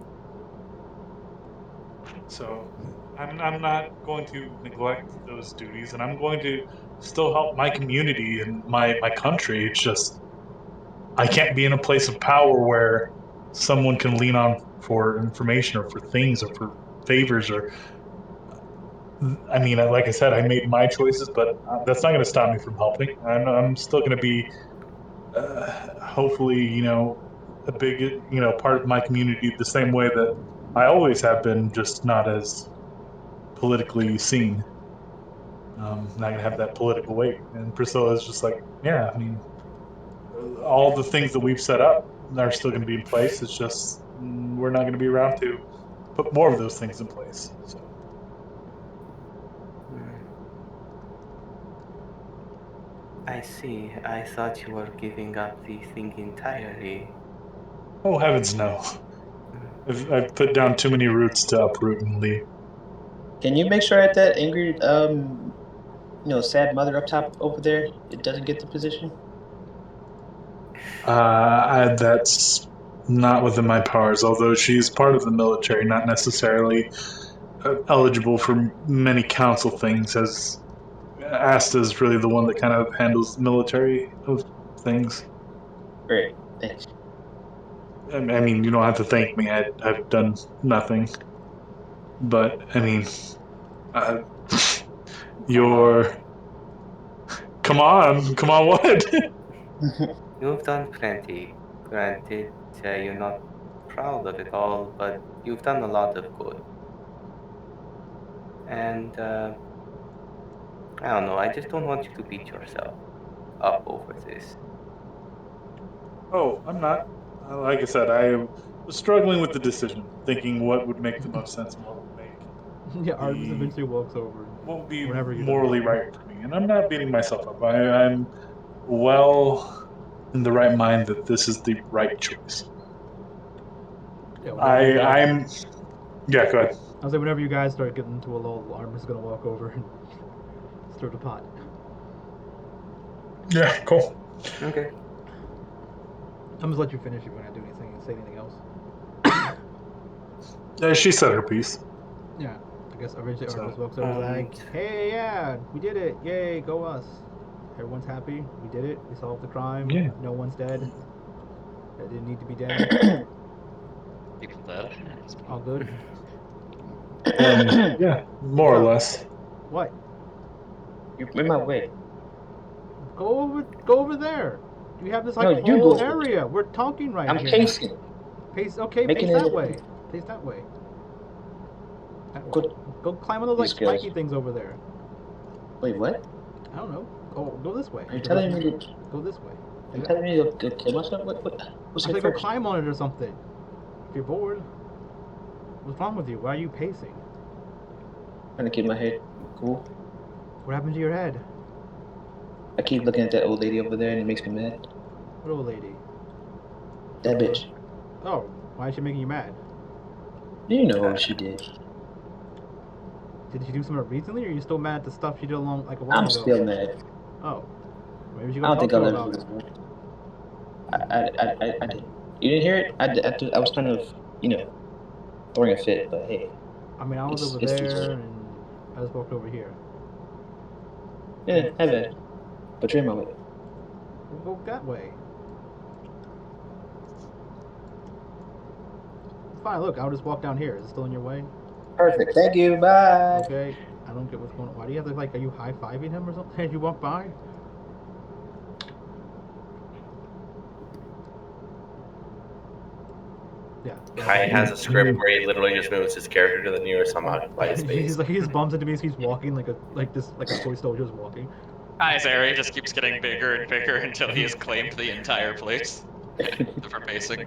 So I'm not going to neglect those duties, and I'm going to still help my community and my country. It's just I can't be in a place of power where someone can lean on for information or for things or for favors or. I mean, like I said, I made my choices, but that's not going to stop me from helping. I'm still going to be, hopefully, a big, part of my community the same way that I always have been, just not as politically seen. Not gonna have that political weight. And Priscilla is just like, yeah, I mean, all the things that we've set up are still going to be in place. It's just we're not going to be around to put more of those things in place. So I see. I thought you were giving up the thing entirely. oh heavens no, I've put down too many roots to uproot and leave. Can you make sure that angry, sad mother up top over there, it doesn't get the position? That's not within my powers. Although she's part of the military, not necessarily eligible for many council things. As Asta is really the one that kind of handles military of things. Great, thanks. I mean, you don't have to thank me. I've done nothing. But I mean, uh, you're. Come on, what? You've done plenty. Granted, you're not proud of it all, but you've done a lot of good. And I don't know. I just don't want you to beat yourself up over this. Oh, I'm not. Like I said, I was struggling with the decision, thinking what would make the most sense and what would make Yeah, Artemis eventually walks over. what would be Whenever you're morally done. right for me. And I'm not beating myself up. I'm well in the right mind that this is the right choice. Yeah, whenever you guys, I'm. Yeah, go ahead. I was like, whenever you guys start getting into a lull, Artemis is gonna walk over and stir the pot. Yeah, cool. Okay. I'm just let you finish if you want to do anything and say anything else. She said her piece. Yeah, I guess eventually So, Artemis walks over and is like, hey, yeah, we did it, yay, go us. Everyone's happy, we did it, we solved the crime, Yeah. no one's dead. That didn't need to be dead. People dead. All good. Yeah, more or less. What? You're in my way. Go over there. You have this like No, you whole go. area. We're talking right I'm here. pacing. Pace. Okay, Making pace that it- way. Pace that way. That way. Good. Go climb on those like These guys. spiky things over there. Wait, what? I don't know. Go this way. Are you telling me to? Go this way. Are you telling me to kill myself? What's I it said go first? climb on it or something. If you're bored. What's wrong with you? Why are you pacing? Trying to keep my head cool. What happened to your head? I keep looking at that old lady over there, and it makes me mad. What old lady? That bitch. Oh, why is she making you mad? You know what she did. Did she do something recently, or are you still mad at the stuff she did like a while I'm ago? still mad. Oh. Maybe she I go don't talk think to I'll her ever about do it. this. I did. You didn't hear it? I was kind of, throwing a fit, but hey. I mean, I was over It's there, and I just walked over here. Yeah, have it. But you're in my way. We'll go that way. Fine, look, I'll just walk down here. Is it still in your way? Perfect. Thank you. Bye. Okay. I don't get what's going on. Why do you have to, like, are you high-fiving him or something as you walk by? Yeah. Kai has a script where he literally just moves his character to the nearest unoccupied space. He just bumps into me as he's walking like a toy soldier's walking. His area just keeps getting bigger and bigger until he has claimed the entire place for pacing.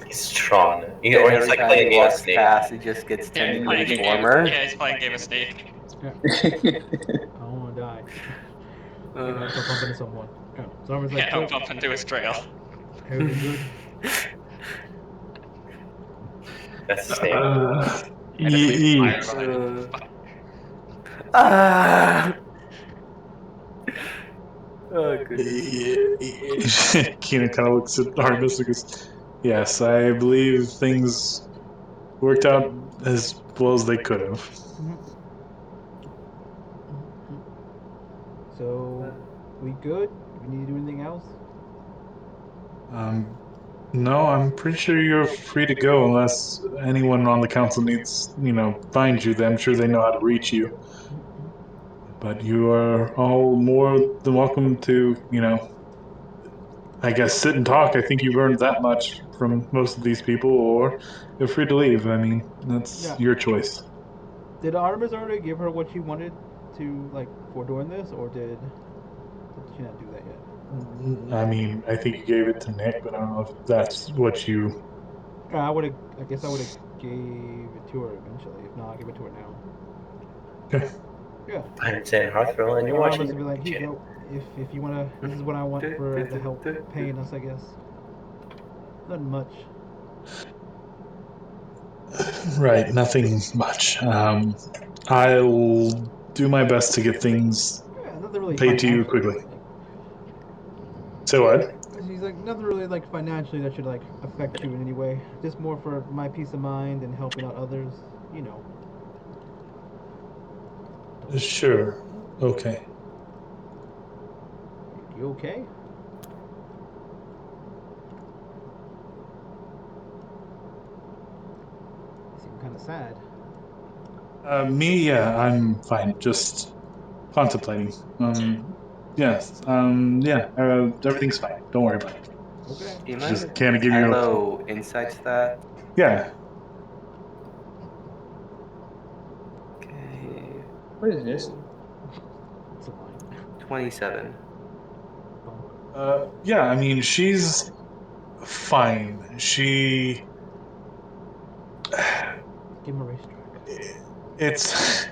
He's strong. And Or it's every like time playing he a game of walks Snake. past, it just gets 10 degrees warmer. Yeah, he's playing Game of Snake. I don't want to die. Don't bump into someone. Yeah. So Armor's like, Yeah, don't bump into his trail. everything good? That's his name. And it leaves fire behind. Oh, goodness. Keenan kind of looks at Artemis and goes, "Yes, I believe things worked out as well as they could have." So, we good? We need to do anything else? No, I'm pretty sure you're free to go unless anyone on the council needs, find you. I'm sure they know how to reach you. But you are all more than welcome to, I guess sit and talk. I think you've earned that much from most of these people, or you're free to leave. I mean, that's your choice. Did Artemis already give her what she wanted to, like, for doing this, or did she not do that yet? I mean, I think you gave it to Nick, but I don't know if that's what you... I guess I would have gave it to her eventually. If not, I'll give it to her now. Okay. Yeah. I understand Heartthrill, and you're Artemis watching. would be like, here you go. If you wanna, this is what I want for the help paying us, I guess. Nothing much. Right, nothing much. I'll do my best to get things Nothing really paid to you quickly. Say what? She's like, nothing really like financially that should like affect you in any way. Just more for my peace of mind and helping out others, Sure. Okay. You okay? You seem kind of sad. Me, yeah, I'm fine. Just contemplating. Yes. Yeah. Everything's fine. Don't worry about it. Okay. Do you mind Just if can't give you. Kylo insights that? Yeah. Okay. What is this? It's a line. 27. Yeah. I mean, she's fine. She. Give him a racetrack. It's.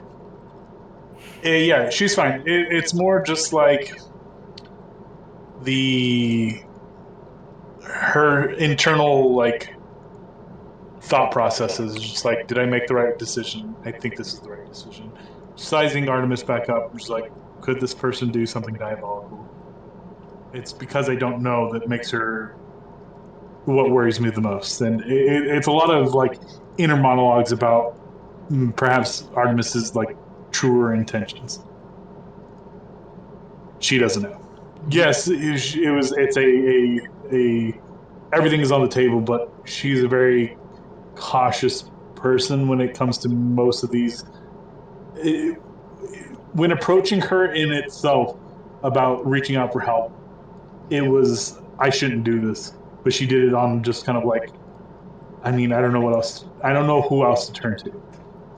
Yeah, she's fine. It's more just like her internal thought processes. Just like, did I make the right decision? I think this is the right decision. Sizing Artemis back up, just like, could this person do something diabolical? It's because I don't know that makes her what worries me the most, and it's a lot of inner monologues about perhaps Artemis's truer intentions. She doesn't know. Yes, it was. It's a everything is on the table, but she's a very cautious person when it comes to most of these. When approaching her in itself about reaching out for help, it was, I shouldn't do this, but she did it on just kind of I mean, I don't know what else. I don't know who else to turn to,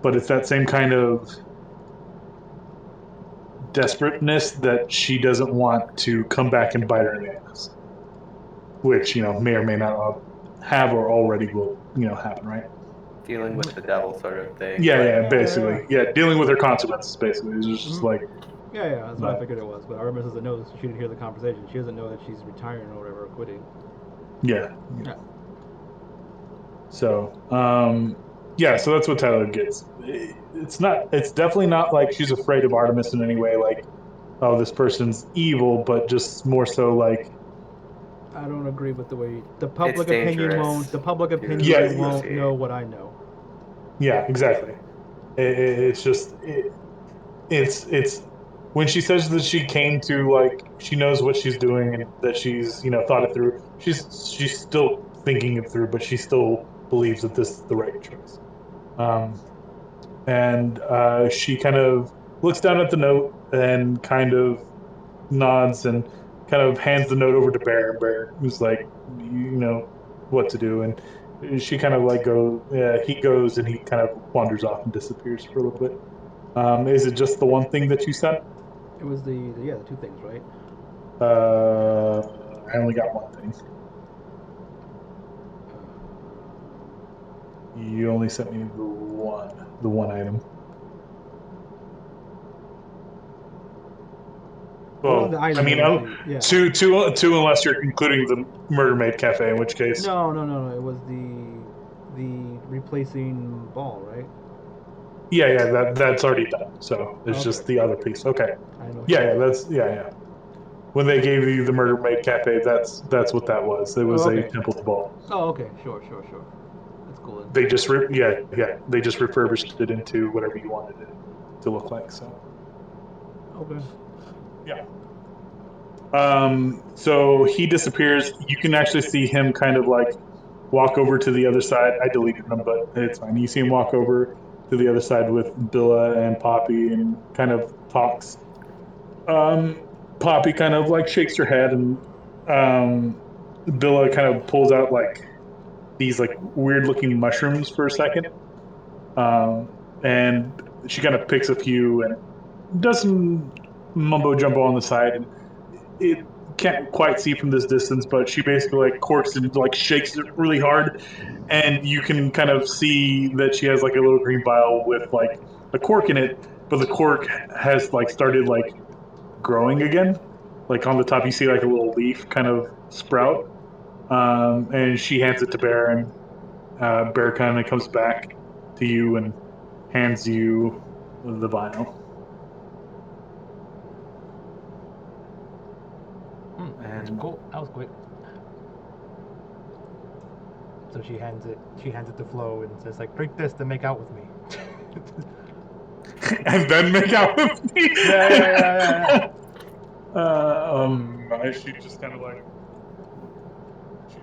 but it's that same kind of desperateness that she doesn't want to come back and bite her in the ass, which may or may not have or already will happen, right? Dealing with the devil sort of thing. Yeah, basically, dealing with her consequences. Basically, it's just Yeah, that's what I figured it was. But Artemis doesn't know she didn't hear the conversation. She doesn't know that she's retiring or whatever, or quitting. Yeah. So, so that's what Tyler gets. It's definitely not like she's afraid of Artemis in any way. oh, this person's evil, but just more so like, I don't agree with the way the public It's opinion dangerous won't. The public to opinion won't associate. know what I know. yeah, exactly. It's just it's when she says that she came to like she knows what she's doing and that she's thought it through. She's still thinking it through, but she still believes that this is the right choice. And she kind of looks down at the note and kind of nods and kind of hands the note over to Bear. And Bear who's like, you know what to do, and she kind of like he goes and he kind of wanders off and disappears for a little bit. Is it just the one thing that you sent? It was the 2 things, right? I only got one thing. You only sent me the one item. Well, the I item mean, was the- yeah. two, unless you're including the Murder Maid Cafe, in which case. No. It was the replacing ball, right? Yeah, that's already done. So it's Okay. just the other piece. Okay. I know. Yeah. When they gave you the Murder Maid Cafe, that's what that was. It was okay. a Temple's Ball. Oh, okay. Sure. That's cool. They just they just refurbished it into whatever you wanted it to look like. So. Okay. Yeah. So he disappears. You can actually see him kind of like walk over to the other side. I deleted him, but it's fine. You see him walk over to the other side with Billa and Poppy and kind of talks. Poppy kind of like shakes her head, and Billa kind of pulls out like these like weird looking mushrooms for a second. And she kind of picks a few and does some mumbo jumbo on the side, and it can't quite see from this distance, but she basically like corks and like shakes it really hard, and you can kind of see that she has like a little green vial with like a cork in it, but the cork has like started like growing again. Like on the top, you see like a little leaf kind of sprout, and she hands it to Bear, and Bear kind of comes back to you and hands you the vial. That's cool. That was quick. So she hands it to Flo and says like, drink this to make out with me. And then make out with me. Yeah. She just kind of like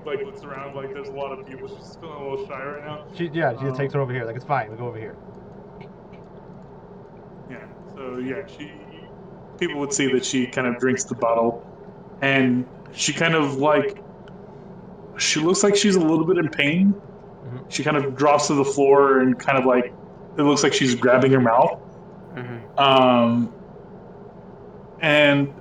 looks around like there's a lot of people. She's feeling a little shy right now. She just takes her over here. Like, it's fine. We go over here. Yeah. So people would see that she kind of drinks the bottle, and she kind of like she looks like she's a little bit in pain. Mm-hmm. She kind of drops to the floor and kind of like it looks like she's grabbing her mouth. Mm-hmm. And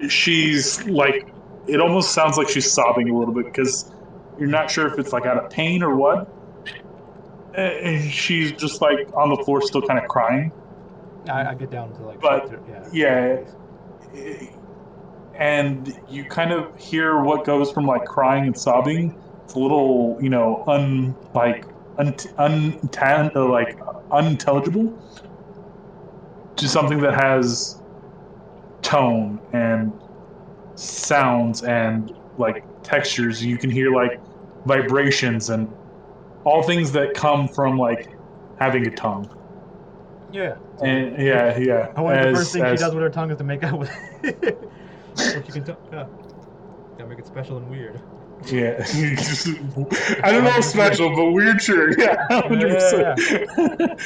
she's like, it almost sounds like she's sobbing a little bit because you're not sure if it's like out of pain or what. And she's just like on the floor, still kind of crying. I get down to like, but yeah, and you kind of hear what goes from like crying and sobbing. It's a little, unintelligible to something that has tone and sounds and like textures. You can hear like vibrations and all things that come from like having a tongue. Yeah. And yeah. I wonder the first thing she does with her tongue is to make out with it. So she can talk. Yeah. Gotta make it special and weird. Yeah. I don't know if special, but weird, sure. Yeah, 100%.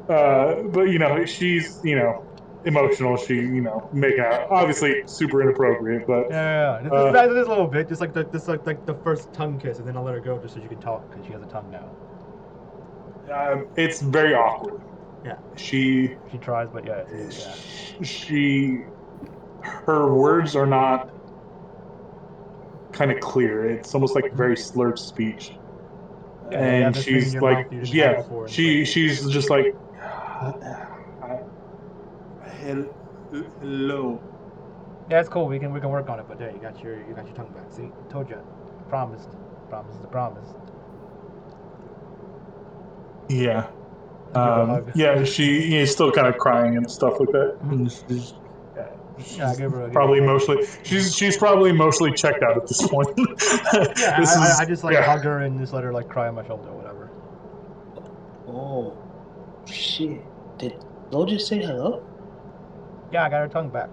But she's emotional. She making out, obviously super inappropriate, but yeah. Just a little bit, just like the first tongue kiss, and then I'll let her go just so she can talk because she has a tongue now. It's very awkward. Yeah. She tries, but yeah. Her words are not kind of clear. It's almost like very slurred speech. Yeah, and she's like, she's just like, hello. Yeah, it's cool. We can work on it. But there, you got your tongue back. See, told you, promised. Promise is a promise. Yeah. Yeah, she is still kind of crying and stuff like that. Mm-hmm. Yeah, I give her a probably hero. mostly she's probably mostly checked out at this point. Yeah, This is- I just like yeah. hugged her and just let her like cry on my shoulder or whatever. Oh, shit. Did Flo just say hello? Yeah, I got her tongue back.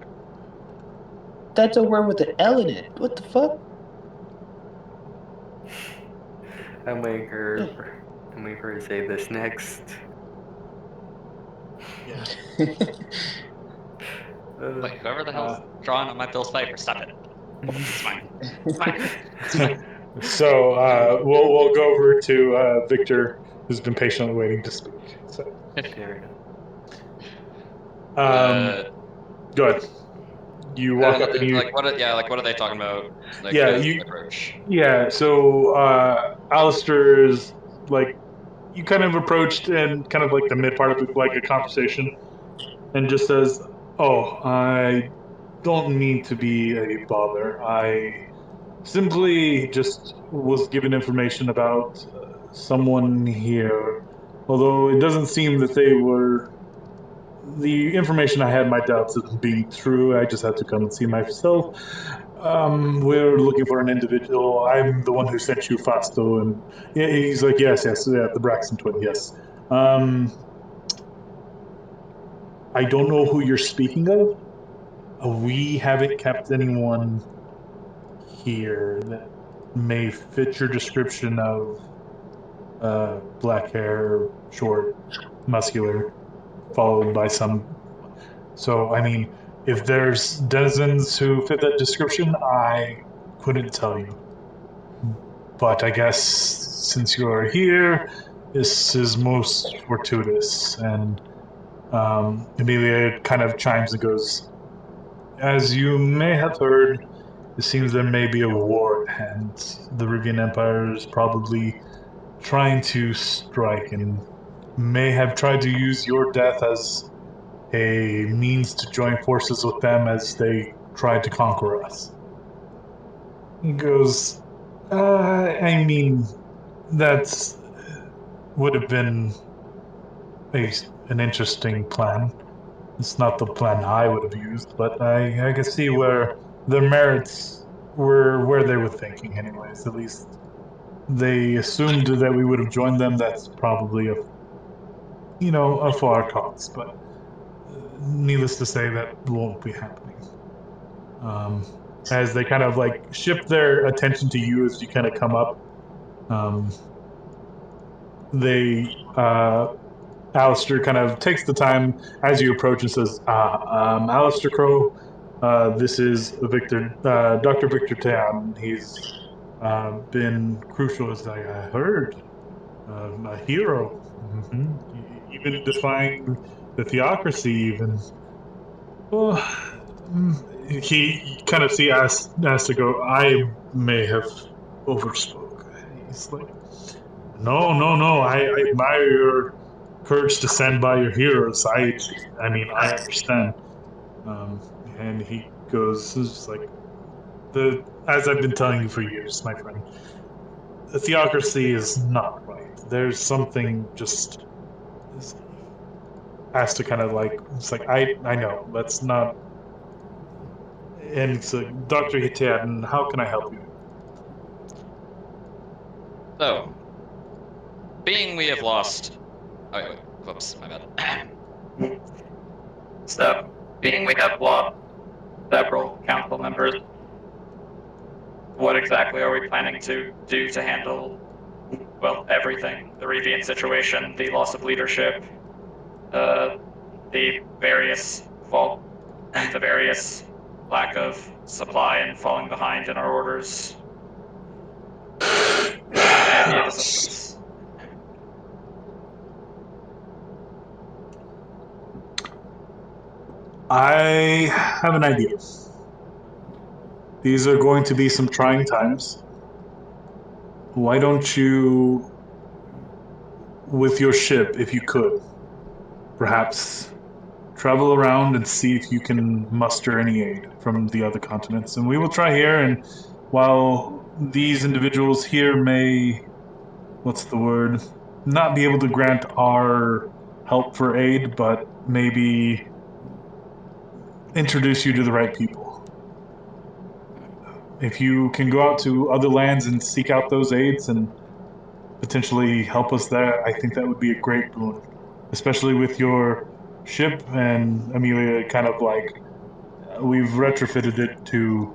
That's a word with an L in it. What the fuck? I'm waiting for her to say this next. Yeah. Wait, whoever the hell's drawing on my Bill's paper, stop it. It's fine. It's fine. It's fine. So we'll go over to Victor, who's been patiently waiting to speak. So Fair enough. go ahead. You walk up and you like what are they talking about? Like Yeah, as you- they approach. yeah. So Alistair's like you kind of approached and kind of like the mid part of like a conversation, and just says, "Oh, I don't mean to be a bother. I simply just was given information about someone here, although it doesn't seem that they were." The information I had my doubts of being true. I just had to come and see myself. We're looking for an individual. I'm the one who sent you Fasto, and yeah, he's like, yes, yeah, the Braxton twin, yes. I don't know who you're speaking of. We haven't kept anyone here that may fit your description of black hair, short, muscular, followed by some. So, I mean, if there's dozens who fit that description, I couldn't tell you. But I guess since you are here, this is most fortuitous. And Amelia kind of chimes and goes, as you may have heard, it seems there may be a war at hand. The Rivian Empire is probably trying to strike and may have tried to use your death as a means to join forces with them as they tried to conquer us. He goes, I mean, that's would have been an interesting plan. It's not the plan I would have used, but I can see where the merits were where they were thinking, anyways. At least they assumed that we would have joined them. That's probably a far cause, but needless to say, that won't be happening. As they kind of like shift their attention to you as you kind of come up, they Alistair kind of takes the time as you approach and says, Alistair Crow, this is Dr. Victor Tan. He's been crucial, as I heard, a hero, even defying the theocracy, even. Well, he kind of asks to go, I may have overspoke. He's like, no, I admire your courage to stand by your heroes. I mean, I understand. And he goes, it's just like, as I've been telling you for years, my friend, the theocracy is not right. There's something just has to kind of like, it's like, I know, let's not. And so, Dr. Hitiad, how can I help you? So, being we have lost. Oh wait, whoops, my bad. So, being we have lost several council members, what exactly are we planning to do to handle, well, everything? The Rivian situation, the loss of leadership, the various the various lack of supply and falling behind in our orders. Any of the systems. I have an idea. These are going to be some trying times. Why don't you, with your ship, if you could, perhaps travel around and see if you can muster any aid from the other continents? And we will try here, and while these individuals here may, what's the word, not be able to grant our help for aid, but maybe introduce you to the right people. If you can go out to other lands and seek out those aids and potentially help us there, I think that would be a great boon, especially with your ship and Amelia kind of like we've retrofitted it to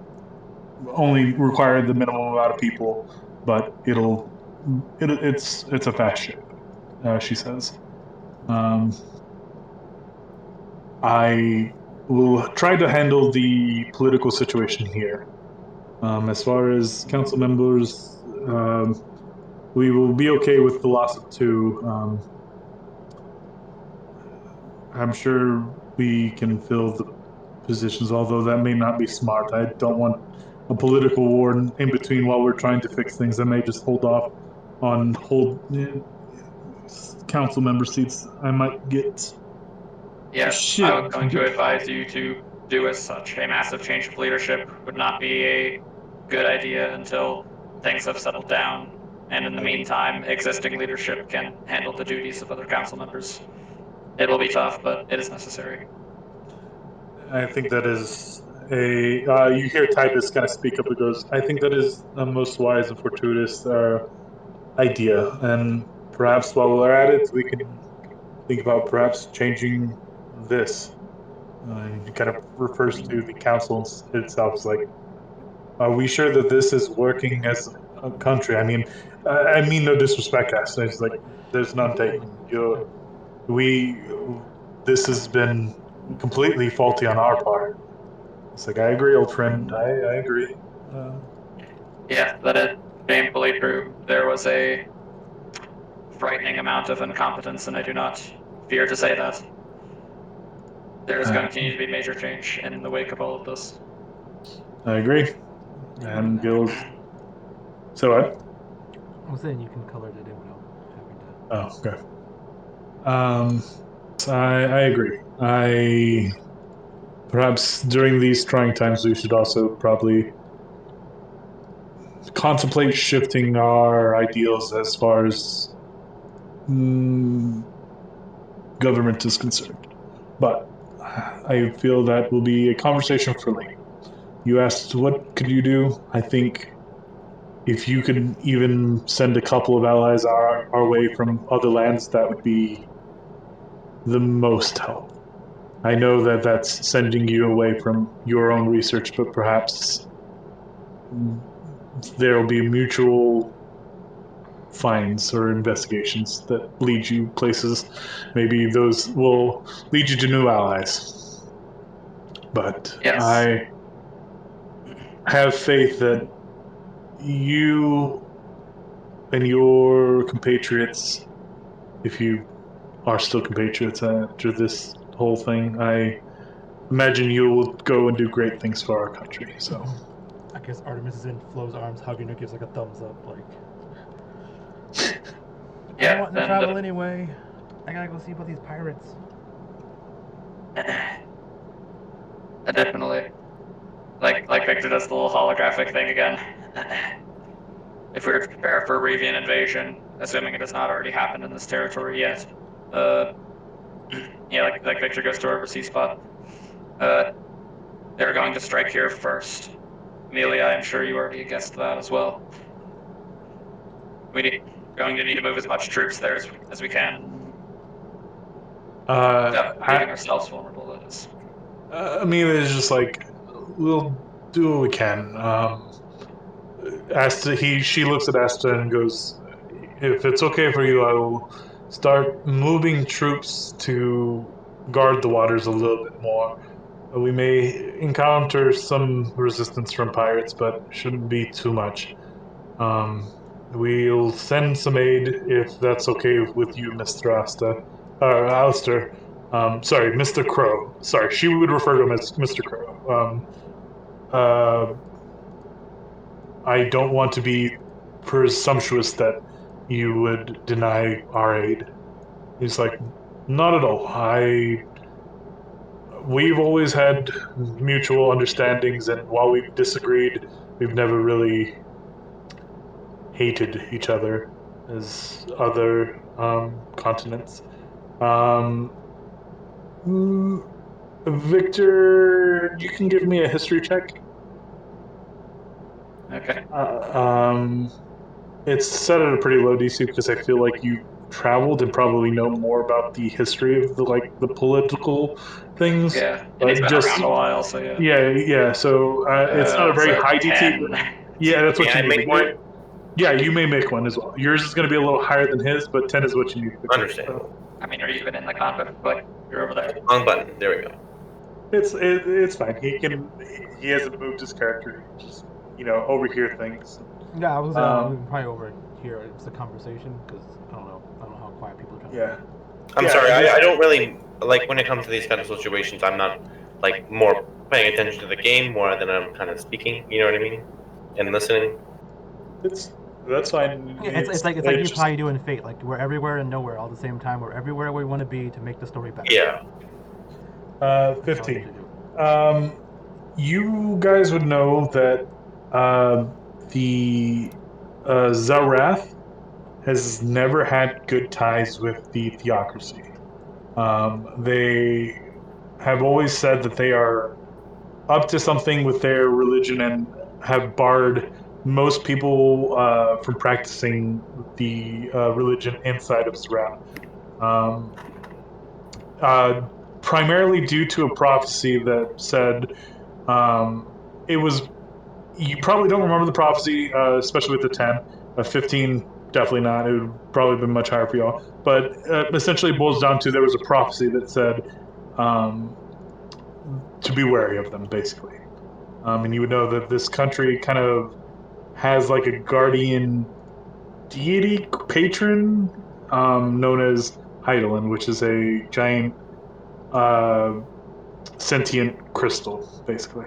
only require the minimum amount of people, but it's a fast ship, she says. I will try to handle the political situation here. As far as council members, we will be okay with the loss of 2. I'm sure we can fill the positions, although that may not be smart. I don't want a political war in between while we're trying to fix things. I may just hold off on council member seats. I might get Yes, shit. I was going to advise you to do as such. A massive change of leadership would not be a good idea until things have settled down. And in the meantime, existing leadership can handle the duties of other council members. It will be tough, but it is necessary. I think that is you hear Titus kind of speak up and goes, I think that is a most wise and fortuitous idea. And perhaps while we're at it, we can think about perhaps changing this. It kind of refers to the council itself. It's like, are we sure that this is working as a country? I mean no disrespect, Aston. It's like there's none taken. We this has been completely faulty on our part. It's like I agree, old friend. I agree. Yes, that is shamefully true. There was a frightening amount of incompetence, and I do not fear to say that. There is going to continue to be major change in the wake of all of this. I agree. And Gil's. So what? I was saying you can color it in without having to. Oh, okay. I agree. Perhaps during these trying times we should also probably contemplate shifting our ideals as far as government is concerned. But I feel that will be a conversation for later. You asked what could you do? I think if you could even send a couple of allies our way from other lands, that would be the most help. I know that that's sending you away from your own research, but perhaps there will be mutual finds or investigations that lead you places. Maybe those will lead you to new allies. But Yes. I have faith that you and your compatriots, if you are still compatriots after this whole thing, I imagine you will go and do great things for our country. So I guess Artemis is in Flo's arms, hugging her, gives like a thumbs up, like. I don't want to travel anyway. I gotta go see about these pirates. Definitely. Like Victor does the little holographic thing again. If we were to prepare for a Revian invasion, assuming it has not already happened in this territory yet, yeah, like Victor goes to our overseas spot. They're going to strike here first. Amelia, I'm sure you already guessed that as well. We're going to need to move as much troops there as we can. Without leaving ourselves vulnerable, that is. Amelia is just like, we'll do what we can. She looks at Asta and goes, if it's okay for you, I will start moving troops to guard the waters a little bit more. We may encounter some resistance from pirates, but shouldn't be too much. We'll send some aid if that's okay with you, Mr. Asta. Alistair. Sorry, Mr. Crow. Sorry, she would refer to him as Mr. Crow. I don't want to be presumptuous that you would deny our aid. He's like, not at all. We've always had mutual understandings, and while we've disagreed, we've never really hated each other as other continents. Victor, you can give me a history check. Okay. It's set at a pretty low DC because I feel like you traveled and probably know more about the history of the political things. Yeah. And he's But been around a while, so yeah. yeah. So it's not a very So high DC, 10. but yeah, that's what Can you I need. make one? Yeah, you may make one as well. Yours is going to be a little higher than his, but 10 is what you need. Victor. Understandable. I mean, are you even in the combat? Like, you're over there. Wrong button. There we go. It's fine. He hasn't moved his character. He just overhear things. Yeah, I was probably over here. It's a conversation because I don't know how quiet people are trying Yeah. I'm Yeah, sorry. I guess- I don't really like when it comes to these kind of situations. I'm not like more paying attention to the game more than I'm kind of speaking. You know what I mean? And listening. That's fine. Yeah, it's like you probably do in Fate. Like we're everywhere and nowhere all at the same time. We're everywhere we want to be to make the story better. Yeah. 15. You guys would know that the Zarath has never had good ties with the theocracy. They have always said that they are up to something with their religion and have barred most people from practicing the religion inside of Zarath. Primarily due to a prophecy that said it was. You probably don't remember the prophecy, especially with the 10. 15, definitely not. It would probably been much higher for y'all. But essentially, it boils down to there was a prophecy that said to be wary of them, basically. And you would know that this country kind of has like a guardian deity patron known as Heidelin, which is a giant sentient crystal, basically.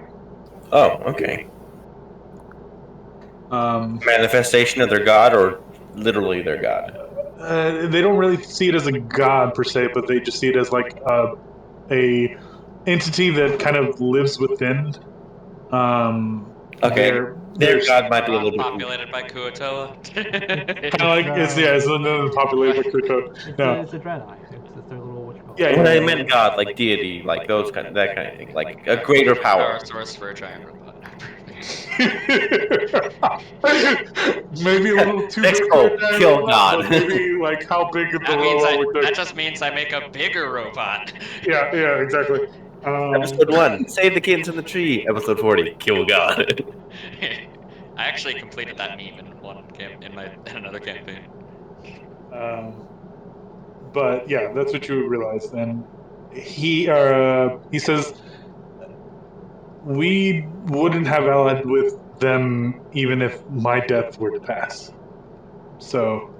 Oh, okay. Manifestation of their god, or literally their god? They don't really see it as a god per se, but they just see it as like a entity that kind of lives within. Okay. Their god might be a little bit. Populated by Kuatoa. Kind of like it's another populated by Kuto. No. It's a Draenei. It's their little what you call. Yeah, When I meant god, like deity, like that kind of thing, like a greater power. Source for a giant robot. Maybe a little too Next big goal, for a giant kill robot, God. but maybe like how big is the robot? That just means I make a bigger robot. Yeah, exactly. Episode 1, save the kids in the tree. Episode 40, kill God. I actually completed that meme in another campaign. But yeah, that's what you realize. And he says we wouldn't have allied with them even if my death were to pass. So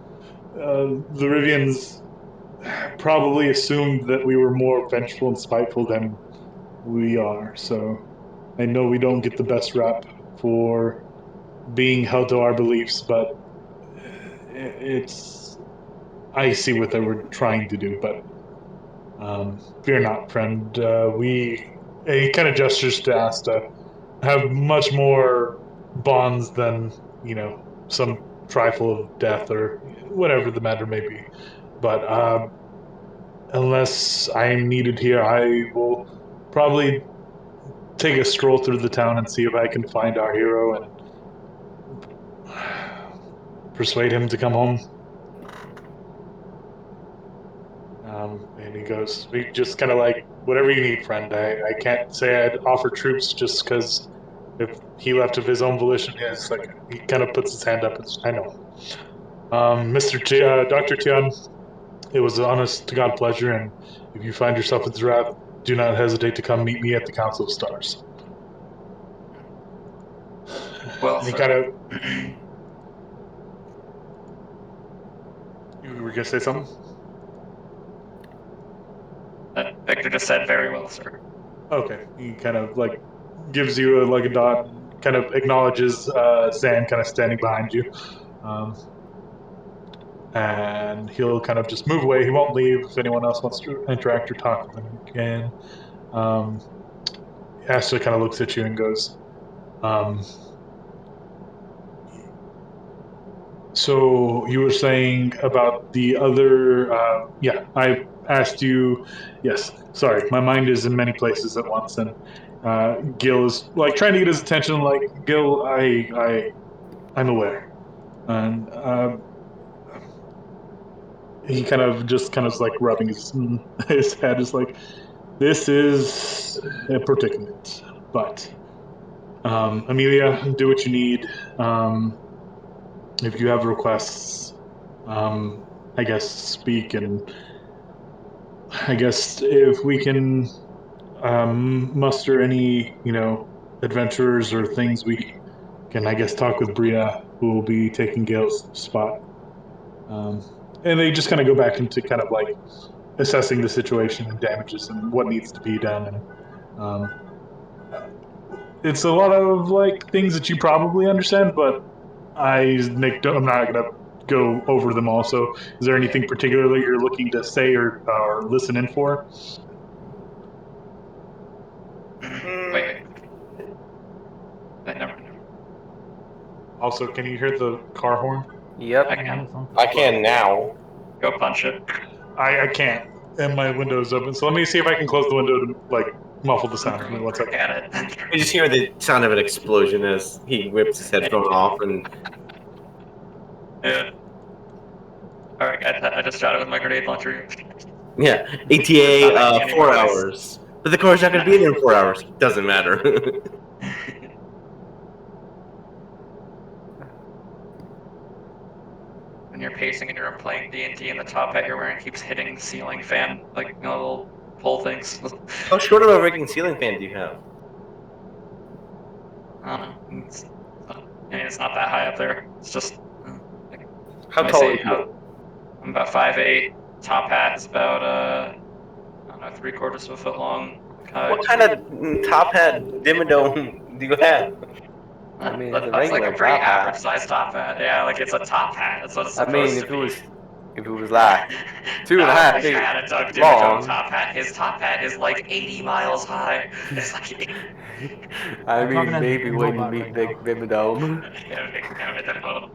the Rivians probably assumed that we were more vengeful and spiteful than we are. So I know we don't get the best rap for being held to our beliefs, but I see what they were trying to do, but fear not, friend. He kind of gestures to Asta, have much more bonds than, some trifle of death or whatever the matter may be. But unless I am needed here, I will probably take a stroll through the town and see if I can find our hero and persuade him to come home. And he goes, we just kind of like, whatever you need, friend. I can't say I'd offer troops just because if he left of his own volition, it's like, he kind of puts his hand up. I know. Dr. Tian, it was an honest to God pleasure, and if you find yourself in Zarath, do not hesitate to come meet me at the Council of Stars. Well, he kind of... You were going to say something? Victor just said very well, sir. Okay. He kind of like gives you a nod, kind of acknowledges Zan kind of standing behind you. And he'll kind of just move away. He won't leave if anyone else wants to interact or talk with him again. Asta kind of looks at you and goes, So you were saying about the other? Yeah, I asked you. Yes, sorry, my mind is in many places at once, and Gil is like trying to get his attention. Like Gil, I'm aware, and he kind of is like rubbing his head. Is like, this is a predicament, but Amelia, do what you need. Um, if you have requests, I guess speak, and I guess if we can muster any, adventurers or things, we can, I guess, talk with Bria, who will be taking Gail's spot. Um, and they just kind of go back into kind of like assessing the situation and damages and what needs to be done. And um, it's a lot of like things that you probably understand, but Nick, I'm not gonna go over them all. So, is there anything particularly you're looking to say or listen in for? Wait. Never. Also, can you hear the car horn? Yep. I can. I can now. Go punch it. I can't, and my window is open. So let me see if I can close the window to like muffle the sound. Give me one second. Get it. You just hear the sound of an explosion as he whips his headphone off, and Yeah. Alright, I just shot it with my grenade launcher. yeah, ETA 4 hours. But the car's not going to be there in 4 hours. Doesn't matter. When you're pacing and you're playing D&D and the top hat you're wearing keeps hitting the ceiling fan, like, little pull things. How short of a rigging ceiling fan do you have? I don't know. It's not that high up there. It's just... How tall are you? I'm about 5'8". Top hat is about, I don't know, 3/4 of a foot long. What kind of top hat dimmadome do you have? I mean, That's it's a regular like a pretty top hat. average sized top hat. Yeah, like it's a top hat. That's what it's I supposed mean, to be. if it was like 2.5 If feet you had a Doug long, Dimmadome top hat, his top hat is like 80 miles high. It's like... I I'm mean, talking as maybe a when you robot meet right Vic now. Vimmadome. Yeah, Vic Dimmadome.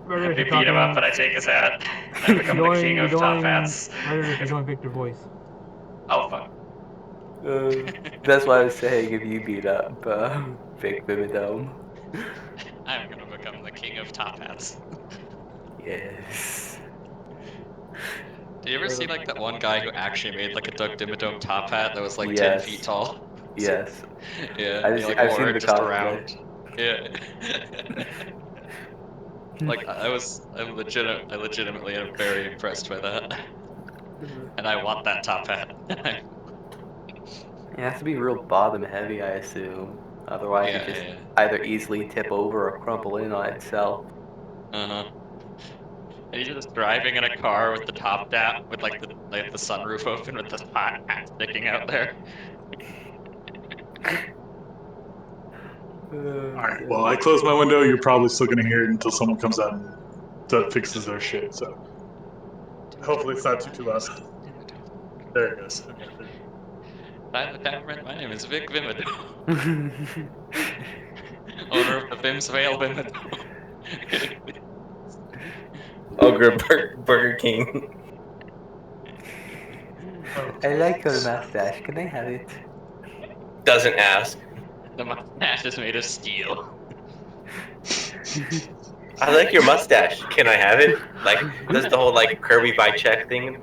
Murder, I if you're beat him up, talking, but I take his hat. I become the king of top hats. Murder, if you're doing Victor voice. Oh, fuck. That's why I was saying if you beat up Vic Vimmadome. I'm gonna become the king of top hats. Yes. Did you ever see like that one guy who actually made like a Doug Dimmadome top hat that was like 10 Yes. feet tall? Yes. Yeah, I've he like I've wore seen it the just cosplay. around. Yeah. Like I'm legitimately am very impressed by that. And I want that top hat. It has to be real bottom heavy, I assume. Otherwise, it just either easily tip over or crumple in on itself. Uh-huh. And he's just driving in a car with the top down, with like the sunroof open with this hot hat sticking out there. All right. Well, I closed my window. You're probably still gonna hear it until someone comes out and fixes their shit. So hopefully it's not too loud. There it goes. Okay. I'm the cameraman. My name is Vic Vimmadome, owner of the Vim's Vale Vimmadome. Ogre Burger King. I like your mustache. Can I have it? Doesn't ask. The mustache is made of steel. I like your mustache. Can I have it? Like, does the whole like Kirby by check thing?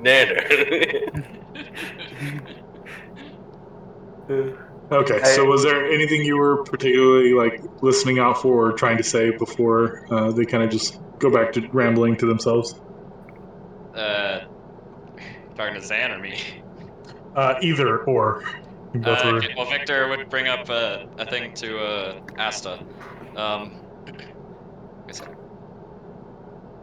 Okay. So was there anything you were particularly like listening out for or trying to say before they kind of just go back to rambling to themselves? Talking to Zan or me? Either or. Both were. Well, Victor would bring up a thing to Asta.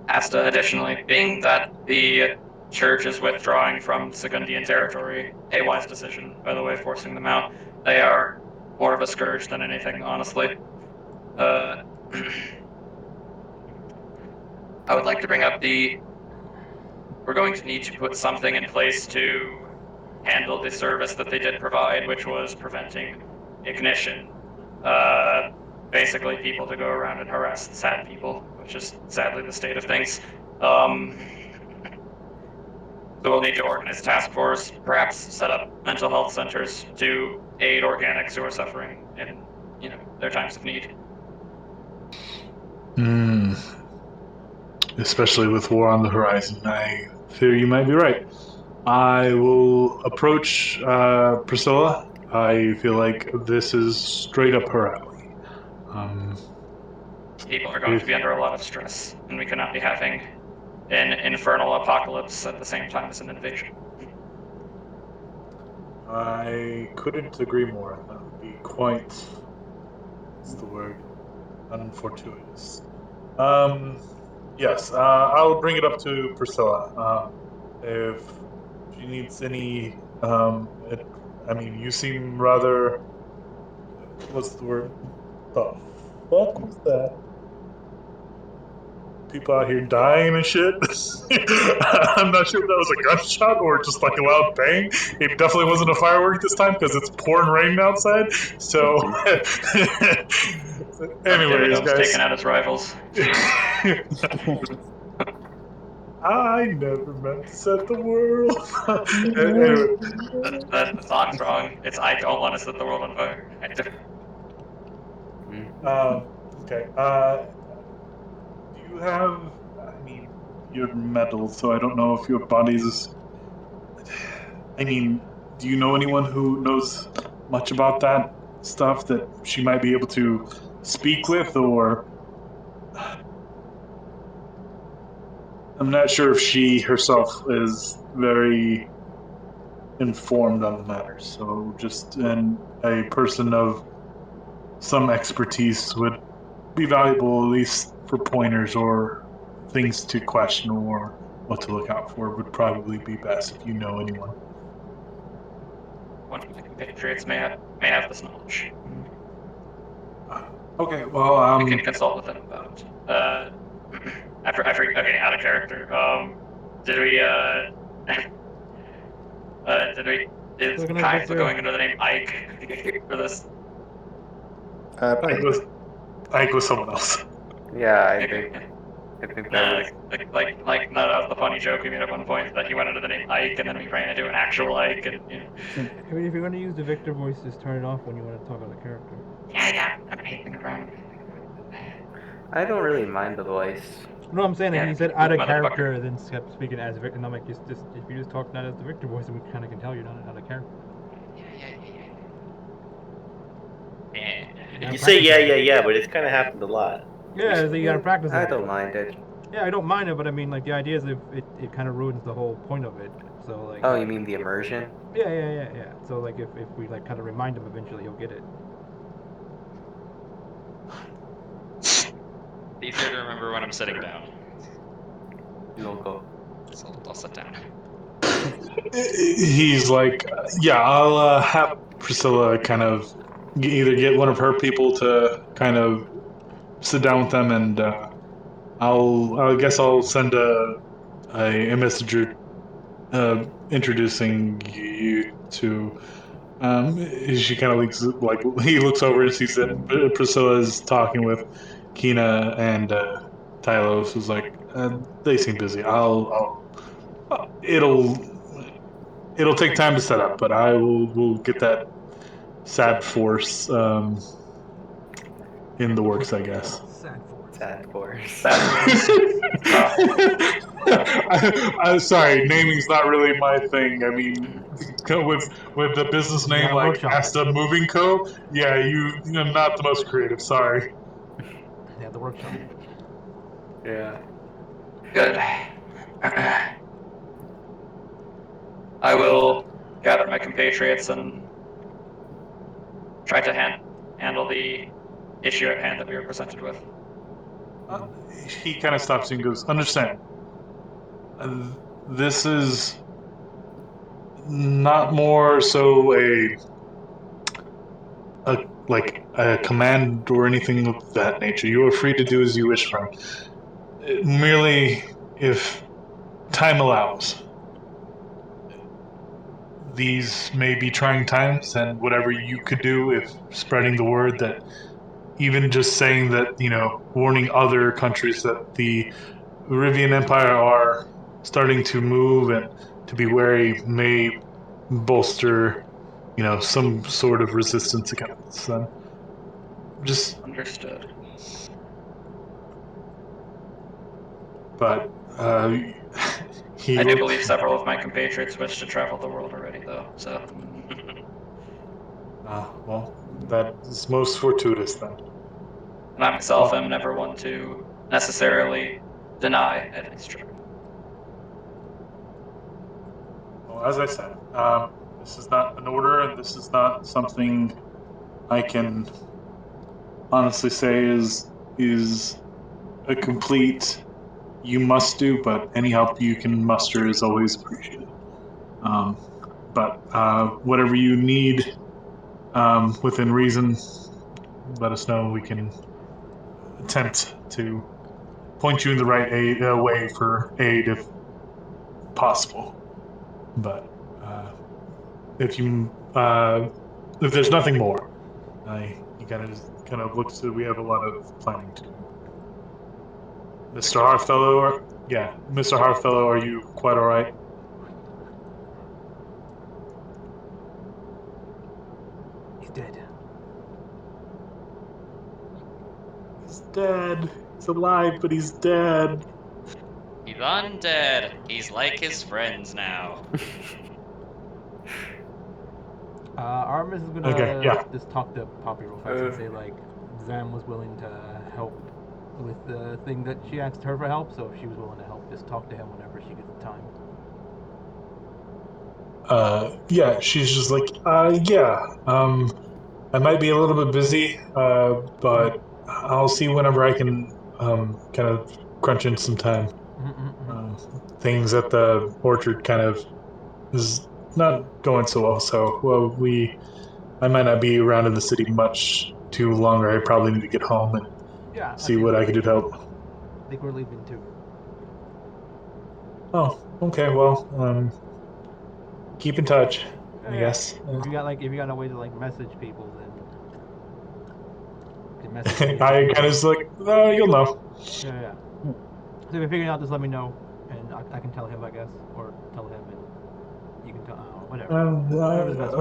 Asta, additionally, being that the church is withdrawing from Segundian territory, a wise decision, by the way, forcing them out. They are more of a scourge than anything, honestly. I would like to bring up we're going to need to put something in place to handle the service that they did provide, which was preventing ignition. Basically people to go around and harass sad people which is sadly the state of things. So we'll need to organize a task force, perhaps set up mental health centers to aid organics who are suffering in, their times of need. Especially with war on the horizon, I fear you might be right. I will approach Priscilla. I feel like this is straight up her alley. People are going to be under a lot of stress, and we cannot be having an infernal apocalypse at the same time as an invasion. I couldn't agree more. That would be quite, what's the word, unfortuitous. Yes, I'll bring it up to Priscilla. If she needs any, you seem rather, what's the word? The fuck was that? People out here dying and shit. I'm not sure if that was a gunshot or just like a loud bang. It definitely wasn't a firework this time because it's pouring rain outside. So, anyways, guys, taking out his rivals. I never meant to set the world. Anyway. The song's wrong. It's I don't want to set the world on fire. Okay. Do you have? You're metal, so I don't know if your body's. Do you know anyone who knows much about that stuff that she might be able to speak with, or? I'm not sure if she herself is very informed on the matter, so just a person of some expertise would be valuable, at least for pointers or things to question or what to look out for would probably be best if you know anyone. One of the compatriots may have this knowledge. Okay, well, we can consult with them about. Okay, out of character. Is Kai still going under the name Ike for this? Ike was someone else. Yeah, I think that was like no, that was the funny joke we made at one point that he went under the name Ike and then we ran into an actual Ike and. I mean, if you're going to use the Victor voice, just turn it off when you want to talk about a character. Yeah, I'm pacing around. I don't really mind the voice. No, I'm saying that he said out of character, then kept speaking as Victor. And I'm like, just if you just talk not as the Victor voice, then we kind of can tell you're not out of character. You say yeah, but it's kind of happened a lot. Yeah, so you gotta practice it. I don't mind it. Yeah, I don't mind it, but I mean, like, the idea is it kind of ruins the whole point of it. So, like. Oh, you mean the immersion? Yeah. So, like, if we, like, kind of remind him eventually, he'll get it. It's easier to remember when I'm sitting down. You'll go. So I'll sit down. He's like, yeah, I'll have Priscilla kind of either get one of her people to kind of sit down with them, and I guess I'll send a messenger introducing you to. She kind of he looks over and sees that Priscilla is talking with Kina and Tylos, who's like, they seem busy. It'll take time to set up, but we'll get that sad force in the works, I guess. Sad force. I'm sorry, naming's not really my thing. I mean, with the business name like Asta Moving Co. Yeah, you're not the most creative. Sorry. Yeah, the workshop. Yeah. Good. I will gather my compatriots and try to handle the issue at hand that we were presented with. He kind of stops and goes, understand. This is not more so a command or anything of that nature. You are free to do as you wish, friend. Merely, if time allows. These may be trying times, and whatever you could do if spreading the word that even just saying that, warning other countries that the Rivian Empire are starting to move and to be wary may bolster, some sort of resistance against them. Just, Understood. but he. I do believe several of my compatriots wish to travel the world already, though. So. Well, that is most fortuitous then. And I myself am never one to necessarily deny Eddie's trip. Well, as I said, this is not an order, and this is not something I can honestly say is a complete you must do, but any help you can muster is always appreciated. But whatever you need within reason, let us know. We can attempt to point you in the right way for aid if possible. But if there's nothing more, he kind of looks at. We have a lot of planning to do. Mr. Harfellow, Mr. Harfellow, are you quite all right? He's dead. He's dead. He's alive, but he's dead. He's undead. He's like his friends now. Artemis is gonna just talk to Poppy real fast and say like Zam was willing to help with the thing that she asked her for help, so if she was willing to help, just talk to him whenever she gets the time. She's just like, I might be a little bit busy, but I'll see whenever I can kind of crunch in some time. Things at the orchard kind of is not going so well, so I might not be around in the city much too longer. I probably need to get home and see what I can do to help. I think we're leaving too. Oh, okay. Well, keep in touch, I guess. If you got a way to like message people, then you can message me. I kind of like, you'll know. Yeah. So if you figure it out, just let me know, and I can tell him, I guess, or tell him, and you can tell whatever. Whatever's best.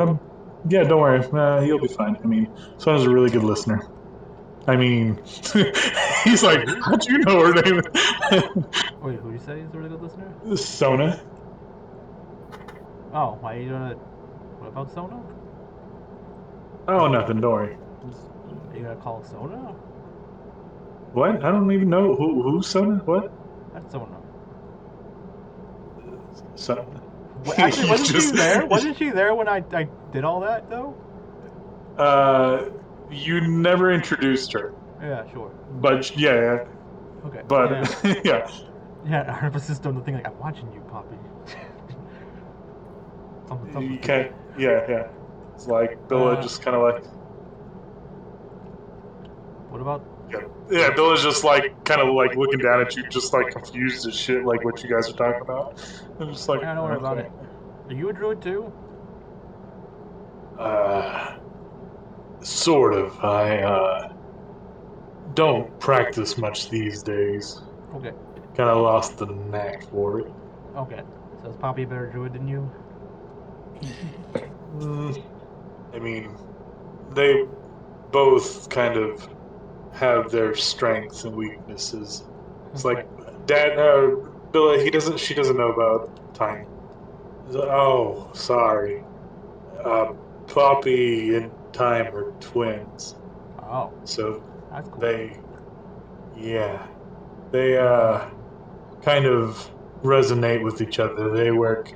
Yeah, don't worry. You'll be fine. I mean, Sona's a really good listener. I mean, he's like, how'd you know her name? Wait, who'd you say is a really good listener? Sona. Oh, why are you doing it? What about Sona? Oh, nothing. Don't worry. Are you gonna call Sona? What? I don't even know who's Sona. What? That's Sona. So. Actually, wasn't she there? Wasn't she there when I did all that though? You never introduced her. Yeah, sure. But yeah. Okay. But yeah. Yeah, our just done the thing like I'm watching you, Poppy. You can't. Yeah. It's like Billa just kind of like. What about? Yeah, Billa's just like kind of like looking down at you, just like confused as shit, like what you guys are talking about. I'm just like, I don't know about it. Are you a druid too? Sort of. I don't practice much these days. Okay. Kind of lost the knack for it. Okay. So is Poppy a better druid than you? I mean, they both kind of have their strengths and weaknesses. It's like Dad, Billa, she doesn't know about time. Oh, sorry. Poppy and Time are twins. Oh. So that's cool. They kind of resonate with each other. They work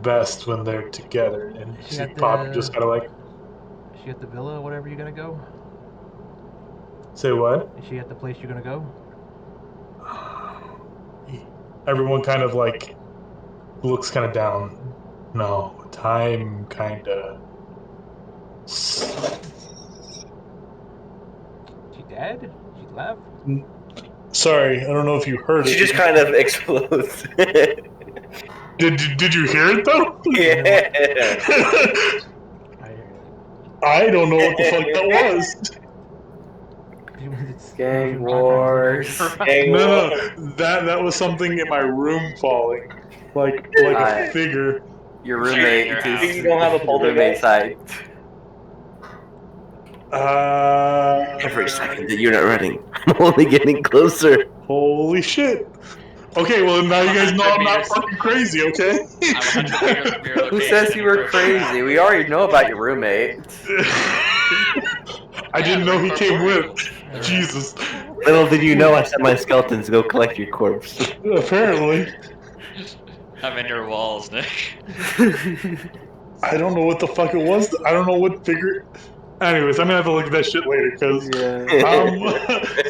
best when they're together. And see Poppy just kind of like. Is she at the villa or whatever you're gonna go? Say what? Is she at the place you're gonna go? Everyone kind of like looks kind of down. No, Time kind of. She dead? She left? Sorry, I don't know if you heard it. She just kind of explodes. Did you hear it though? Yeah. I don't know what the fuck that was. Gang wars. No, that was something in my room falling, like a figure. Your Sharing roommate your just house. You don't have a your roommate poltergeist? side. Every second that you're not running, I'm only getting closer. Holy shit! Okay, well now you guys know I'm not 100 fucking crazy, okay? I'm 100 meters from your Who location. says and you you were approach the ground. crazy? We already know about your roommate. I didn't know he came with. The Jesus. Little did you know I sent my skeletons to go collect your corpse. Apparently. I'm in your walls, Nick. I don't know what the fuck it was. I don't know what figure. Anyways, I'm gonna have to look at that shit later because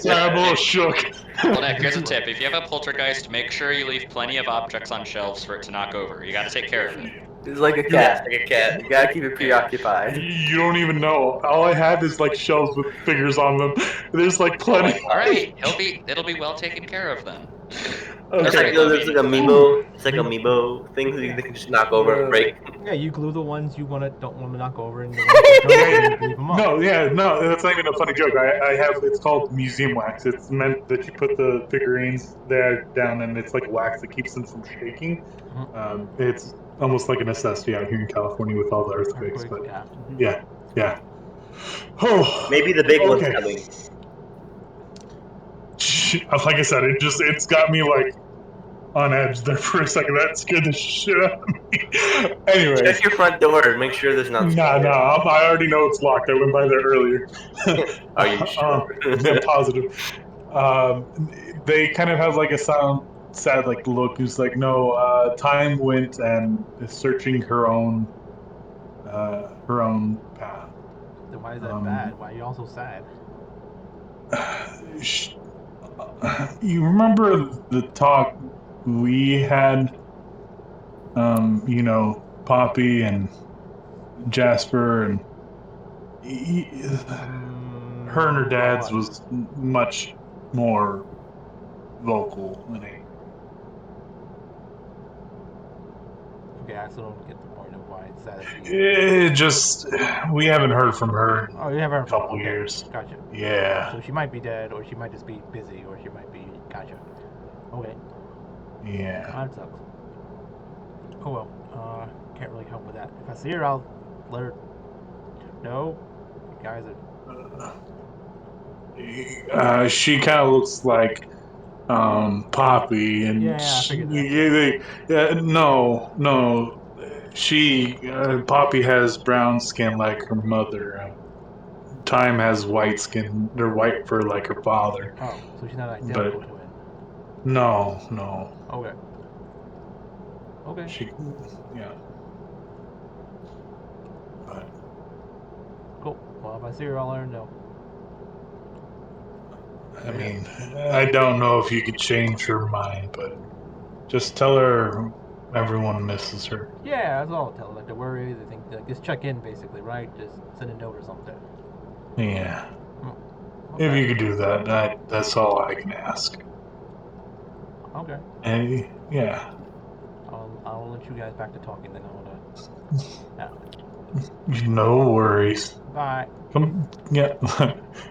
sorry, I'm a little shook. Well, Nick, here's a tip. If you have a poltergeist, make sure you leave plenty of objects on shelves for it to knock over. You gotta take care of it. It's like a Yeah, cat. like a cat. You gotta keep it preoccupied. You don't even know. All I have is like shelves with figures on them. There's like plenty. Alright, it'll be well taken care of then. It's Okay. like those like amiibo. It's like amiibo things that you can just knock over and break. Yeah, you glue the ones you don't want to knock over, and the ones you don't, you leave them up. No, that's not even a funny joke. I have. It's called museum wax. It's meant that you put the figurines there down, and it's like wax that keeps them from shaking. It's almost like a necessity out here in California with all the earthquakes. But yeah. Oh, Maybe the big one's okay. coming. Like I said, it's got me like on edge there for a second. That scared the shit out of me. Anyways. Check your front door and make sure there's not. Nah, I already know it's locked. I went by there earlier. Are you sure? I'm positive. They kind of have like a sad like look. It's like, no, time went and is searching her own path. Then why is that bad? Why are you all so sad? You remember the talk we had? You know, Poppy and Jasper and her and her dad's was much more vocal than he. Okay, I still don't get the point of why it's sad. It just we haven't heard from her in you haven't heard a couple years. Gotcha. Yeah. So she might be dead, or she might just be busy, or she might be. Gotcha. Okay. Yeah. That sucks. Oh well. Can't really help with that. If I see her, I'll let her know. You guys are. She kind of looks like Poppy, and I figured that. no. She Poppy has brown skin like her mother. Time has white skin. They're white fur like her father. Oh, so she's not identical to him. No. Okay. She, yeah. But cool. Well, if I see her, I'll let her know. I mean, I don't know if you could change her mind, but just tell her everyone misses her. Yeah, that's all I'll tell her. Like, to worry, they think, like, just check in, basically, right? Just send a note or something. Yeah. Okay. If you could do that, that's all I can ask. Okay. And yeah. I'll let you guys back to talking then. No worries. Bye. Come, yeah.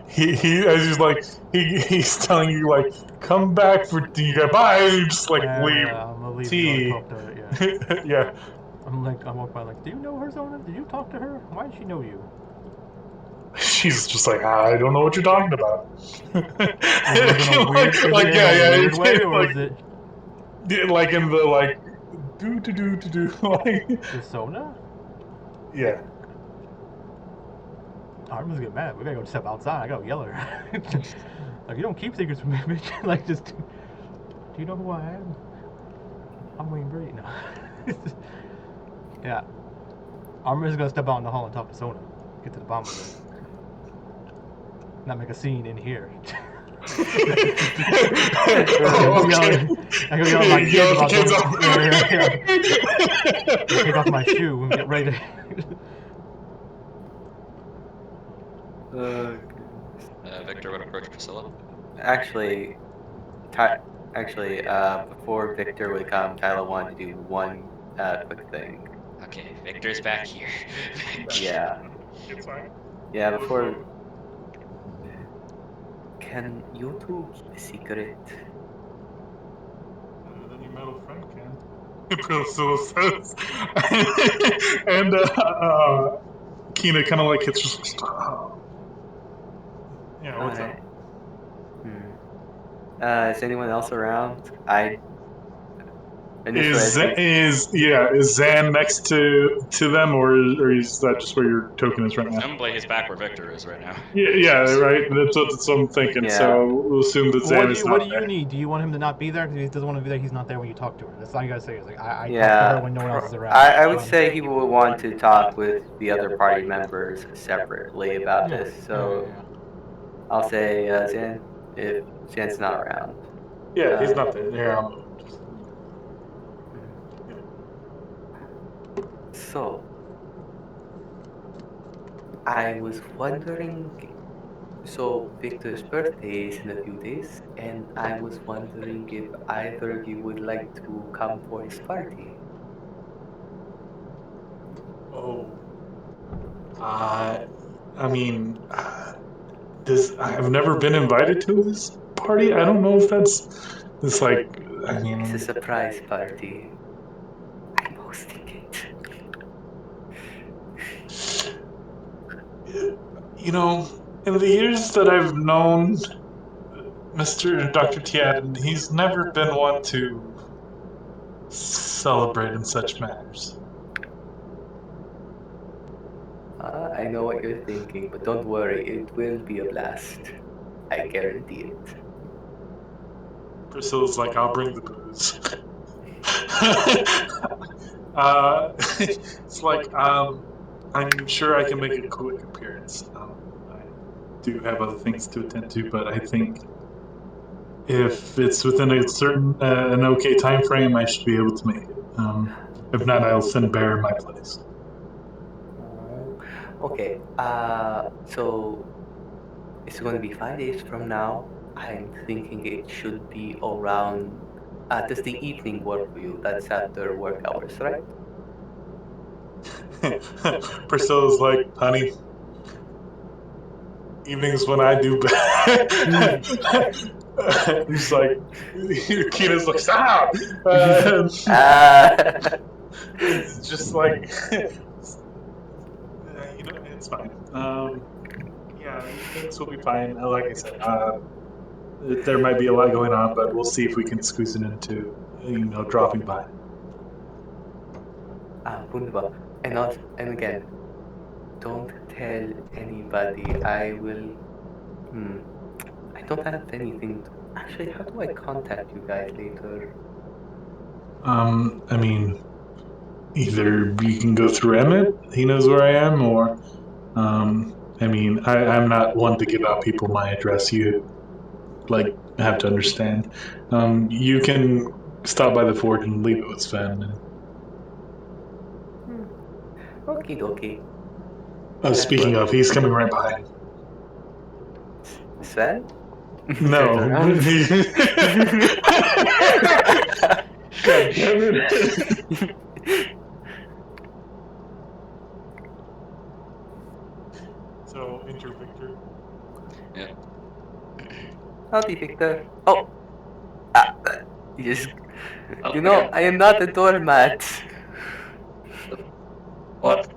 He's telling you like, come back for tea. Bye. And you just like leave. I'm gonna leave tea. Talk to her, yeah. Yeah. I'm walking by like, do you know her, Zona? Did you talk to her? Why does she know you? She's just like, I don't know what you're talking about. Weird way, or is it like in the like do like the Zona? Yeah. I'm just get mad. We gotta go step outside. I gotta yell at her. Like, you don't keep secrets from me, bitch. Like, just do you know who I am? I'm Wayne Brady. No. Yeah. I'm just gonna step out in the hall and talk to Sona. Get to the bottom of it. Not make a scene in here. I go yell at my kids about take off my shoe and get ready to... Victor would approach Priscilla. Actually, before Victor would come, Tyler wanted to do one quick thing. Okay, Victor's back here. Yeah. It's fine. Yeah, before... can you two keep a secret? Better than your metal friend can. Priscilla says. And Kina kind of like hits just. Yeah, what's Alright. Is anyone else around? Is Zan next to them, or is that just where your token is right now? Presumably he's back where Victor is right now. Yeah, right. That's what I'm thinking. Yeah. So we'll assume that Zan is What not do you there. need? Do you want him to not be there? Because he doesn't want to be there. He's not there when you talk to her. That's all you gotta say. Is like I talk to her when no one else is around. I would say he would want to talk with the other party members separately about this. So I'll say Zan, if Zan's not around. Yeah, he's not there. Yeah. So I was wondering. So Victor's birthday is in a few days, and I was wondering if either of you would like to come for his party. Oh. I mean, I've never been invited to this party. I don't know if it's like. I mean, It's a surprise party. I'm hosting it. You know, in the years that I've known Dr. Tiadin, he's never been one to celebrate in such matters. I know what you're thinking, but don't worry, it will be a blast. I guarantee it. Priscilla's like, I'll bring the booze. It's like, I'm sure I can make a quick appearance. I do have other things to attend to, but I think if it's within a certain an okay time frame, I should be able to make it. If not, I'll send Bear in my place. Okay, so it's going to be 5 days from now. I'm thinking it should be around. Does the evening work for you? That's after work hours, right? Priscilla's like, honey, evenings when I do bad. He's like, Kina's like, stop! It's just like, it's fine. Yeah, things will be fine. Like I said, there might be a lot going on, but we'll see if we can squeeze it into, dropping by. Wunderbar. And again, don't tell anybody. I will. I don't have anything. Actually, how do I contact you guys later? I mean, either you can go through Emmett, he knows where I am, or, I mean, I'm not one to give out people my address. You, have to understand. You can stop by the forge and leave it with Sven. Okie dokie. Oh, speaking of, he's coming right behind. Sven? No. God damn it. So, enter Victor. Yeah. Howdy, Victor. Oh! Yes. You know, I am not a doormat. What?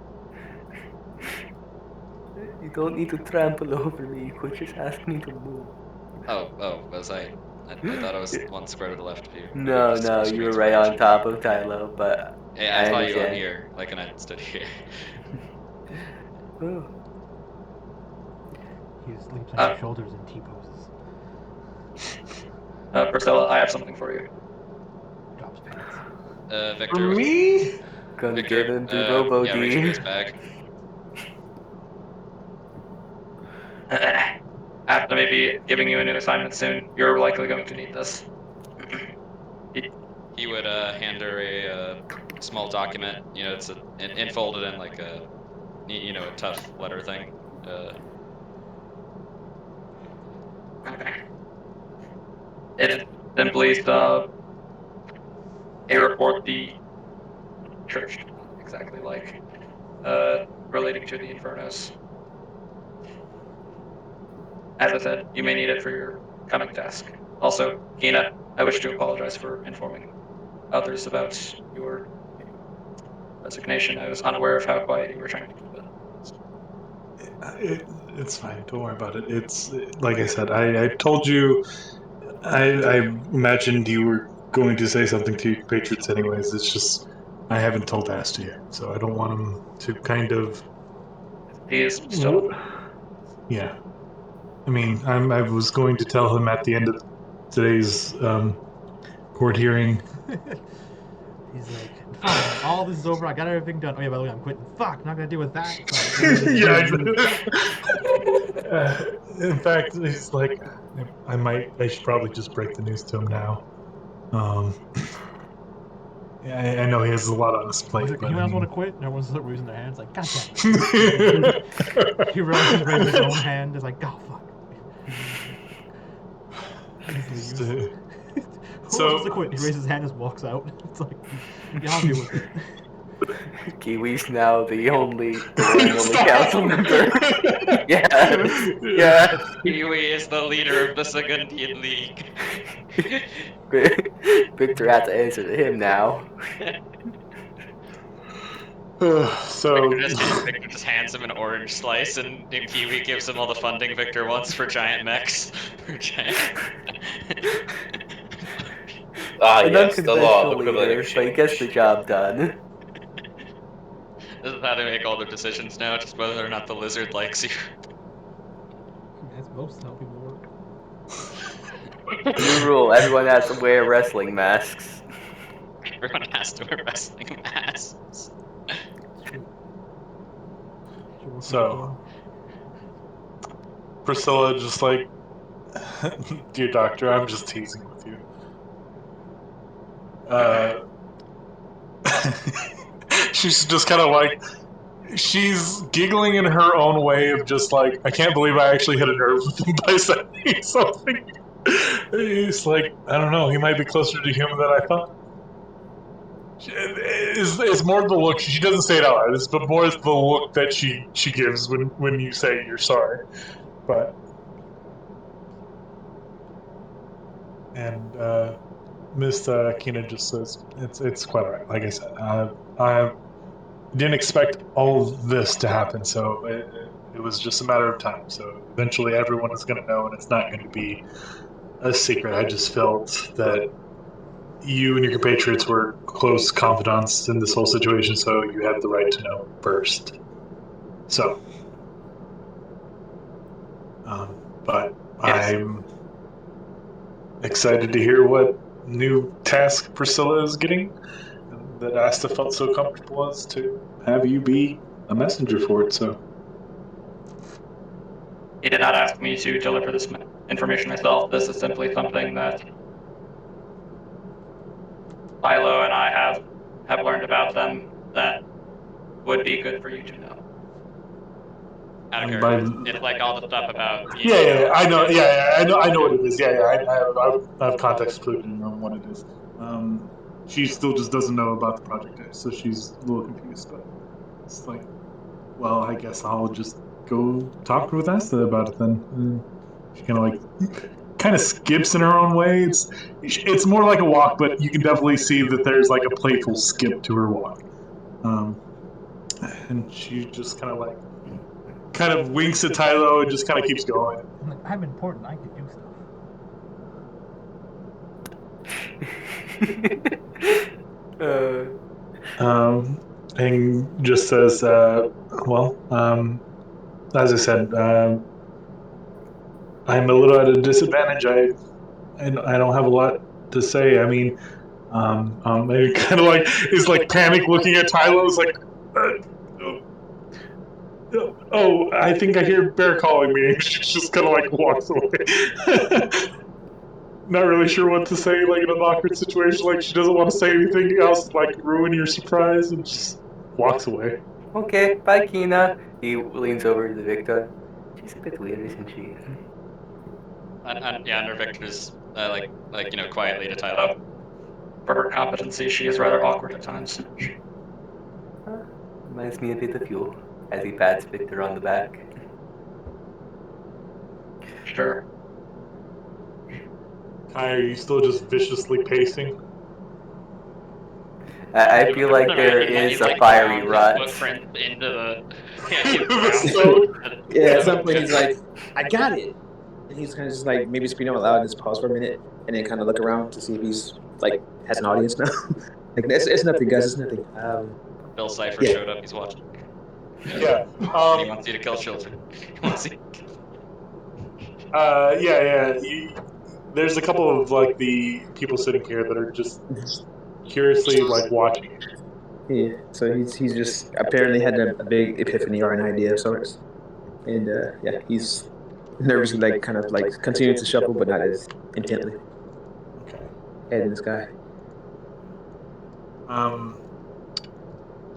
You don't need to trample over me. You could just ask me to move. Oh, was I thought I was one square to the left of you. No, you were right on top of Tylo, but Yeah, I saw you on understand. here, and I stood here. He sleeps on your shoulders in T-poses. Priscilla, I have something for you. Drops pants. Victor. For me? Gonna Victor, give him to Robo yeah, reach D. for his bag. After maybe giving you a new assignment soon, you're likely going to need this. He would hand her a small document. It's enfolded in like a tough letter thing. It simply is a report the church, exactly like, relating to the Infernos. As I said, you may need it for your coming task. Also, Kina, I wish to apologize for informing others about your resignation. I was unaware of how quiet you were trying to keep it. It's fine. Don't worry about it. It's like I said. I told you. I imagined you were going to say something to your compatriots anyways. It's just I haven't told Asta yet, so I don't want him to kind of. He is still. Yeah. I mean, I was going to tell him at the end of today's court hearing. He's like, fine, all this is over. I got everything done. Oh yeah, by the way, I'm quitting. Fuck, not gonna deal with that. Yeah. In fact, he's like, I should probably just break the news to him now. Yeah, I know he has a lot on his plate. But anyone else want to quit? And everyone's raising their hands like, God damn it. He realizes he's raising his own hand. It's like, oh fuck. Who wants to quit? He raises his hand and just walks out. It's like, yeah, I'll deal with it. Kiwi's now the only council member. Yes. Kiwi is the leader of the Sagundian League. Victor has to answer to him now. So Victor just hands him an orange slice, and Kiwi gives him all the funding Victor wants for giant mechs. Yes, the law, the leader, but he gets the job done. This is how they make all their decisions now, just whether or not the lizard likes you. That's most how people work. New rule, everyone has to wear wrestling masks. Everyone has to wear wrestling masks. So, Priscilla just like, dear doctor, I'm just teasing with you. She's just kind of like, she's giggling in her own way of just like, I can't believe I actually hit a nerve with him by saying something. It's like, I don't know, he might be closer to human than I thought. It's more the look. She doesn't say it out loud. It's but more the look that she gives when you say you're sorry. But and Miss Kina just says it's quite alright. Like I said, I didn't expect all of this to happen, so it was just a matter of time. So eventually, everyone is going to know, and it's not going to be a secret. I just felt that you and your compatriots were close confidants in this whole situation, so you had the right to know first. So, but yes. I'm excited to hear what new task Priscilla is getting, and that Asta felt so comfortable as to have you be a messenger for it. So, he did not ask me to deliver this information myself. This is simply something that Philo and I have learned about them that would be good for you to know. It's like all the stuff about. Yeah, I know. I know what it is. I have context clued in on what it is. She still just doesn't know about the Project X, so she's a little confused. But it's like, well, I guess I'll just go talk with Asta about it then. And she kind of skips in her own way. It's more like a walk, but you can definitely see that there's like a playful skip to her walk. And she just kind of winks at Tylo and just kind of keeps going. I'm like, I'm important. I can do stuff. And just says, as I said, I'm a little at a disadvantage. I don't have a lot to say. I mean, it kind of like is like panic looking at Tylo. Is like, oh, I think I hear Bear calling me. She just kind of like walks away. Not really sure what to say, like in an awkward situation. Like she doesn't want to say anything else, like ruin your surprise, and just walks away. Okay, bye, Kina. He leans over to Victor. She's a bit weird, isn't she? Under Victor's quietly to Tylo. For her competency, she is rather awkward at times. Reminds me a bit of you, as he pats Victor on the back. Sure. Kai, are you still just viciously pacing? I feel like there Imagine that is he's, a like, fiery ground his rut. footprint into the. Yeah, he's The ground stone? Yeah, at some point he's like, I got it. And he's kind of just like maybe scream out loud and just pause for a minute and then kind of look around to see if he's like has an audience now. Like it's nothing, guys. It's nothing. Bill Cipher Yeah. showed up. He's watching. Yeah. And he wants you to kill children. He wants you. Yeah. There's a couple of like the people sitting here that are just curiously like watching. Yeah. So he's just apparently had a big epiphany or an idea of sorts, and yeah, he's nervously like kind of like continuing to shuffle, but not as intently. Okay. Head in the sky.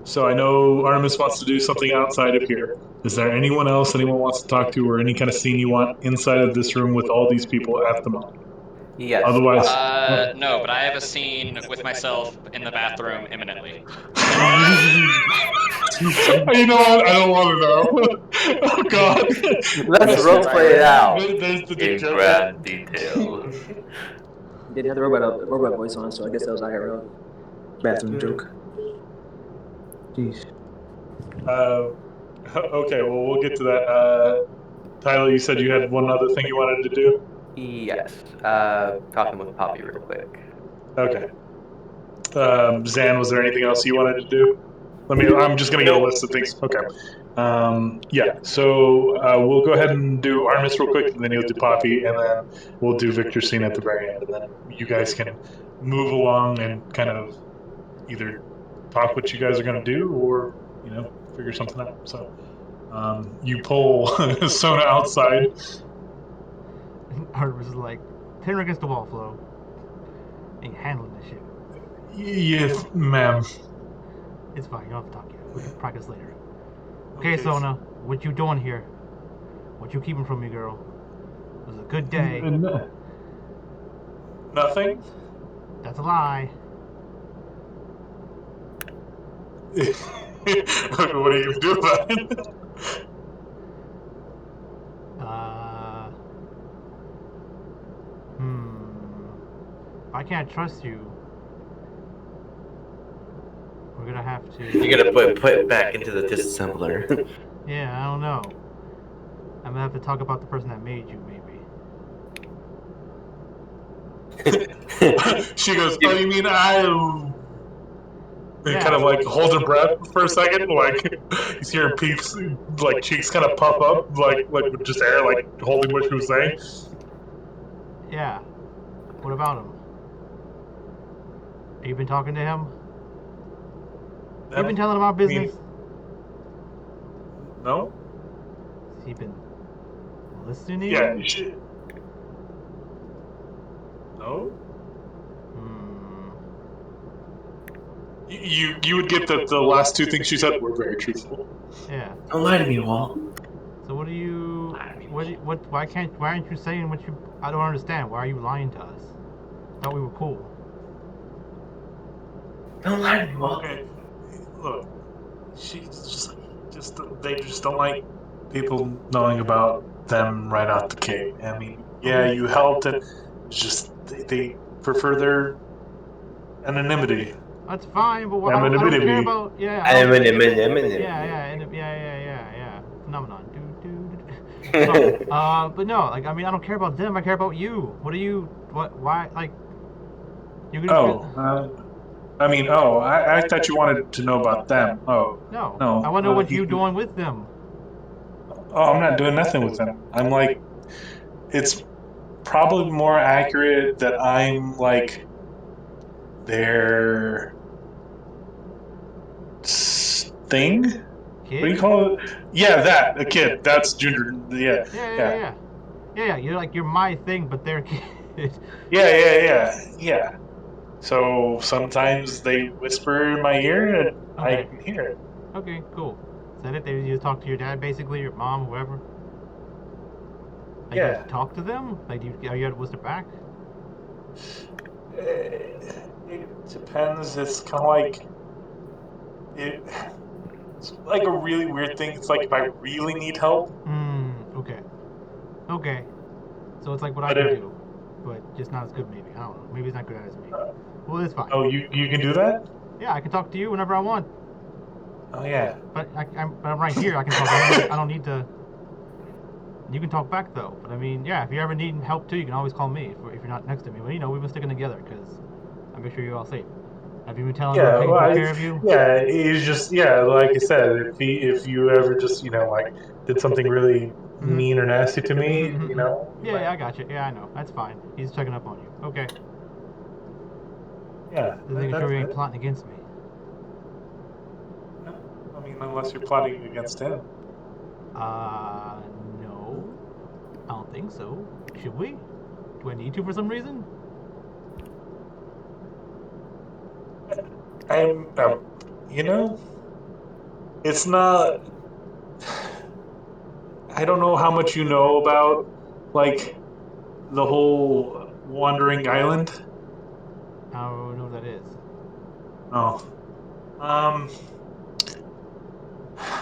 So I know Artemis wants to do something outside of here. Is there anyone else anyone wants to talk to, or any kind of scene you want inside of this room with all these people at the moment? Yes. Otherwise, No, but I have a scene with myself in the bathroom imminently. You know what? I don't want to know. Oh God. Let's roleplay it out There's the in joke. grand detail. Didn't have the robot voice on, so I guess that was IRL. Bathroom joke. Jeez. Okay, well, we'll get to that. Tyler, you said you had one other thing you wanted to do? Yes. Talking with Poppy real quick. Okay. Zan, was there anything else you wanted to do? I'm just going to get a list of things. Okay. Yeah, so we'll go ahead and do Artemis real quick, and then you'll do Poppy, and then we'll do Victor's scene at the very end, and then you guys can move along and kind of either talk what you guys are going to do or, figure something out. So you pull Sona outside. Artemis is like, "Tear her against the wall, Flo. Ain't handling this shit." Yes, ma'am. It's fine. You don't have to talk yet. We can practice later. Okay, Sona, what you doing here? What you keeping from me, girl? It was a good day. Nothing? That's a lie. What are you gonna do about it? I can't trust you. We're gonna have to. You're gonna put it back into the disassembler. Yeah, I don't know. I'm gonna have to talk about the person that made you, maybe. She goes, "Oh, you mean I?" And kind of like hold her breath for a second, like you see her peaks, like cheeks kind of puff up, like with just air, like holding what she was saying. Yeah. What about him? Have you been talking to him? You been telling him our business? No. Has he been listening? Yeah. No. You would get that the last two things she said were very truthful. Yeah. Don't lie to me, Walt. So what do you? Why aren't you saying what you? I don't understand. Why are you lying to us? I thought we were cool. Don't lie to me, Walt. Okay. Look, they just don't like people knowing about them right out the gate. I mean, yeah, you helped, and just they prefer their anonymity. That's fine, but I don't care about. Yeah. Phenomenon. But no, like I mean, I don't care about them. I care about you. What are you? What? Why? Like you're gonna. I thought you wanted to know about them. Oh. No. No. I want to know what you're doing with them. Oh, I'm not doing nothing with them. I'm like, it's probably more accurate that I'm like their thing. Kid? What do you call it? Yeah, a kid. That's Junior. Yeah. You're my thing, but they're kid. Yeah. So sometimes they whisper in my ear, and I can hear it. Okay, cool. Is that it? You talk to your dad, basically, your mom, whoever. Like, Yeah. You talk to them? Like, are you able to whisper back? It depends. It's kind of like it's like a really weird thing. It's like if I really need help. Okay. So it's like what I can do, but just not as good maybe. I don't know. Maybe he's not good at it as me. Well, it's fine. Oh, you can do that? Yeah, I can talk to you whenever I want. Oh yeah. But I'm right here. I can talk. I don't need to. You can talk back though. But I mean, yeah, if you ever need help too, you can always call me if you're not next to me. But we've been sticking together because I make sure you're all safe. Have you been telling him how to take care of you? Yeah, he's just like I said, if you ever just like did something really mean or nasty to me, Yeah, I got you. Yeah, I know. That's fine. He's checking up on you. Okay. Yeah. Just making sure you ain't plotting against me. I mean, unless you're plotting against him. No. I don't think so. Should we? Do I need to for some reason? It's not. I don't know how much you know about, like, the whole Wandering Island. I don't know what that is. Oh.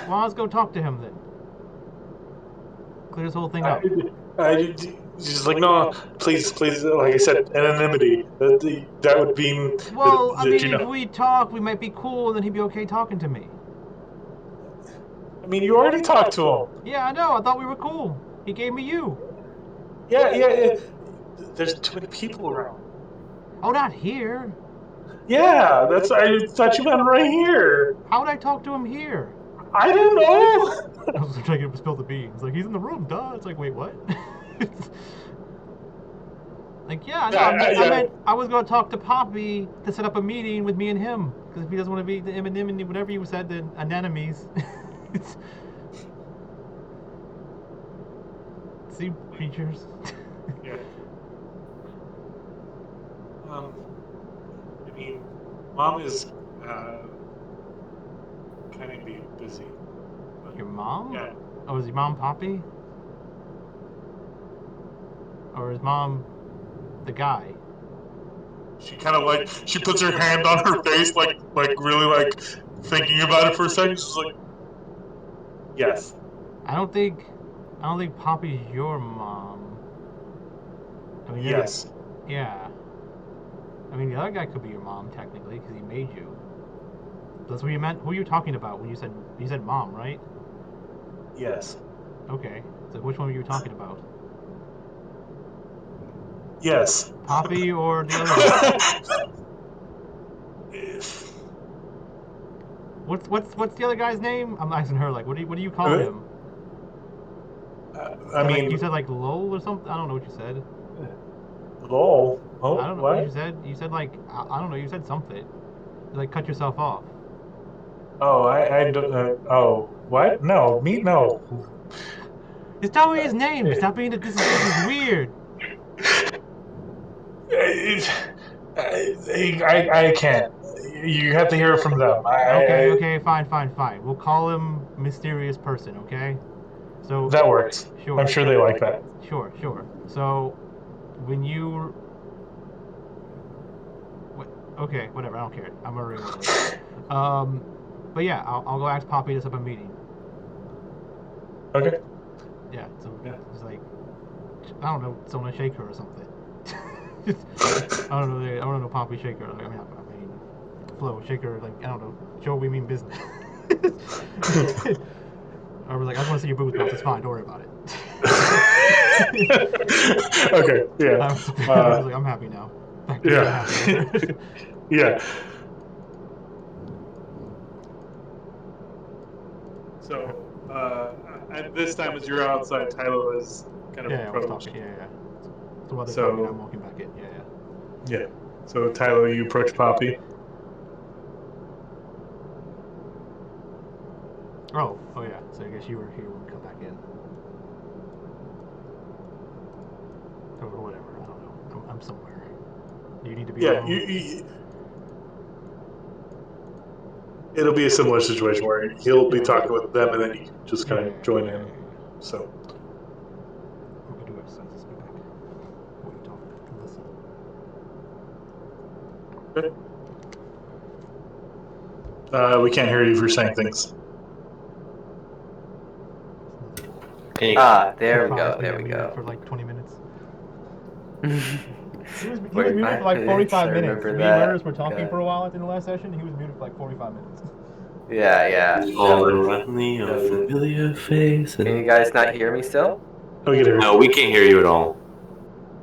Well, let's go talk to him then. Clear this whole thing up. She's like, no, please, like I said, anonymity. That would mean Well, I mean, that if we talk, we might be cool, and then he'd be okay talking to me. I mean, you already talked to him. Yeah, I know. I thought we were cool. He gave me you. Yeah. There's too many people around. Oh, not here. Yeah, I thought you meant right here. How would I talk to him here? I don't know. I was trying to get him to spill the beans. Like, he's in the room, duh. It's like, wait, what? Like, yeah, no, I meant I was going to talk to Poppy to set up a meeting with me and him. Because if he doesn't want to be the M&M, whatever you said, then anemones. See, creatures. Yeah. I mean, Mom is kind of busy. Your mom? Yeah. Oh, is your mom Poppy? Or is Mom the guy? She kind of she puts her hand on her face, like really thinking about it for a second. She's like, yes. I don't think Poppy's your mom. I mean, yes. Yeah. I mean, the other guy could be your mom technically because he made you. That's what you meant. Who are you talking about when you said mom, right? Yes. Okay. So which one were you talking about? Yes. Poppy or the other guy? What's the other guy's name? I'm asking her. Like, what do you call him? I mean, you said like Lowell or something. I don't know what you said. Lowell. Oh, I don't know what you said. You said like I don't know. You said something. Like cut yourself off. Oh, I don't. Oh, what? No, me no. Just tell me his name. Stop being that this is weird. I can't. You have to hear it from them. Okay, fine. We'll call him mysterious person, okay? So that works. Sure. I'm sure they like that. Sure. So when you okay, whatever, I don't care. I'm gonna remember it. But yeah, I'll go ask Poppy to set up a meeting. Okay. Yeah, so it's like I don't know, someone shake her or something. I don't know Poppy shake her. I mean Flo shake her, like I don't know, show we mean business. I was like, I just want to see your boobs bounce. It's fine. Don't worry about it. Okay. Yeah. I was like, I'm happy now. Yeah. Yeah. So, at this time, as you're outside, Tyler is kind of approached. Yeah. So while they're talking, I'm walking back in. Yeah. So, Tyler, you approach Poppy. Oh yeah. So I guess you were here when we come back in. Or whatever. I don't know. I'm somewhere. Do you need to be alone? It'll be a similar situation where he'll be talking with them, and then you can just kind of join in. So. What do I say? Just be back. What you talk? Listen. We can't hear you if you're saying things. There we go. For like 20 minutes. He was muted for like 45 minutes. Me and Murders were talking for a while in the last session. He was muted for like 45 minutes. Yeah. All around me, a familiar face. Can you guys not hear me still? No, we can't hear you at all.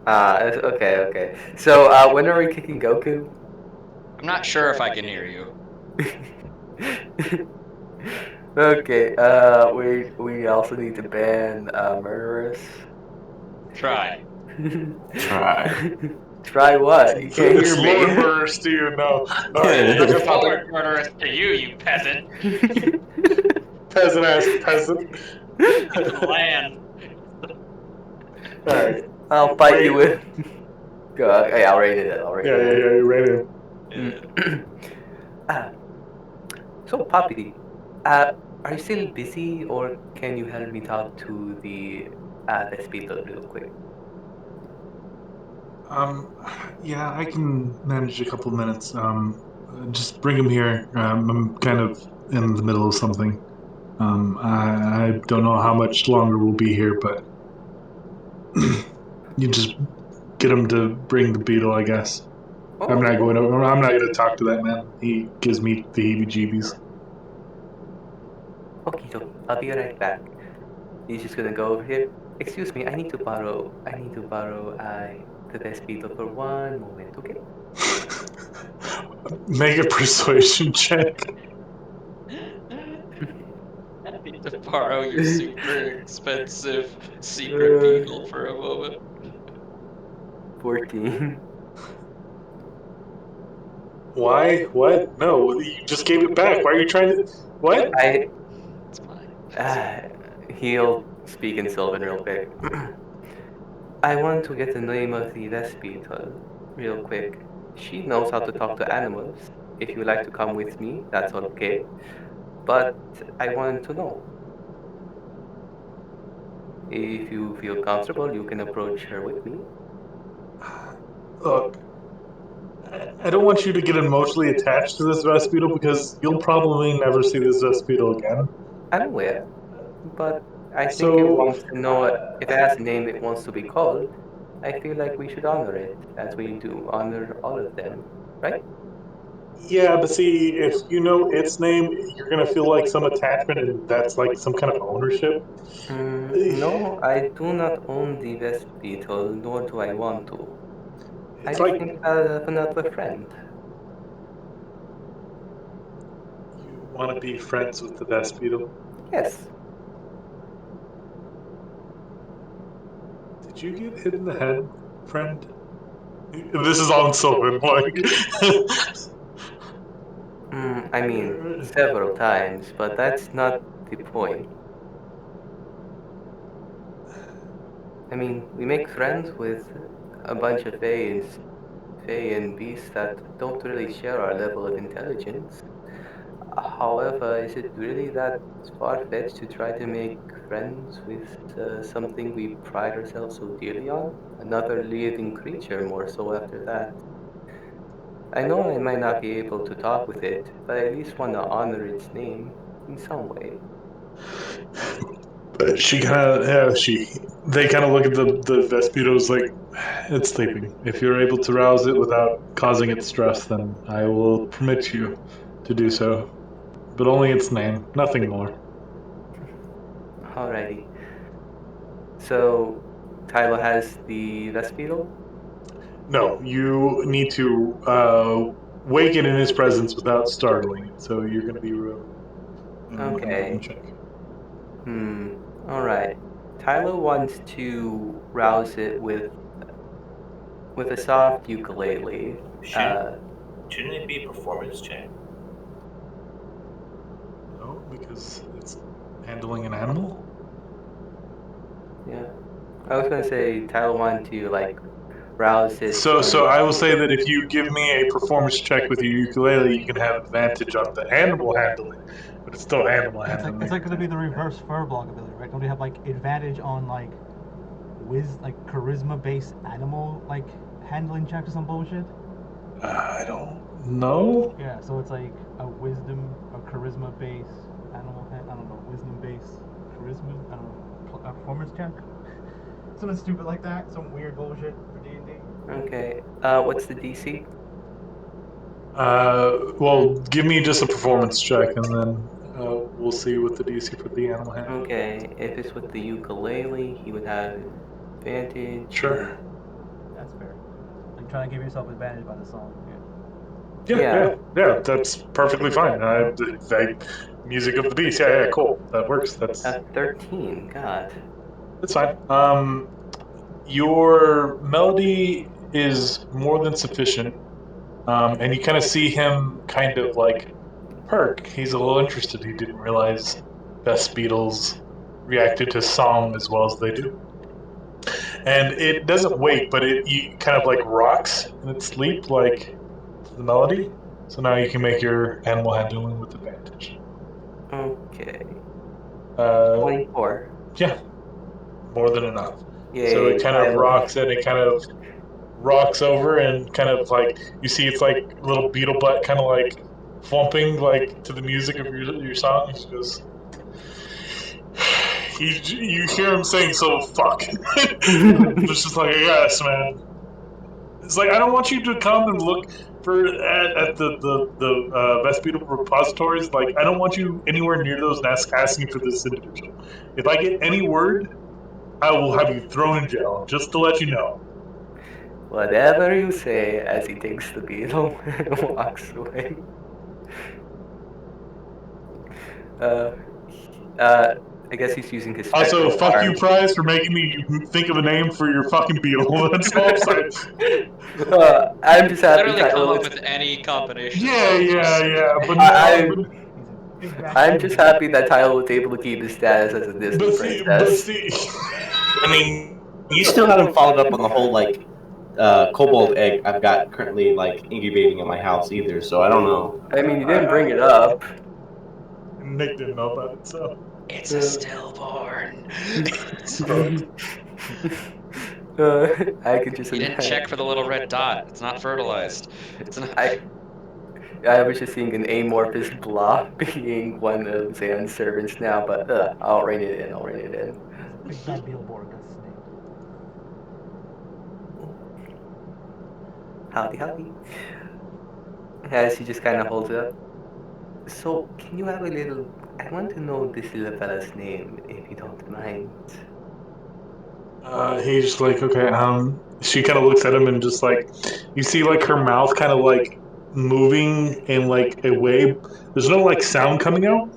Okay. So, when are we kicking Goku? I'm not sure if I can hear you. Okay, we also need to ban murderers. Try. Try what? You can't hear It's me. Lord Murderous to you, no. It's Lord Murderous to you, you peasant. Peasant-ass peasant. Land. Alright, I'll fight you with... Go, okay, I'll rate it. Yeah, you rated him. So, Poppy, are you still busy, or can you help me talk to the Despito real quick? Yeah, I can manage a couple minutes. Just bring him here. I'm kind of in the middle of something. I don't know how much longer we'll be here, but you just get him to bring the beetle, I guess. I'm not going to talk to that man. He gives me the heebie-jeebies. Okay, I'll be right back. He's just gonna go over here. Excuse me, I need to borrow the Despito for one moment, okay? Make a persuasion check. I need to borrow your super expensive secret beetle for a moment. 14. Why? What? No, you just gave it back. Why are you trying to... What? It's mine. He'll speak in Sylvan real quick. I want to get the name of the Despito real quick. She knows how to talk to animals. If you like to come with me, that's okay. But I want to know. If you feel comfortable, you can approach her with me. Look, I don't want you to get emotionally attached to this Vespedo because you'll probably never see this Vespedo again. I'm aware, but I think it wants to know if it has a name it wants to be called. I feel like we should honor it, as we do honor all of them, right? Yeah, but see, if you know its name, you're gonna feel like some attachment, and that's like some kind of ownership. No, I do not own the Vespeto, nor do I want to. I It's just like think of another friend. you want to be friends with the Vespedo. Yes. Did you get hit in the head, friend? This is on Sylvan, like. I mean, several times, but that's not the point. I mean, we make friends with a bunch of Fae and beasts that don't really share our level of intelligence. However, is it really that far-fetched to try to make friends with something we pride ourselves so dearly on? Another living creature, more so after that. I know I might not be able to talk with it, but I at least want to honor its name in some way. But she kind of, they kind of look at the Vespitos like, it's sleeping. If you're able to rouse it without causing it stress, then I will permit you to do so. But only its name, nothing more. Alrighty. So, Tylo has the Vespital? No, you need to wake it in his presence without startling it. So you're going to be Okay. check. Alright. Tylo wants to rouse it with a soft ukulele. Shouldn't it be a performance check? No, because it's handling an animal. Yeah. I was gonna say Tylo wanted to like rouse it. So I will say that if you give me a performance check with your ukulele, you can have advantage on the animal handling, but it's still animal handling. It's like gonna be the reverse Furblock ability, right? Don't we have like advantage on like charisma based animal like handling checks or some bullshit? I don't know. Yeah, so it's like a wisdom, a charisma based animal. I don't know, wisdom based charisma. I don't know, a performance check. Something stupid like that. Some weird bullshit for D&D. Okay. What's the DC? Well, give me just a performance check, and then we'll see what the DC for the animal handling. Okay. If it's with the ukulele, he would have advantage. Sure. That's fair. Like trying to give yourself advantage by the song. Yeah, that's perfectly fine. Music of the beast. Yeah, cool. That works. That's 13. God. That's fine. Your melody is more than sufficient, and you kind of see him kind of like perk. He's a little interested. He didn't realize Best Beatles reacted to song as well as they do. And it doesn't wake, but it kind of like rocks in its sleep, like the melody. So now you can make your animal handling with advantage. Okay. 24. Yeah, more than enough. Yay, So it kind of Tyler. rocks and it kind of rocks over and kind of like you see it's like little beetle butt kind of like thumping like to the music of your song. She goes, you hear him saying so fuck. It's just like yes, man. It's like I don't want you to come and look for at the Best Beetle repositories. Like I don't want you anywhere near those asking for this individual. If I get any word, I will have you thrown in jail. Just to let you know. Whatever you say, as he takes the beetle and walks away. I guess he's using his. Also, fuck arm. you, Prize, for making me think of a name for your fucking beetle. That's all I'm saying. I'm just happy. Literally come up with any combination. Yeah. But I'm just happy that Tyler was able to keep his status as a Disney princess. I mean, you still haven't followed up on the whole like cobalt egg I've got currently like incubating in my house either. So I don't know. I mean, you didn't bring it up. Nick didn't know about it, so it's a stillborn. I could just. You didn't check for the little red dot. It's not fertilized. It's not. I was just seeing an amorphous blob being one of Zan's servants now, but I'll rein it in. Big bad Beetleborg, that's his name. Howdy. As he just kind of holds it up. So, can you have a little... I want to know this little fella's name, if you don't mind. He's just like, okay, she kind of looks at him and just like, you see like her mouth kind of like moving in like a way. There's no like sound coming out,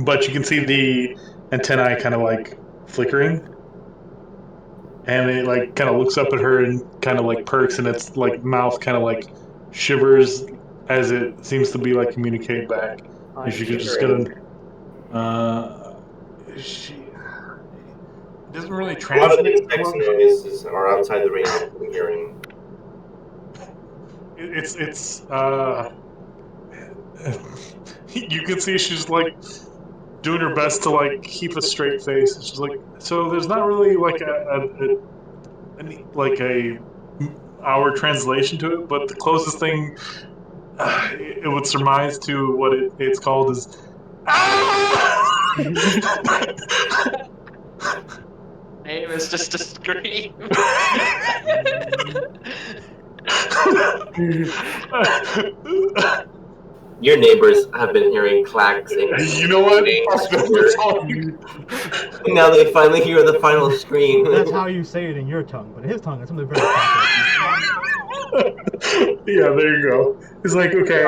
but you can see the antennae kind of like flickering. And it like kind of looks up at her and kind of like perks, and its like mouth kind of like shivers as it seems to be like communicating back. And she just gonna, she doesn't really translate. A lot of these text noises are outside the range of hearing. It's you can see she's like doing her best to like keep a straight face. She's like, so there's not really like a our translation to it, but the closest thing it would surmise to what it's called is Name is just a scream. Your neighbors have been hearing clacks and you know what? Now they finally hear the final scream. That's how you say it in your tongue, but his tongue is something very complex. Yeah, there you go. He's like, okay,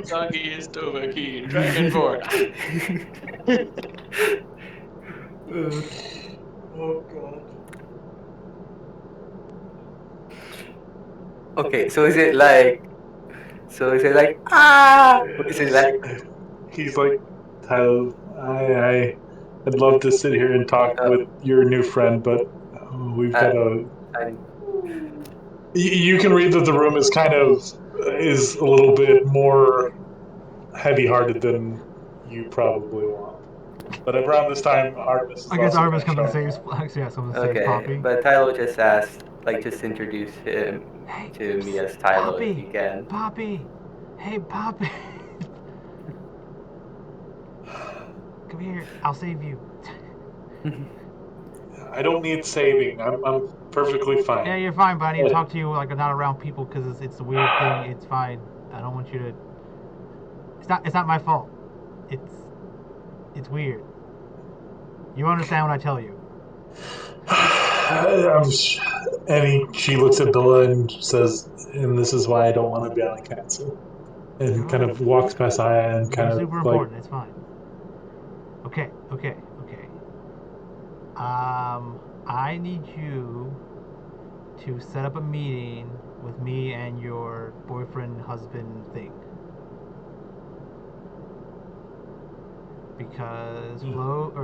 Doggy is Dovahkiin, Dragonborn. Oh god. Okay, so is it like ah? Is it like? He's like, Tyler, I'd love to sit here and talk with your new friend, but we've got a. You can read that the room is is a little bit more heavy-hearted than you probably want. But around this time, Artemis. I guess Artemis comes and saves Flex. Yeah, someone saves Poppy. But Tyler just asked, just introduce him to me as Tyler Poppy, if you can. Poppy, hey Poppy. Come here, I'll save you. I don't need saving. perfectly fine. Yeah, you're fine, but I need to talk to you like not around people because it's a weird thing. It's fine. I don't want you to. It's not my fault. It's weird. You understand what I tell you. She looks at Billa and says, "And this is why I don't want to be on the council." And kind of walks past Aya and kind You're of super like, important. It's fine. Okay. I need you to set up a meeting with me and your boyfriend husband thing. Because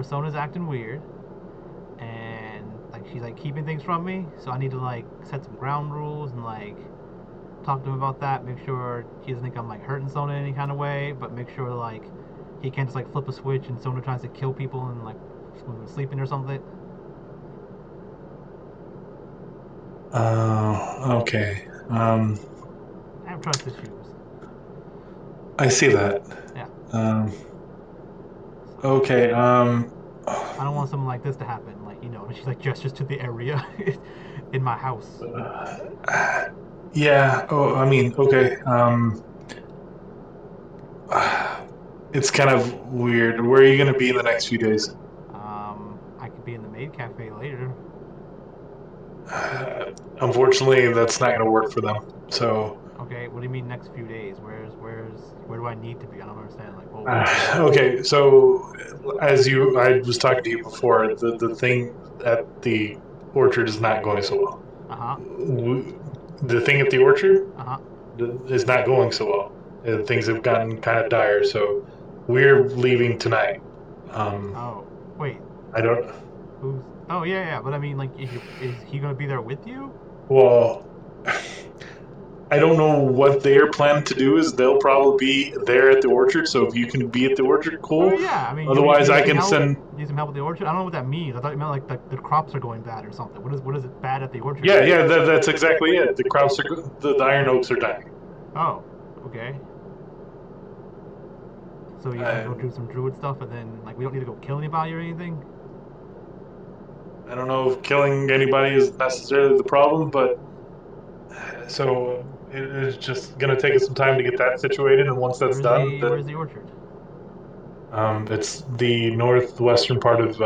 Sona's acting weird and like she's like keeping things from me, so I need to like set some ground rules and like talk to him about that, make sure he doesn't think I'm like hurting Sona in any kind of way, but make sure like he can't just like flip a switch and Sona tries to kill people and like sleeping or something. okay. I have trust issues. I see that. Yeah. Okay. I don't want something like this to happen. Like, you know, she's like gestures to the area in my house. Yeah. Oh, I mean, okay. It's kind of weird. Where are you going to be in the next few days? I could be in the maid cafe later. Unfortunately, that's not going to work for them. So. Okay. What do you mean next few days? Where do I need to be? I don't understand. Like, Okay. So, I was talking to you before. The thing at the orchard is not going so well. The thing at the orchard is not going so well. Things have gotten kind of dire, so we're leaving tonight. Oh, wait. I don't. Who's? Oh yeah. But I mean, like, is he gonna be there with you? Well, I don't know what they're planning to do. Is they'll probably be there at the orchard. So if you can be at the orchard, cool. Oh yeah. I mean, otherwise, I can send. Need some help with the orchard. I don't know what that means. I thought it meant like the crops are going bad or something. What is it bad at the orchard? Yeah. That's exactly it. The crops are the iron oaks are dying. Oh, okay. So you can go do some druid stuff, and then like we don't need to go kill anybody or anything. I don't know if killing anybody is necessarily the problem, but so it's just gonna take us some time to get that situated, and once that's done, where's the orchard? It's the northwestern part of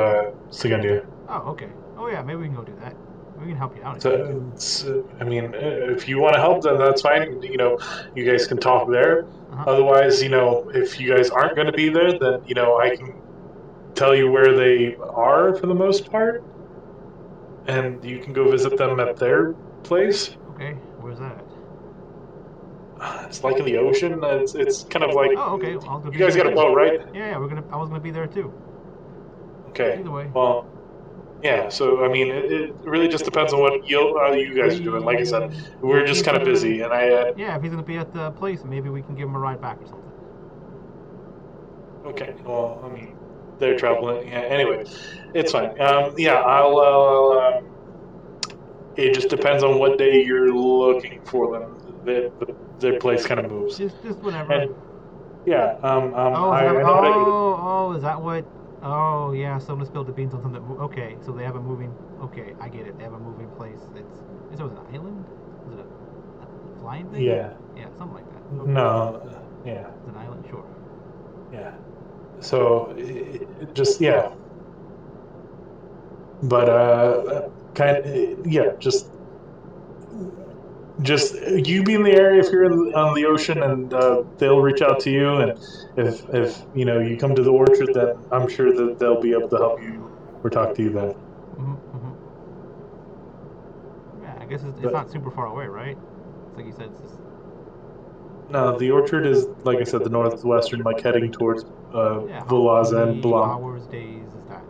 Sigundia. Oh, okay. Oh yeah, maybe we can go do that. We can help you out. I mean, if you want to help, then that's fine. You know, you guys can talk there. Otherwise, you know, if you guys aren't going to be there, then you know I can tell you where they are for the most part, and you can go visit them at their place. Okay, where's that? It's like in the ocean. It's kind of like. Oh, okay. You guys got a boat, right? Yeah, I was gonna be there too. Okay. Either way. Well, yeah. So I mean, it really just depends on what you guys are doing. Like I said, we're just kind of busy, and I. Yeah, if he's gonna be at the place, maybe we can give him a ride back or something. Okay. Well, I mean, they're traveling. Yeah. Anyway, it's fine. Yeah. I'll. It just depends on what day you're looking for them. Their place kind of moves. Just whatever. And, yeah. Is that what? Oh yeah, someone spilled the beans on something. Okay, so they have a moving. Okay, I get it. They have a moving place. Is it an island? Is it a flying thing? Yeah. Yeah, something like that. Okay. No. Yeah. It's an island, sure. Yeah. So just yeah. But just you be in the area if you're on the ocean, and they'll reach out to you. And if you know you come to the orchard, then I'm sure that they'll be able to help you or talk to you then. Yeah, I guess it's not super far away, right? It's like you said. No, the orchard is like I said, the northwestern, like heading towards Vulaza and Blum. How many hours, days is that?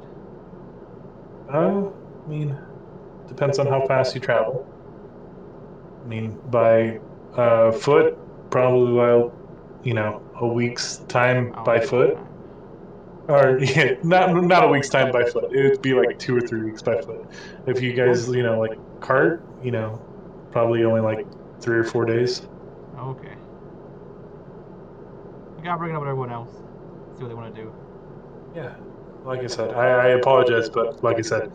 I mean, depends on how fast you travel. I mean, by foot, probably a week's time by foot. Or yeah, not a week's time by foot. It would be like 2 or 3 weeks by foot. If you guys, like cart, probably only like 3 or 4 days. Okay. We gotta bring it up with everyone else. See what they want to do. Yeah. Like I said, I apologize, but like I said,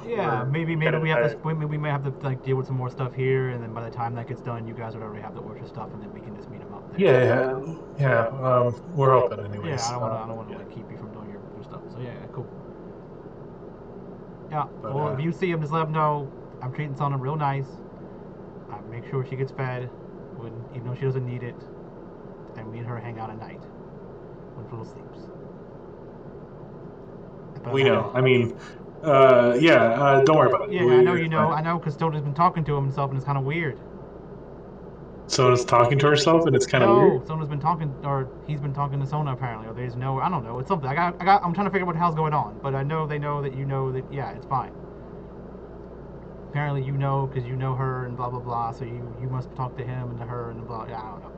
Yeah, maybe kinda we have tired. to. Maybe we may have to like deal with some more stuff here, and then by the time that gets done, you guys would already have the orchard stuff, and then we can just meet them up there. Yeah. We're hoping, anyways. Yeah, I don't want to like keep you from doing your stuff. So yeah, cool. Yeah. But, Well, if you see him, just let him know I'm treating Sona real nice. I make sure she gets fed, even though she doesn't need it, and me and her hang out at night when Phil sleeps. But we know. I mean, don't worry about it. Yeah, I know you know. I know because Sona's been talking to himself, and it's kind of weird. Sona's talking to herself, and it's kind of weird. No, Sona's been talking, or he's been talking to Sona apparently, or there's no, I don't know. It's something. I'm trying to figure out what the hell's going on, but I know they know that you know that. Yeah, it's fine. Apparently, you know because you know her and blah blah blah. So you must talk to him and to her and blah. Yeah, I don't know.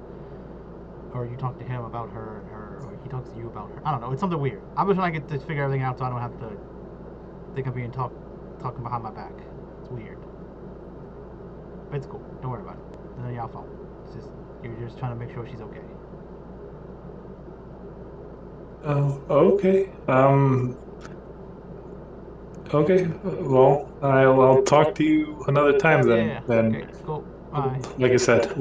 Or you talk to him about her and her, or he talks to you about her. I don't know. It's something weird. I'm just trying to get to figure everything out so I don't have to think I'm being talking behind my back. It's weird. But it's cool. Don't worry about it. It's none of y'all fault. It's just you're just trying to make sure she's okay. Oh, okay. Okay. Well, I'll talk to you another time then. Yeah. Then, Okay. Cool. Bye. like I said,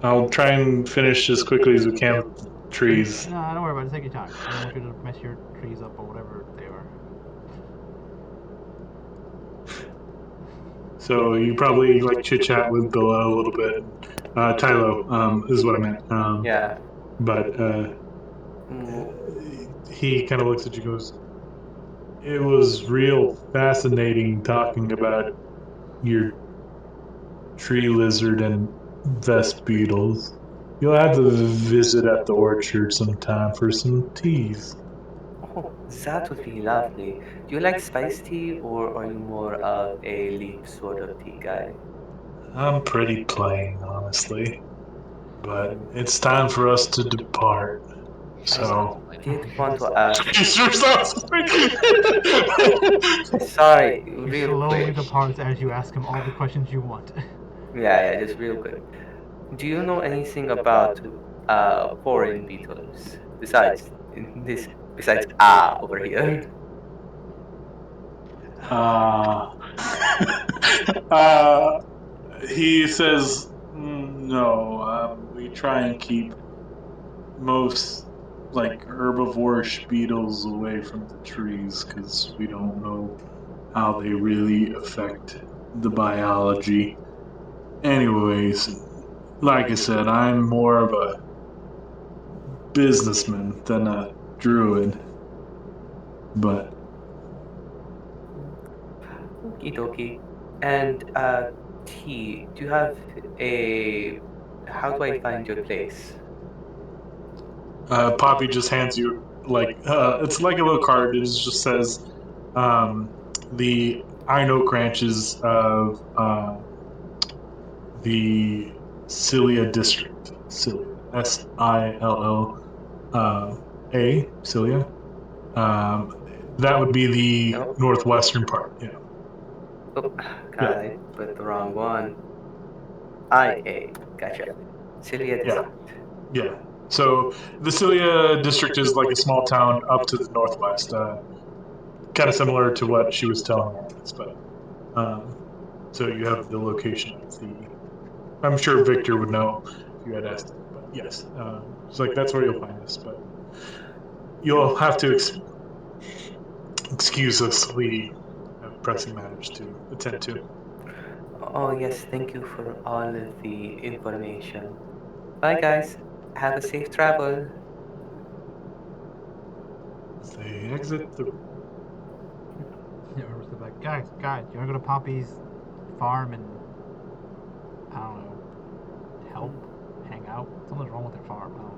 I'll try and finish as quickly as we can with the trees. No, don't worry about it. Take your time. I don't want you to mess your trees up or whatever they are. So you probably like chit chat with Billa a little bit. Tylo, is what I meant. Yeah. But he kind of looks at you and goes, "It was real fascinating talking about your tree lizard and vest beetles. You'll have to visit at the orchard sometime for some teas." Oh, that would be lovely. Do you like spiced tea, or are you more of a leaf sort of tea guy? I'm pretty plain, honestly. But it's time for us to depart. So. I did want to ask. Sorry, He real slowly quick. departs as you ask him all the questions you want. Yeah, just real quick. Do you know anything about foreign beetles besides over here? He says, no, we try and keep most like herbivorous beetles away from the trees because we don't know how they really affect the biology. Anyways, like I said, I'm more of a businessman than a druid. But Okie dokie. And T, do you have a? How do I find your place? Poppy just hands you it's like a little card. It just says the Iron Oak ranches of the Cilia district. Cilia, Silla, Cilia. That would be the northwestern part. Yeah. Oh, God, I put the wrong one. IA, gotcha. Cilia district. Yeah. So the Cilia district is like a small town up to the northwest, kind of similar to what she was telling us. But so you have the location of the. I'm sure Victor would know if you had asked him. But yes, it's like that's where you'll find us. But you'll have to excuse us. We have pressing matters to attend to. Oh yes, thank you for all of the information. Bye guys. Have a safe travel. They exit the. Yeah, like, guys, you wanna go to Poppy's farm and I don't know, help, hang out? Something's wrong with their farm. I don't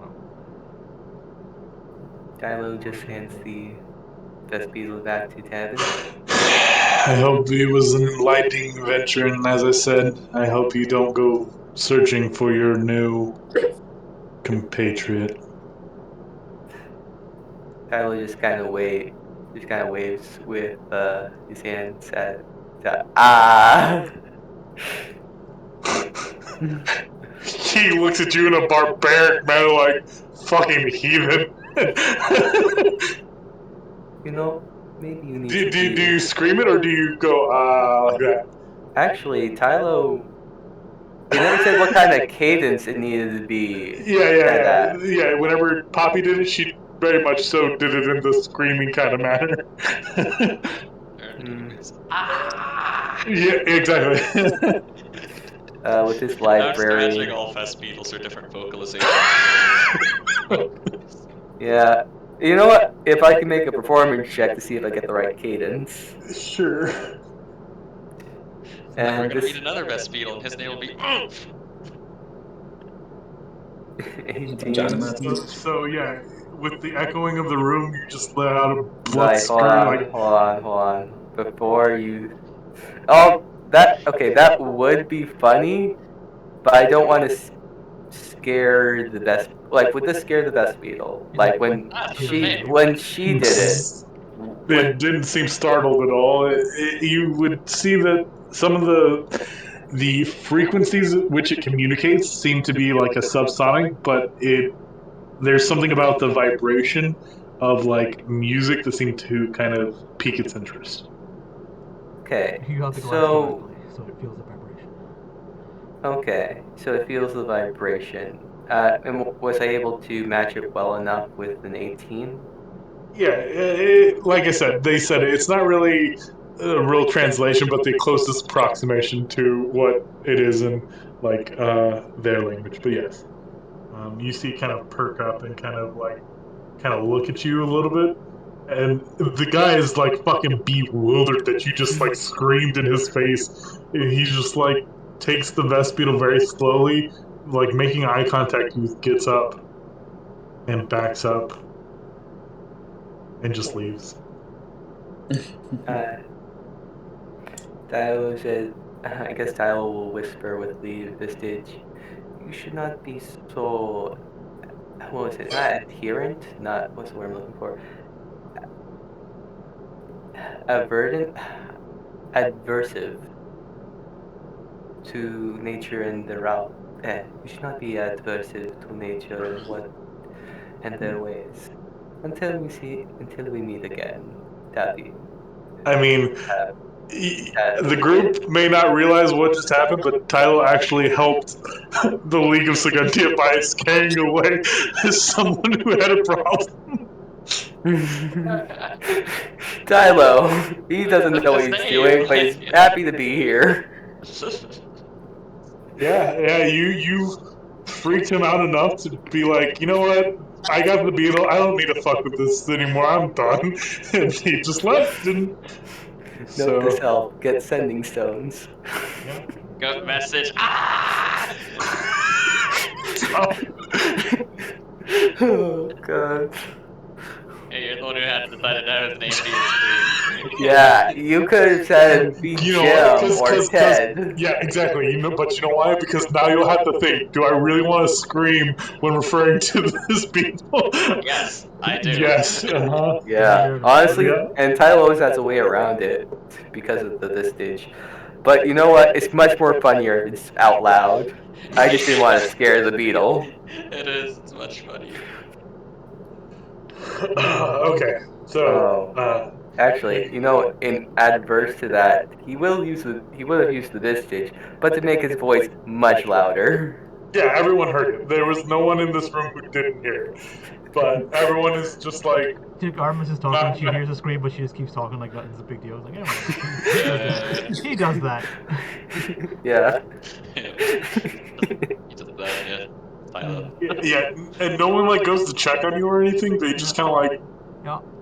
know. Kylo just hands the best beetle back to Tabin. I hope it was an enlightening adventure, and as I said, I hope you don't go searching for your new compatriot. Kylo just kind of waves with his hands at He looks at you in a barbaric manner like fucking heathen. You know, maybe you need Do to be... you scream it or do you go like that? Actually, Tylo... It never said what kind of cadence it needed to be. Yeah. Whenever Poppy did it, she very much so did it in the screaming kind of manner. Yeah, exactly. With his I'm just library. imagining all Fest Beatles are different vocalizations. Yeah. You know what? If I can make a performance check to see if I get the right cadence. Sure. And we're And gonna this... meet another Best Beatle, and his name will be Oomph. 18. So yeah, with the echoing of the room, you just let out a blood Like, scream. hold on. Before you... Oh, that would be funny, but I don't want to scare the best... Like, would this scare the best Beetle? Like, when she did it... It didn't seem startled at all. You would see that some of the frequencies at which it communicates seem to be like a subsonic, but there's something about the vibration of like music that seemed to kind of pique its interest. Okay, You got the glass so... directly, so it feels the vibration. Okay, so it feels the vibration. And was I able to match it well enough with an 18? Yeah, like I said, they said it's not really a real translation, but the closest approximation to what it is in like their language. But yes, you see, it kind of perk up and kind of look at you a little bit, and the guy is like fucking bewildered that you just like screamed in his face. And he just like takes the Vespetal very slowly, like making eye contact. He gets up and backs up and just leaves. Tylo says, I guess Tylo will whisper with the Vistage, you should not be so, what was it, not adherent, not, what's the word I'm looking for, adversive to nature and the route, you should not be adversive to nature and their ways, until we meet again, Tappy. I mean, the group may not realize what just happened, but Tylo actually helped the League of Saguntia by scaring away someone who had a problem. Tylo, he doesn't know what he's doing, but he's happy to be here. Yeah, you freaked him out enough to be like, you know what? I got the beetle. I don't need to fuck with this anymore. I'm done. And he just left. And Note to self: get sending stones. Goat message. Oh god. Hey, you're the one who had decided to have his name be a scream. Yeah, you could have said be Jim or Ted. Yeah, exactly. But you know why? Because now you'll have to think: do I really want to scream when referring to this people? Yes, I do. Yes. Yeah, honestly, and Tyler always has a way around it because of the Vistage. But you know what? It's much more funnier if it's out loud. I just didn't want to scare the beetle. It is. It's much funnier. Okay, so actually, in adverse to that, he would have used the Vistage, but to make his voice much louder. Yeah, everyone heard it. There was no one in this room who didn't hear it, but everyone is just like. Artemis is talking. She hears a scream, but she just keeps talking like nothing's a big deal. It's like, he does that. Yeah. He does that. Yeah. Yeah, and no one like goes to check on you or anything. They just kind of like,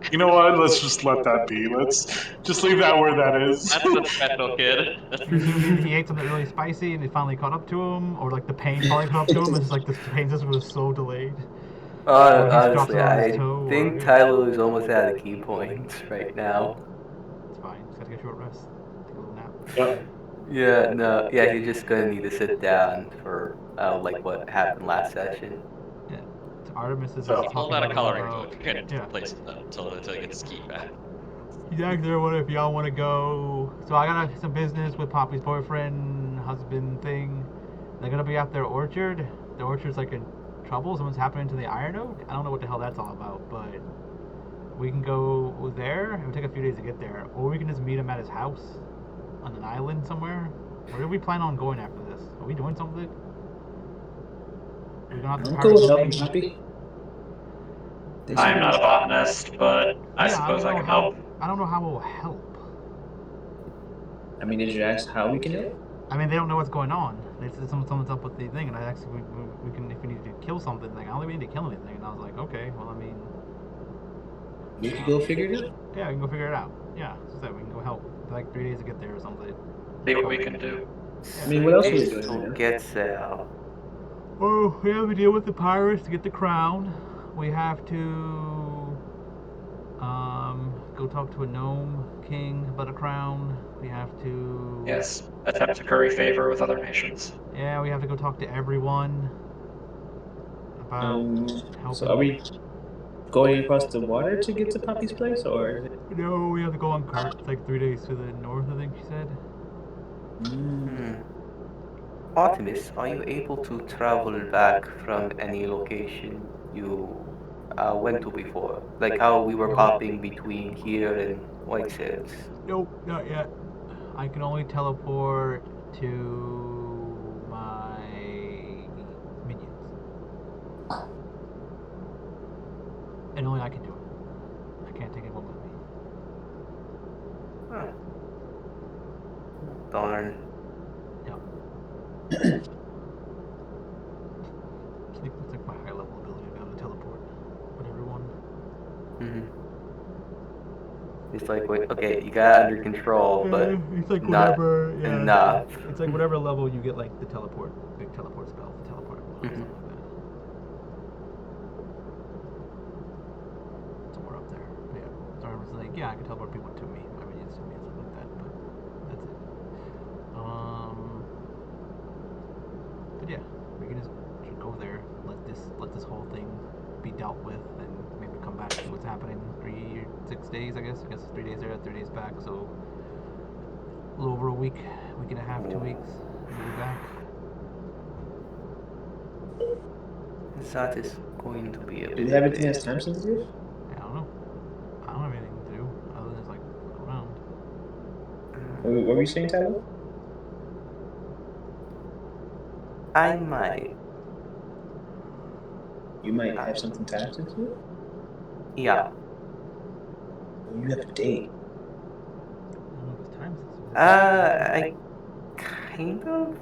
you know what? Let's just let that be. Let's just leave that where that is. That's a special kid. He ate something really spicy, and it finally caught up to him, or like the pain finally caught up to him. It's like the pain system was so delayed. Honestly, I think Tyler is almost at a key point right now. It's fine. Just gotta get a short rest. Take a little nap. Yeah, he's just gonna need to sit down for like what happened last session. Yeah, Artemis is hold out a coloring book and place it until you get the ski back. He's asking everyone if y'all want to go. So I got some business with Poppy's boyfriend, husband thing. They're gonna be at their orchard. The orchard's like in trouble. Something's happening to the iron oak. I don't know what the hell that's all about, but We can go there. It would take a few days to get there, or we can just meet him at his house on an island somewhere. Where do we plan on going after this? Are we doing something? We're going to I'm cool with helping Poppy. I'm not a botanist, but I suppose I can help. I don't know how we'll help. I mean, did you ask how we can help? I mean, they don't know what's going on. They said someone's up with the thing, and I asked if we can, if we need to kill something. Like, I don't think we need to kill anything. And I was like, okay, well, I mean, we could go figure it out. Yeah, we can go figure it out. Yeah, so we can go help. Like 3 days to get there or something. See what we can do. I mean, what else are we doing? Gets there. Oh, we have to deal with the pirates to get the crown. We have to go talk to a gnome king about a crown. We have to Attempt to curry favor with other nations. Yeah, we have to go talk to everyone about helping. So are we going across the water to get to Poppy's place, or? No, we have to go on cart. It's like 3 days to the north, I think she said. Artemis, are you able to travel back from any location you went to before? Like how we were popping between here and White Sands? Nope, not yet. I can only teleport to my minions. And only I can do it. I can't take anyone with me. Huh. Darn. It's like my high level ability to be able to teleport with everyone. It's like, wait, okay, you got it under control, but it's like not whatever, enough. It's like whatever level you get, like the teleport, big teleport spell, the teleport everyone, something like that. Somewhere up there. But yeah, so I was like, yeah, I can teleport people to me, my minions to me, and stuff like that. But that's it. But yeah, we can just go there, let this whole thing be dealt with, and maybe come back to what's happening 6 days, I guess. I guess 3 days there, 3 days back, so a little over a week and a half, 2 weeks, we'll be back. That is going to be a bit. Do you have anything that's time sensitive? I don't know. I don't have anything to do other than just like look around. What were you saying, Tyler? I might. You might have something time sensitive? Yeah. You have a date. I kind of.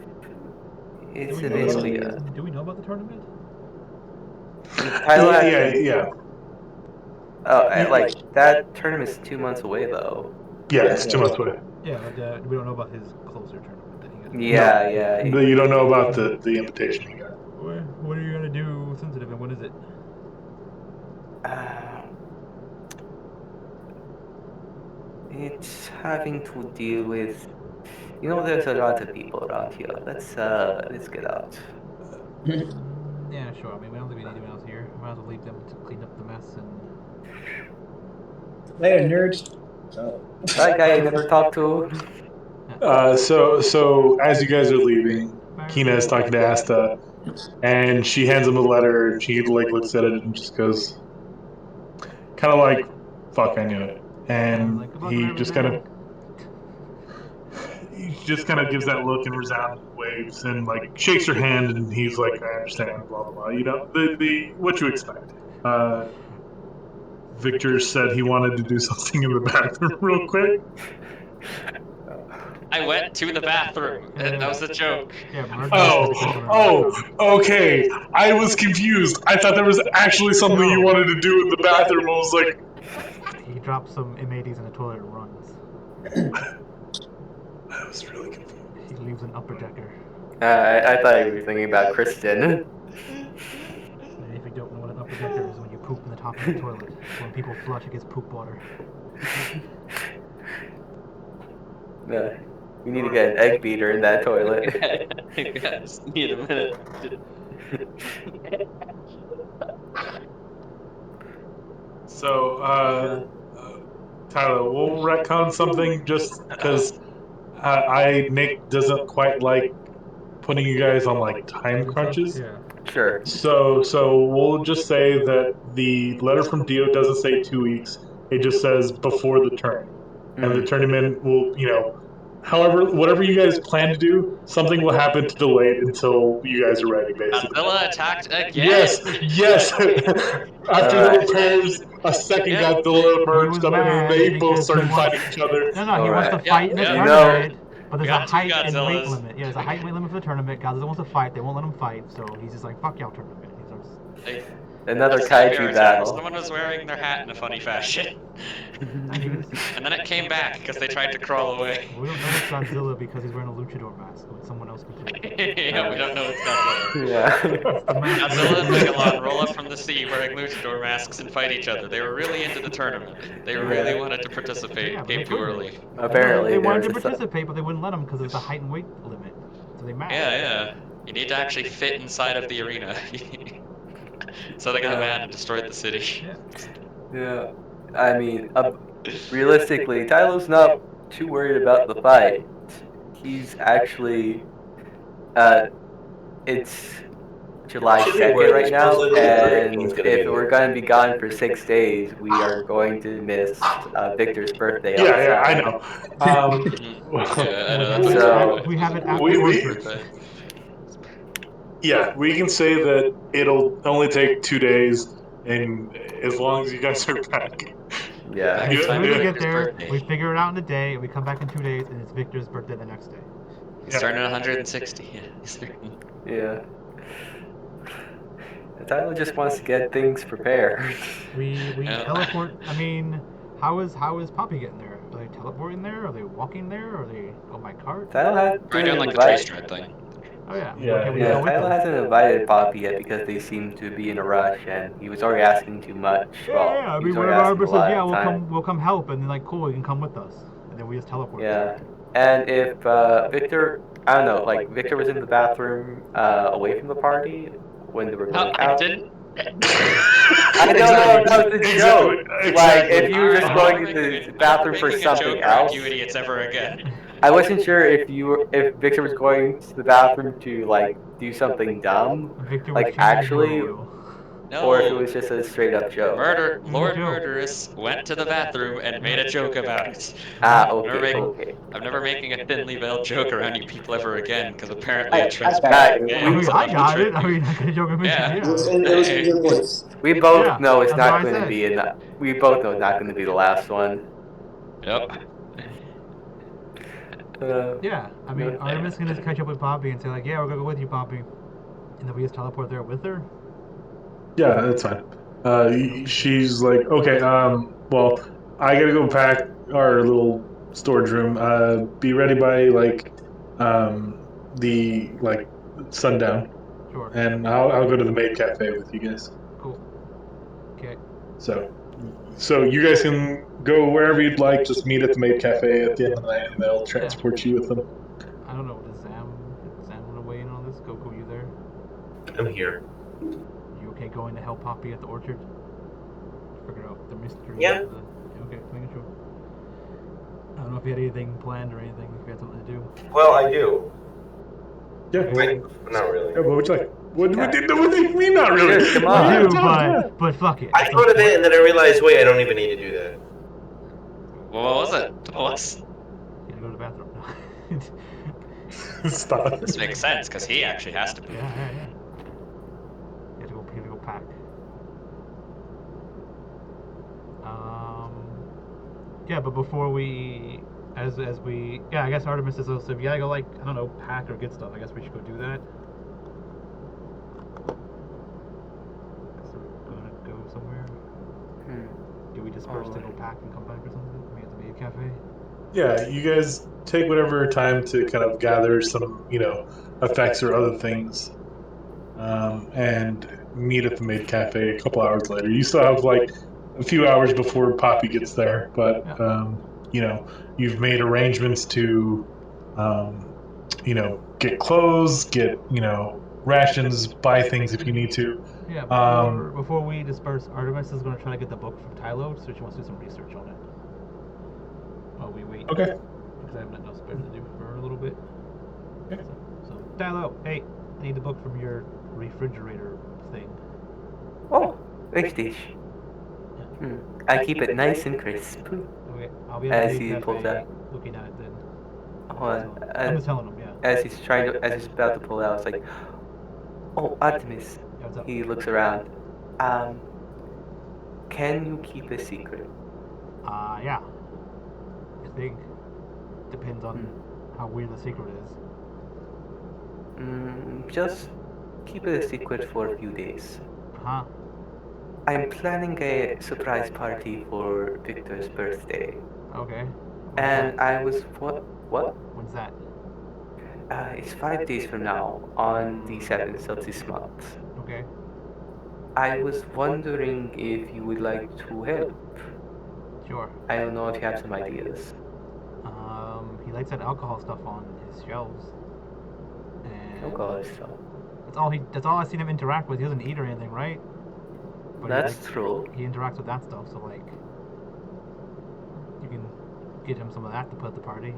It's an idea. Do we know about the tournament? Yeah. Oh, like that tournament's 2 months away though. Yeah, it's 2 months away. Yeah, but we don't know about his closer tournament that he got. Yeah. You don't know about the invitation he got. What are you gonna do sensitive, and when is it? It's having to deal with. There's a lot of people around here. Let's get out. Yeah, sure. I mean, we don't think we need anyone else here. We might as well leave them to clean up the mess and. Later, nerds. That guy I never talked to. So as you guys are leaving, Kina is talking to Asta, and she hands him a letter. And she looks at it and just goes, kind of like, "Fuck, I knew it." And he just kind of gives that look and resounding waves and shakes her hand, and he's like, "I understand." Blah blah blah. The what you expect. Victor said he wanted to do something in the bathroom real quick. I went to the bathroom. That was a joke. Okay. I was confused. I thought there was actually something you wanted to do in the bathroom. I was like... He drops some M80s in the toilet and runs. I was really confused. He leaves an upper decker. I thought you were thinking about Kristen. And if you don't know what an upper decker is, when you poop in the top of the toilet. When people flush, it gets poop water. Yeah. You need to get an egg beater in that toilet. I just need a minute. So, Tyler, we'll retcon something just because Nick doesn't quite like putting you guys on time crunches. Yeah. Sure. So we'll just say that the letter from Dio doesn't say 2 weeks. It just says before the tournament, and the tournament will, however, whatever you guys plan to do, something will happen to delay it until you guys are ready, basically. Godzilla attacked again. Yes. After the repairs, a second Godzilla emerged, and then they both started fighting each other. No, he wants to fight in the Yeah. tournament, but there's a got two height and weight Godzillas. limit. Yeah, there's a height and weight limit for the tournament. Godzilla wants to fight. They won't let him fight, so he's just like, fuck y'all tournament. He starts... Another That's kaiju spirit battle. Someone was wearing their hat in a funny fashion. And then it came back because they tried to crawl away. We don't know it's Godzilla because he's wearing a luchador mask with someone else completely. Yeah, we don't know it's Godzilla. Yeah. Godzilla and Megalon roll up from the sea wearing luchador masks and fight each other. They were really into the tournament. They really wanted to participate. Yeah, but Came they too couldn't. early. Apparently, They wanted there to was a participate, but they wouldn't let them because there's a height and weight limit. So they mad. Yeah. You need to actually fit inside of the arena. So they got mad and destroyed the city. Yeah. I mean, realistically, Tylo's not too worried about the fight. He's actually, it's July 2nd right now, and if we're going to be gone for 6 days, we are going to miss Victor's birthday. Yeah, I know. Yeah, I know. So we have it after we- his birthday. Yeah, we can say that it'll only take 2 days, and as long as you guys are back. yeah. As soon as we Yeah. get there, Birthday. we figure it out in a day, we come back in 2 days, and it's Victor's birthday the next day. He's turning 160. Yeah. Tyler just wants to get things prepared. We Yeah. teleport. I mean, how is Poppy getting there? Are they teleporting there? Are they walking there? Are they on my cart? Tyler We're doing like the trace tread thing. Oh yeah. Yeah, Okay, we Yeah, go with Tyler them. hasn't invited Poppy yet because they seem to be in a rush, and he was already asking too much. Well, Yeah. I he mean, was whenever already Arbor asking a says, lot yeah, of time. we'll come help, and then like, cool, you can come with us, and then we just teleport. Yeah, and if Victor, I don't know, like Victor was in the bathroom away from the party when they were going I out. didn't. I don't know, that was a joke. Like, if you were just going to the bathroom for something else. You idiots ever again. I wasn't sure if Victor was going to the bathroom to like do something dumb, Victor like was actually, No. or if it was just a straight up joke. Lord Murderous went to the bathroom and made a joke about it. Ah, I'm never okay, making- okay. I'm never making a thinly veiled joke around you people ever again, because apparently I it translates got to it. I mean, games. I got it. I mean, I could joke about Yeah. It was in your voice. We both Yeah, know it's that's not what I going to said. be we both know it's not going to be the last one. Yep. Yeah, I mean, Yeah. Artemis gonna catch up with Poppy and say like, yeah, we're gonna go with you, Poppy, and then we just teleport there with her. Yeah, that's fine. She's like, okay, well, I gotta go pack our little storage room. Be ready by the sundown, Sure. and I'll go to the maid cafe with you guys. Cool. Okay. So you guys can go wherever you'd like. Just meet at the maid cafe at the end of the night, and they'll transport you with them. I don't know. Does Sam want to weigh in on this? Go, you there? I'm here. You okay going to help Poppy at the orchard? Figure out the mystery. Yeah. Okay, making sure. I don't know if you had anything planned or anything. If you had something to do. Well, I do. Yeah. Wait, not really. Yeah, what would you like? What do you mean not really? Sure, come I on. do, but fuck it. I thought of it, and then I realized, wait, I don't even need to do that. Well, what was it? Tell us. You gotta go to the bathroom. Stop. This makes sense, because he actually has to be. Yeah. You have to go pack. Yeah, but before we, as we, yeah, I guess Artemis is also, if you gotta go, like, I don't know, pack or get stuff, I guess we should go do that. Guess we're gonna go somewhere. Do we disperse to go pack and come back or something? We at the maid cafe? Yeah, you guys take whatever time to kind of gather some, effects or other things, and meet at the maid cafe a couple hours later. You still have like a few hours before Poppy gets there, but you've made arrangements to, get clothes, get rations, buy things if you need to. Yeah, before we disperse, Artemis is gonna try to get the book from Tylo, so she wants to do some research on it. While we wait. Okay. Because I have nothing else better to do for a little bit. Okay. So Tylo, hey, I need the book from your refrigerator thing. Oh, ice dish. I keep it nice and crisp. Okay, I'll be at As the he cafe pulls out. looking at it then. I'm just telling him, yeah. As he's about to pull out, it's like, oh, Artemis. Yeah, what's up? He looks around. Can you keep a secret? Yeah. I think depends on how weird the secret is. Just keep it a secret for a few days. Huh? I'm planning a surprise party for Victor's birthday. Okay. And I was what? When's that? It's 5 days from now, on the 7th of this month. Okay. I was wondering if you would like to help. Sure. I don't know if you have some ideas. He likes that alcohol stuff on his shelves. And Alcohol stuff. That's all I've seen him interact with. He doesn't eat or anything, right? But That's true. He interacts with that stuff, so like you can get him some of that to put at the party.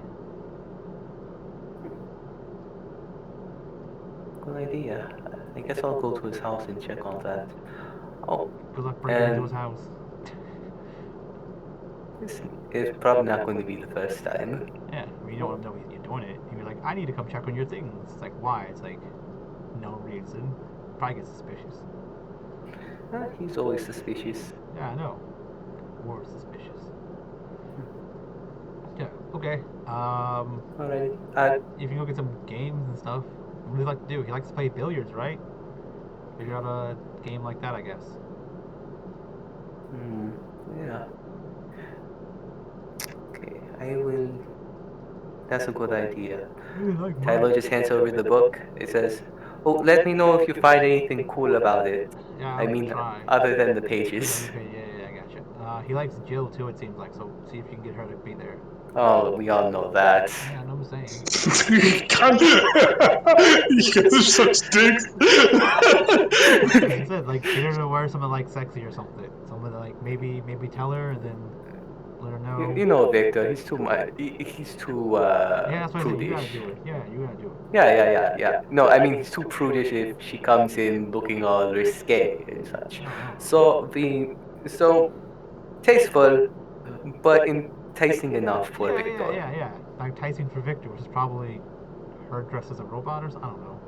Good idea. I guess I'll go to his house and check on that. Oh, good luck bringing him to his house. It's probably not going to be the first time. Yeah, I mean, you don't want to know you're doing it. You'd be like, I need to come check on your things. It's like, why? It's like, no reason. Probably get suspicious. He's always suspicious. Yeah, I know. More suspicious. Yeah, okay. Alright. If you can go get some games and stuff, what does he like to do? He likes to play billiards, right? Figure out a game like that, I guess. Yeah. Okay, I will. That's a good idea. Tyler just hands over the book. It says, "Oh, let me know if you find anything cool about it." Yeah, I mean, other than the pages. Yeah, I gotcha. He likes Jill too, it seems like. So see if you can get her to be there. Oh, we all know that. Yeah, I'm saying. You guys are such dicks. Like I said, like get her to wear something like sexy or something. Something like maybe tell her and then let her know. You know Victor, he's too much. He's too yeah, that's why prudish. You gotta do it. Yeah, you gotta do it. Yeah. No, I mean he's too prudish if she comes in looking all risque and such. So tasteful, but enticing enough for Victor. Yeah. Like enticing for Victor, which is probably her dressed as a robot or something. I don't know.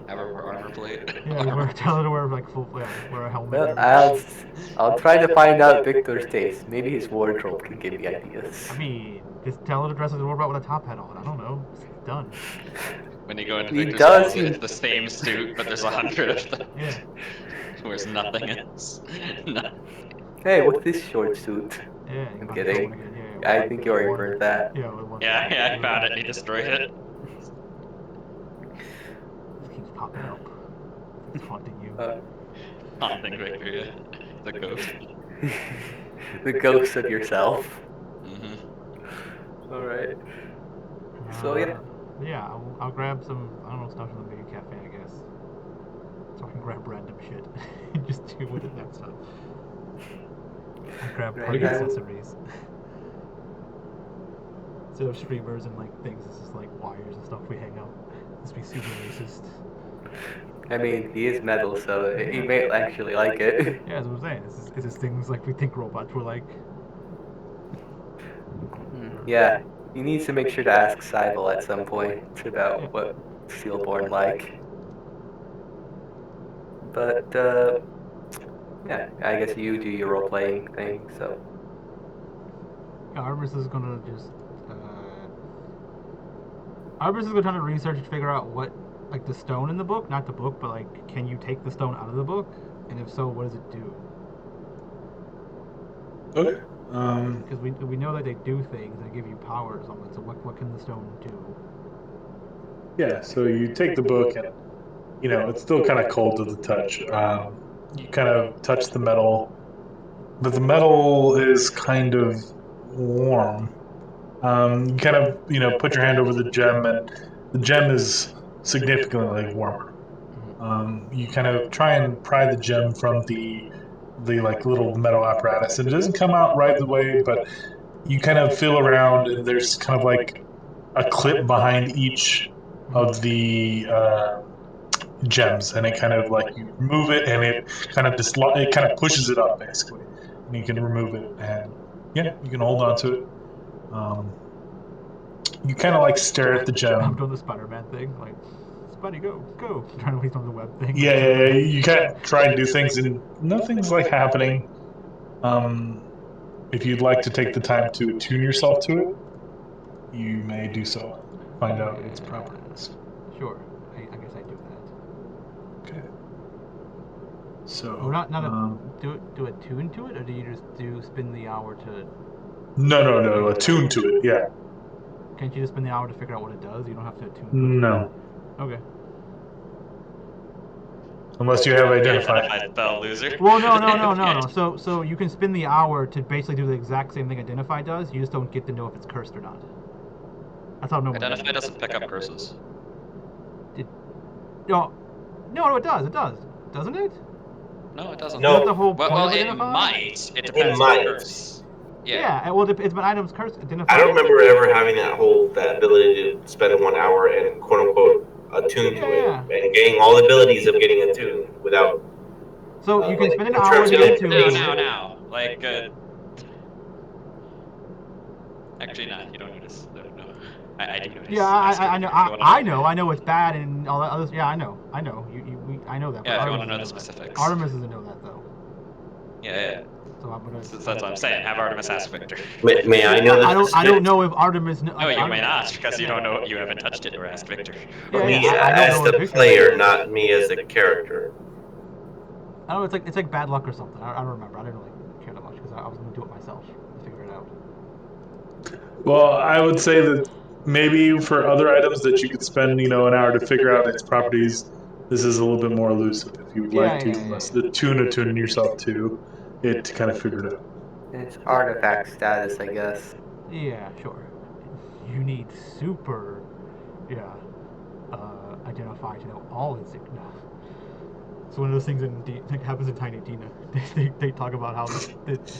Have her wear armor plate. Yeah, tell her to wear like full, wear a helmet. Well, I'll try to find out Victor's taste. Maybe his wardrobe can give me ideas. I mean, just tell her to dress as a robot with a top hat on. I don't know. It's done. When you go into Victor's house, it's the same suit, but there's 100 of them. Yeah. Wears nothing else. Hey, what's this short suit? Yeah, I'm kidding. I think you already burned that. Yeah, I found it and he destroyed it. It keeps popping up. It's haunting you. Haunting Victor, yeah. The ghost. The ghost of yourself. Alright. So, yeah. Yeah, I'll grab some, I don't know, stuff from the big cafe, I guess. So I can grab random shit and just deal with it next time. I'll grab party accessories. Instead of streamers and like things, it's just like wires and stuff we hang up. This be super racist. I mean, he is metal, so he may actually like it. Yeah, that's what I'm saying. This is things like we think robots were like. Yeah, you need to make sure to ask Cybele at some point about what Steelborn like. But, yeah, I guess you do your role-playing thing, so. Yeah, Arbus is gonna just, Arbus is gonna try to research to figure out what, like the stone in the book, not the book, but like, can you take the stone out of the book? And if so, what does it do? Okay. Because we know that they do things, they give you power or something, so what can the stone do? Yeah, so you take the book and, you know, it's still kind of cold to the touch. You kind of touch the metal, but the metal is kind of warm. You kind of, you know, put your hand over the gem, and the gem is significantly warmer. You kind of try and pry the gem from the like little metal apparatus, and it doesn't come out right away, but you kind of feel around, and there's kind of like a clip behind each of the gems, and it kind of like you remove it, and it kind of it kind of pushes it up basically, and you can remove it, and yeah, you can hold on to it. You kind of like stare at the I'm gem. doing the Spider-Man thing, like, Spidey, go, trying to leave on the web thing. Yeah. You kind of try and do things, and nothing's like happening. If you'd like to take the time to attune yourself to it, you may do so. Find out its properties. Sure, I guess I do that. Okay. So. Well, not do a tune to it, or do you just do spend the hour to? No. Attune to it. Yeah. Can't you just spend the hour to figure out what it does? You don't have to attune to it. No. Okay. Unless you have identified. Spell loser. Well, no. So you can spend the hour to basically do the exact same thing Identify does. You just don't get to know if it's cursed or not. That's how no one. Identify doesn't pick up curses. No, it does. It does, doesn't it? No, it doesn't. No. Isn't the whole point Well, of it Identify? might. It depends might. on the curse. Yeah. Well, it's when items cursed. Identify. I don't remember ever having that ability to spend 1 hour and quote unquote attune to it and getting all the abilities of getting attuned without. So you can spend an like, hour to get attuned to it. Now. Like, actually, no, you don't notice. No. I do notice. Yeah, I know it's bad and all that other. Yeah, I know. I know that. Yeah, if you Artemis want to know the doesn't specifics. Artemis doesn't know that though. Yeah. So I'm gonna. So that's what I'm saying. Have Artemis ask Victor. May I know that? I don't know if Artemis. No, you may not, because you don't know. You haven't touched it or asked Victor. Me as the player, not me as the character. I don't know. It's like bad luck or something. I don't remember. I didn't really care that much because I was gonna do it myself to figure it out. Well, I would say that maybe for other items that you could spend, an hour to figure out its properties, this is a little bit more elusive. If you would like to attune yourself to it to kind of figure it out. It's artifact status, I guess. Yeah, sure. You need super, Identify to know all its. No. It's one of those things that happens in Tiny Tina. They talk about how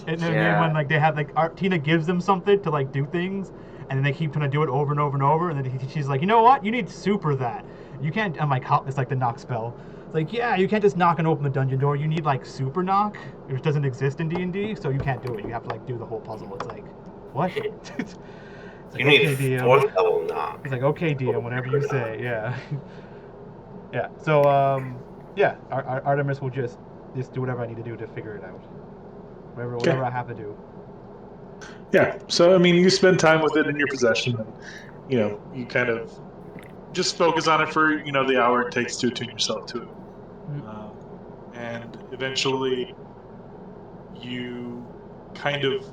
and then when like they have like Tina gives them something to like do things, and then they keep trying to do it over and over and over, and then she's like, you know what? You need super that. You can't. I'm like, how? It's like the knock spell. It's like, yeah, you can't just knock and open the dungeon door. You need like super knock, which doesn't exist in D&D, so you can't do it. You have to like do the whole puzzle. It's like, what? It's like, You need okay, DM. 4th level knock. It's like, okay, DM, whatever you say. Yeah. Yeah. So Artemis will just do whatever I need to do to figure it out. Whatever I have to do. Yeah. So I mean, you spend time with it in your possession, and you kind of just focus on it for the hour it takes to attune yourself to it, and eventually you kind of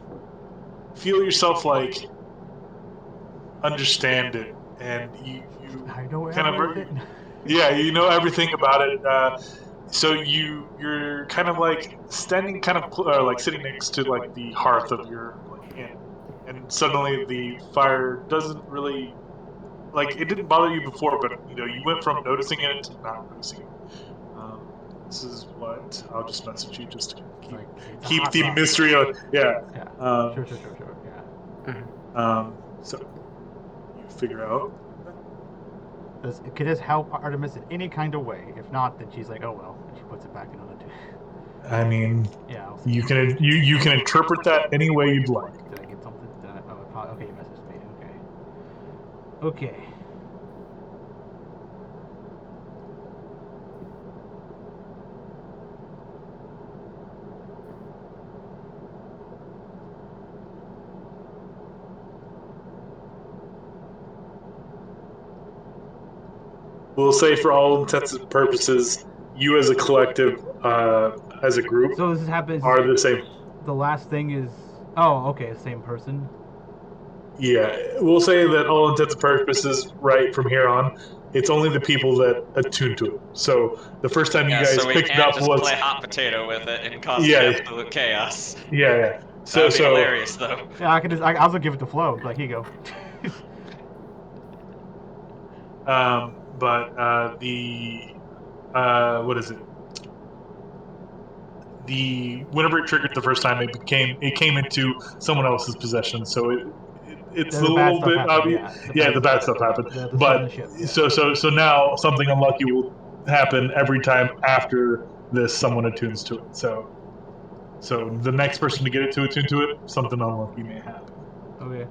feel yourself like understand it, and you I know kind everything. you know everything about it. So you're kind of like standing kind of like sitting next to like the hearth of your inn, and suddenly the fire doesn't really it didn't bother you before, but you went from noticing it to not noticing it. This is what I'll just message you just to keep the mystery of Sure. Yeah. So you figure out. Could this help Artemis in any kind of way? If not, then she's like, oh well, and she puts it back in on it. I mean, you can interpret that any way you'd like. Did I get something? Okay, you messaged me. Okay. We'll say for all intents and purposes, you as a collective, as a group, so this happens, are the same. The last thing is, oh, okay, same person. Yeah, we'll say that all intents and purposes, right from here on, it's only the people that attune to it. So the first time you guys so we picked it can't up just was play hot potato with it and cause absolute chaos. Yeah. That'd be hilarious, though. Yeah, I can I'll just give it to Flo. Like, here you go. But what is it? Whenever it triggered the first time, it came into someone else's possession. So it's a little bit obvious. Yeah, the bad stuff happened. But so now something unlucky will happen every time after this someone attunes to it. So the next person to get it to attune to it, something unlucky may happen. Okay.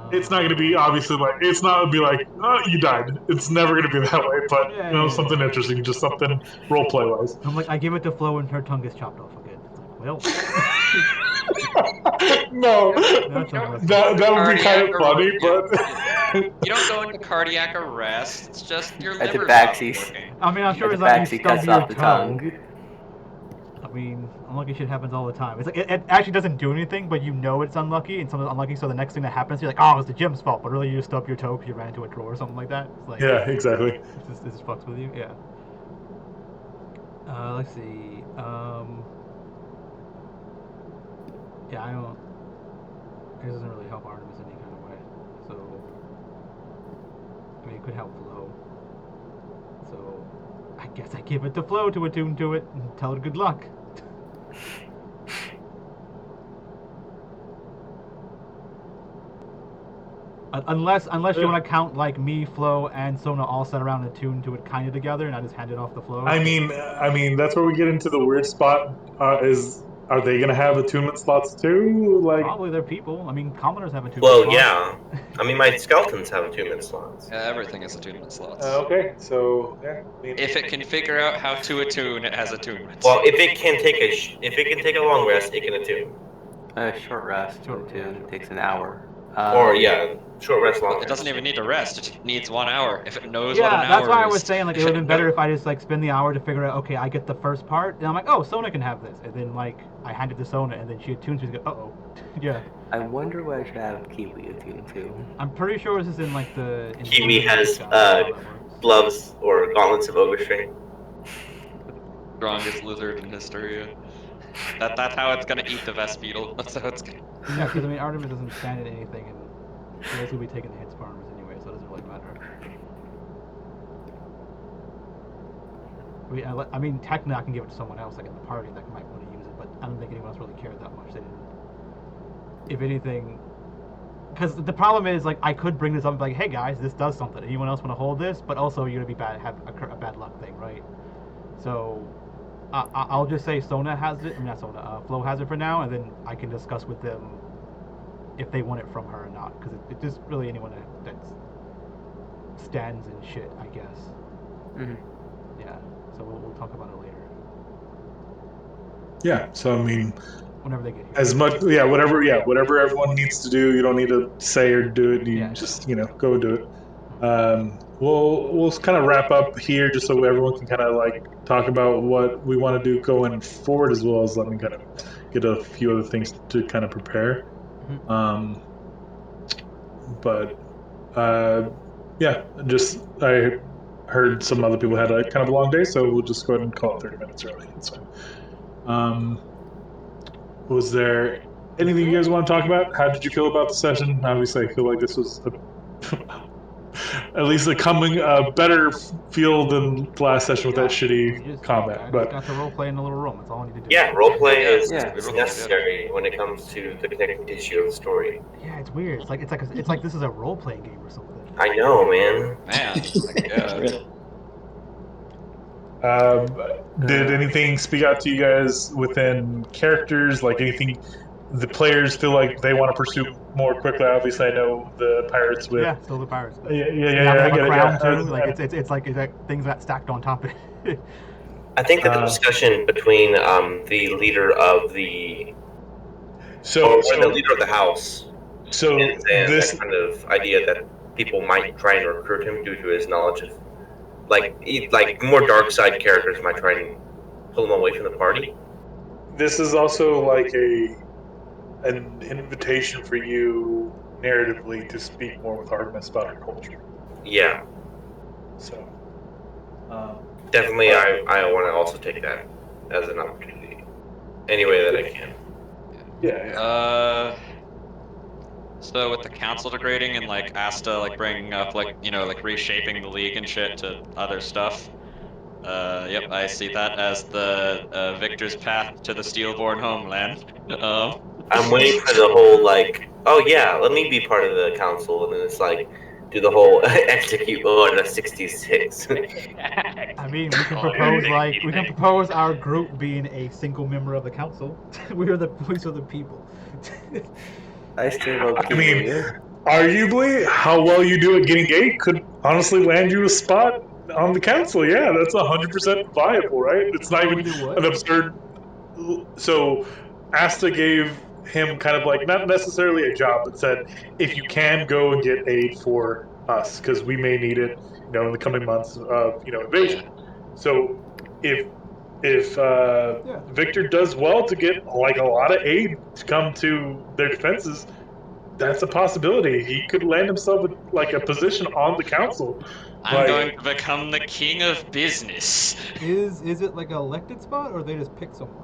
It's not going to be obviously like it's not going to be like oh you died. It's never going to be that way. But something interesting, just something role play wise. I'm like I give it to Flo and her tongue gets chopped off again. It's like well. No, that would be kind of funny, but you don't go into cardiac arrest. It's just your liver At the stops working. I mean, I'm sure At it's the not you backseat stub cuts your off the toe. tongue. I mean, unlucky shit happens all the time. It's like it actually doesn't do anything, but you know it's unlucky, and something's unlucky. So the next thing that happens, you're like, oh, it's the gym's fault, but really you just stub your toe because you ran into a drawer or something like that. It's like yeah, exactly. It just fucks with you. Yeah. Let's see. Yeah, I don't. This doesn't really help Artemis any kind of way. So, I mean, it could help Flo. So, I guess I give it to Flo to attune to it and tell her good luck. Unless you want to count like me, Flo, and Sona all sat around and tuned to it kind of together, and I just hand it off to Flo. I mean, that's where we get into the weird spot. Are they gonna have attunement slots too? Like probably they're people. I mean, commoners have attunement Well, slots. yeah. I mean, my skeletons have attunement slots. Yeah, everything has attunement slots. Okay, so yeah. If it can figure out how to attune, it has attunement. Well, if it can take a long rest, it can attune. Short rest to attune takes an hour. Short rest, long rest. It doesn't even need to rest. It needs 1 hour. If it knows Yeah, what an hour that's why I is. was saying like it would have been better if I just like spend the hour to figure out. Okay, I get the first part, and I'm like, oh, Sona can have this, and then like I hand it to Sona, and then she attunes. She's like, oh, yeah. I wonder what I should have Kiwi attune to. I'm pretty sure this is in like the. Kiwi has gloves or gauntlets of ogre strength. Strongest lizard in history. That's how it's gonna eat the Vest Beetle. That's how it's gonna. Yeah, because I mean, Artemis doesn't stand in anything, and she's gonna be taking the hits for Artemis anyway, so it doesn't really matter. I mean, technically, I can give it to someone else, like in the party, that might want to use it, but I don't think anyone else really cared that much. They didn't. If anything, because the problem is, like, I could bring this up and be like, hey guys, this does something. Anyone else want to hold this? But also, you're gonna be have a bad luck thing, right? So. I'll just say Sona has it. I mean, not Sona. Flo has it for now, and then I can discuss with them if they want it from her or not. Because it's just really anyone that stands and shit, I guess. Mm-hmm. Yeah. So we'll talk about it later. Yeah. So I mean, whenever they get here. As much, whatever everyone needs to do. You don't need to say or do it. You just go do it. We'll kind of wrap up here just so everyone can kind of like talk about what we want to do going forward, as well as let me kind of get a few other things to kind of prepare. Mm-hmm. Just I heard some other people had a kind of a long day, so we'll just go ahead and call it 30 minutes early. That's fine. Was there anything you guys want to talk about? How did you feel about the session? Obviously, I feel like this was at least a better feel than the last session with that shitty combat. But got to roleplay in a little room. That's all I need to do. Yeah, roleplay is necessary when it comes to the connective tissue of the story. Yeah, it's weird. It's like this is a role playing game or something. I know, man. Did anything speak out to you guys within characters? Like anything the players feel like they want to pursue more quickly? Obviously, I know the pirates with still the pirates. Yeah. I get crown too. Like it's like things that stacked on top of it. I think that the discussion between the leader of the the leader of the house, and this that kind of idea that people might try and recruit him due to his knowledge of like more dark side characters might try and pull him away from the party. This is also like an invitation for you narratively to speak more with Artemis about her culture. Yeah. So definitely, I want to also take that as an opportunity, any way that I can. Yeah. So with the council degrading and like Asta like bringing up like reshaping the league and shit to other stuff. Yep, I see that as the victor's path to the Steelborn homeland. I'm waiting for the whole like, oh yeah, let me be part of the council, and then it's like, do the whole execute on a 66. I mean, we can propose our group being a single member of the council. We are the people. I still vote I mean, King. arguably, how well you do at getting 8 could honestly land you a spot on the council. Yeah, that's 100% viable, right? It's not even an absurd. So, Asta gave him kind of like not necessarily a job, but said, if you can go and get aid for us, because we may need it, in the coming months of invasion. So, if Victor does well to get like a lot of aid to come to their defenses, that's a possibility. He could land himself like a position on the council. I'm going to become the king of business. Is it like an elected spot, or they just pick someone?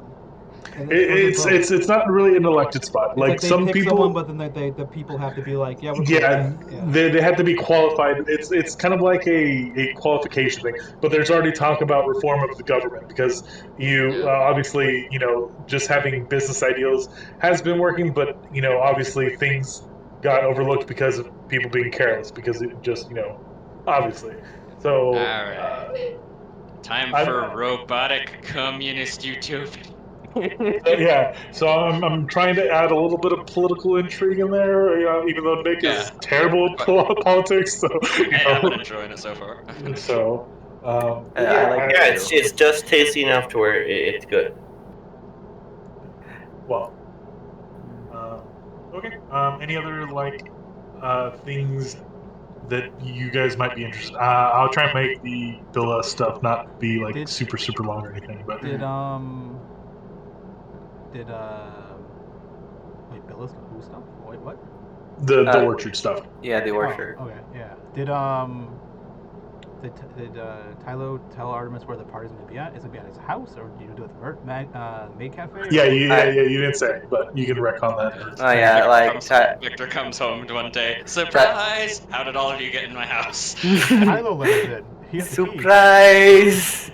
It's not really an elected spot. Like they some pick people, someone, but then the people have to be like, yeah, we're they have to be qualified. It's kind of like a qualification thing. But there's already talk about reform of the government because you obviously just having business ideals has been working, but obviously things got overlooked because of people being careless because it just obviously. So all right, time for robotic communist utopia. Yeah, so I'm trying to add a little bit of political intrigue in there, even though Nick is terrible at politics. So I've been enjoying it so far. So it's just tasty enough to where it's good. Well, okay. Any other things that you guys might be interested? I'll try and make the Billa stuff not be like super long or anything. But did wait, Billa's who stuff? Wait, what? The orchard stuff. Yeah, the orchard. Oh, okay, yeah. Did Tylo tell Artemis where the party's gonna be at? Is it gonna be at his house, or do you do it at the Maid Cafe? Yeah, you didn't say, but you can wreck on that. Oh yeah, Victor comes home one day. Surprise! How did all of you get in my house? Tylo let us in. He has surprise!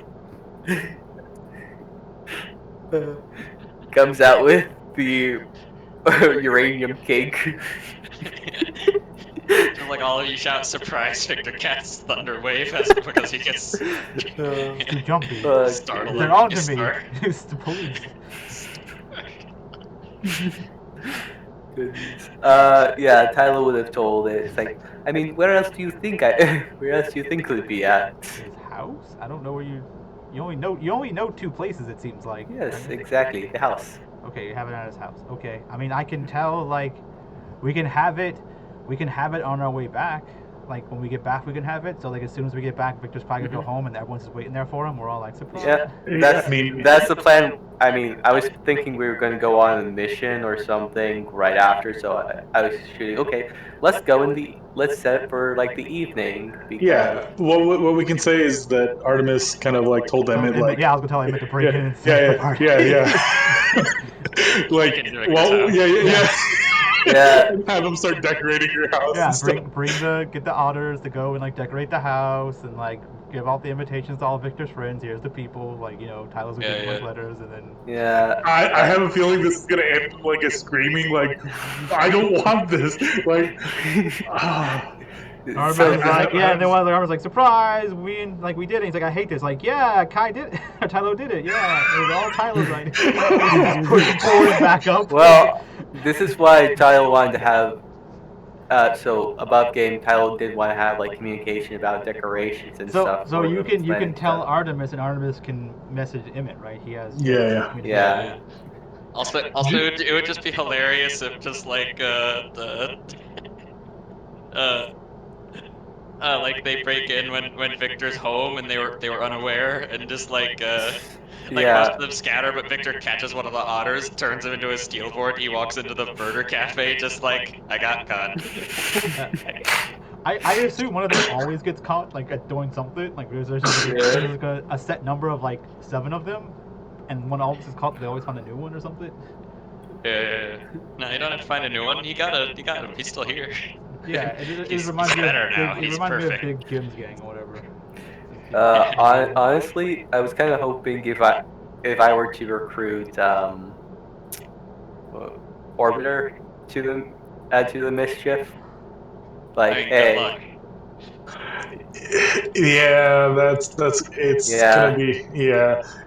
Comes out with the uranium cake. Like all of you shout surprise, Victor casts Thunder Wave because he gets too jumpy. Startled. They're on to me. It's the police. Yeah, Tyler would have told it. It's like, I mean, where else do you think it would be at? His house? I don't know where you only know 2 places, it seems like. Yes, exactly, the house. Okay, you have it at his house. Okay, I mean, I can tell we can have it on our way back. Like when we get back, we can have it. So like as soon as we get back, Victor's probably gonna go home, and everyone's just waiting there for him. We're all like surprised. Yeah, that's the plan. I mean, I was thinking we were gonna go on a mission or something right after. So I was shooting. Okay, let's set it for like the evening. Yeah. What we can say is that Artemis kind of like told them I was gonna tell him to break in and set the party. Yeah. Have them start decorating your house. Yeah, get the otters to go and like decorate the house and like give all the invitations to all Victor's friends. Here's the people, Tyler's gonna give letters and then. Yeah. I have a feeling this is gonna end with like a screaming like, I don't want this. Like. Artemis is like, and then one of the Artemis like, surprise, we did it. He's like, I hate this. Like, yeah, Kai did it. Tylo did it. Yeah, it was all Tylo's idea. He just pulls back up. Well, this is why Tylo wanted to have. So above game, Tylo did want to have like communication about decorations and stuff. So you can tell Artemis, and Artemis can message Emmett, right? He has. Yeah. Also, it would just be hilarious if just like like they break in when Victor's home and they were unaware and just like most of them scatter, but Victor catches one of the otters, turns him into a steel board. He walks into the murder cafe just like, I got caught. I assume one of them always gets caught like at doing something. Like there's like a set number of like 7 of them, and when all this is caught, they always find a new one or something. Yeah. No, you don't have to find a new one. You got him. He's still here. Yeah, it reminds me of Big Jim's gang or whatever. Honestly, I was kind of hoping if I were to recruit Orbiter to the mischief, like, hey, Yeah, that's it's Yeah. gonna be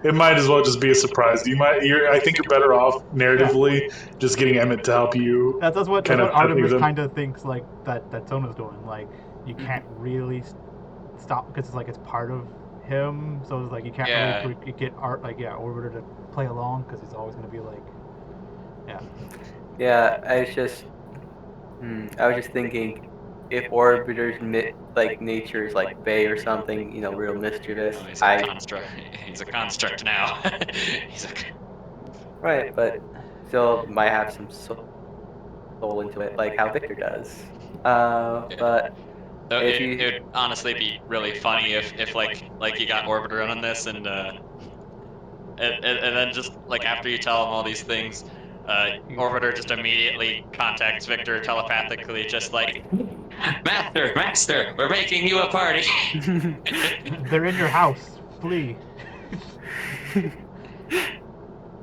It might as well just be a surprise. I think you're better off narratively just getting Emmett to help you. That's what kind of set things Artemis up. kind of thinks like that Sona's doing. Like you can't really stop because it's like it's part of him, so it's like you can't really get Orbiter to play along because he's always gonna be like, Yeah, I was just thinking, if Orbiter's nature is like Bay or something, real mischievous. Oh, he's a construct. He's a construct now. He's a. Right, but still might have some soul into it, like how Victor does. But So if it would honestly be really funny if like you got Orbiter on this and then just like after you tell him all these things, Orbiter just immediately contacts Victor telepathically, just like, Master, we're making you a party. they're in your house. Flee.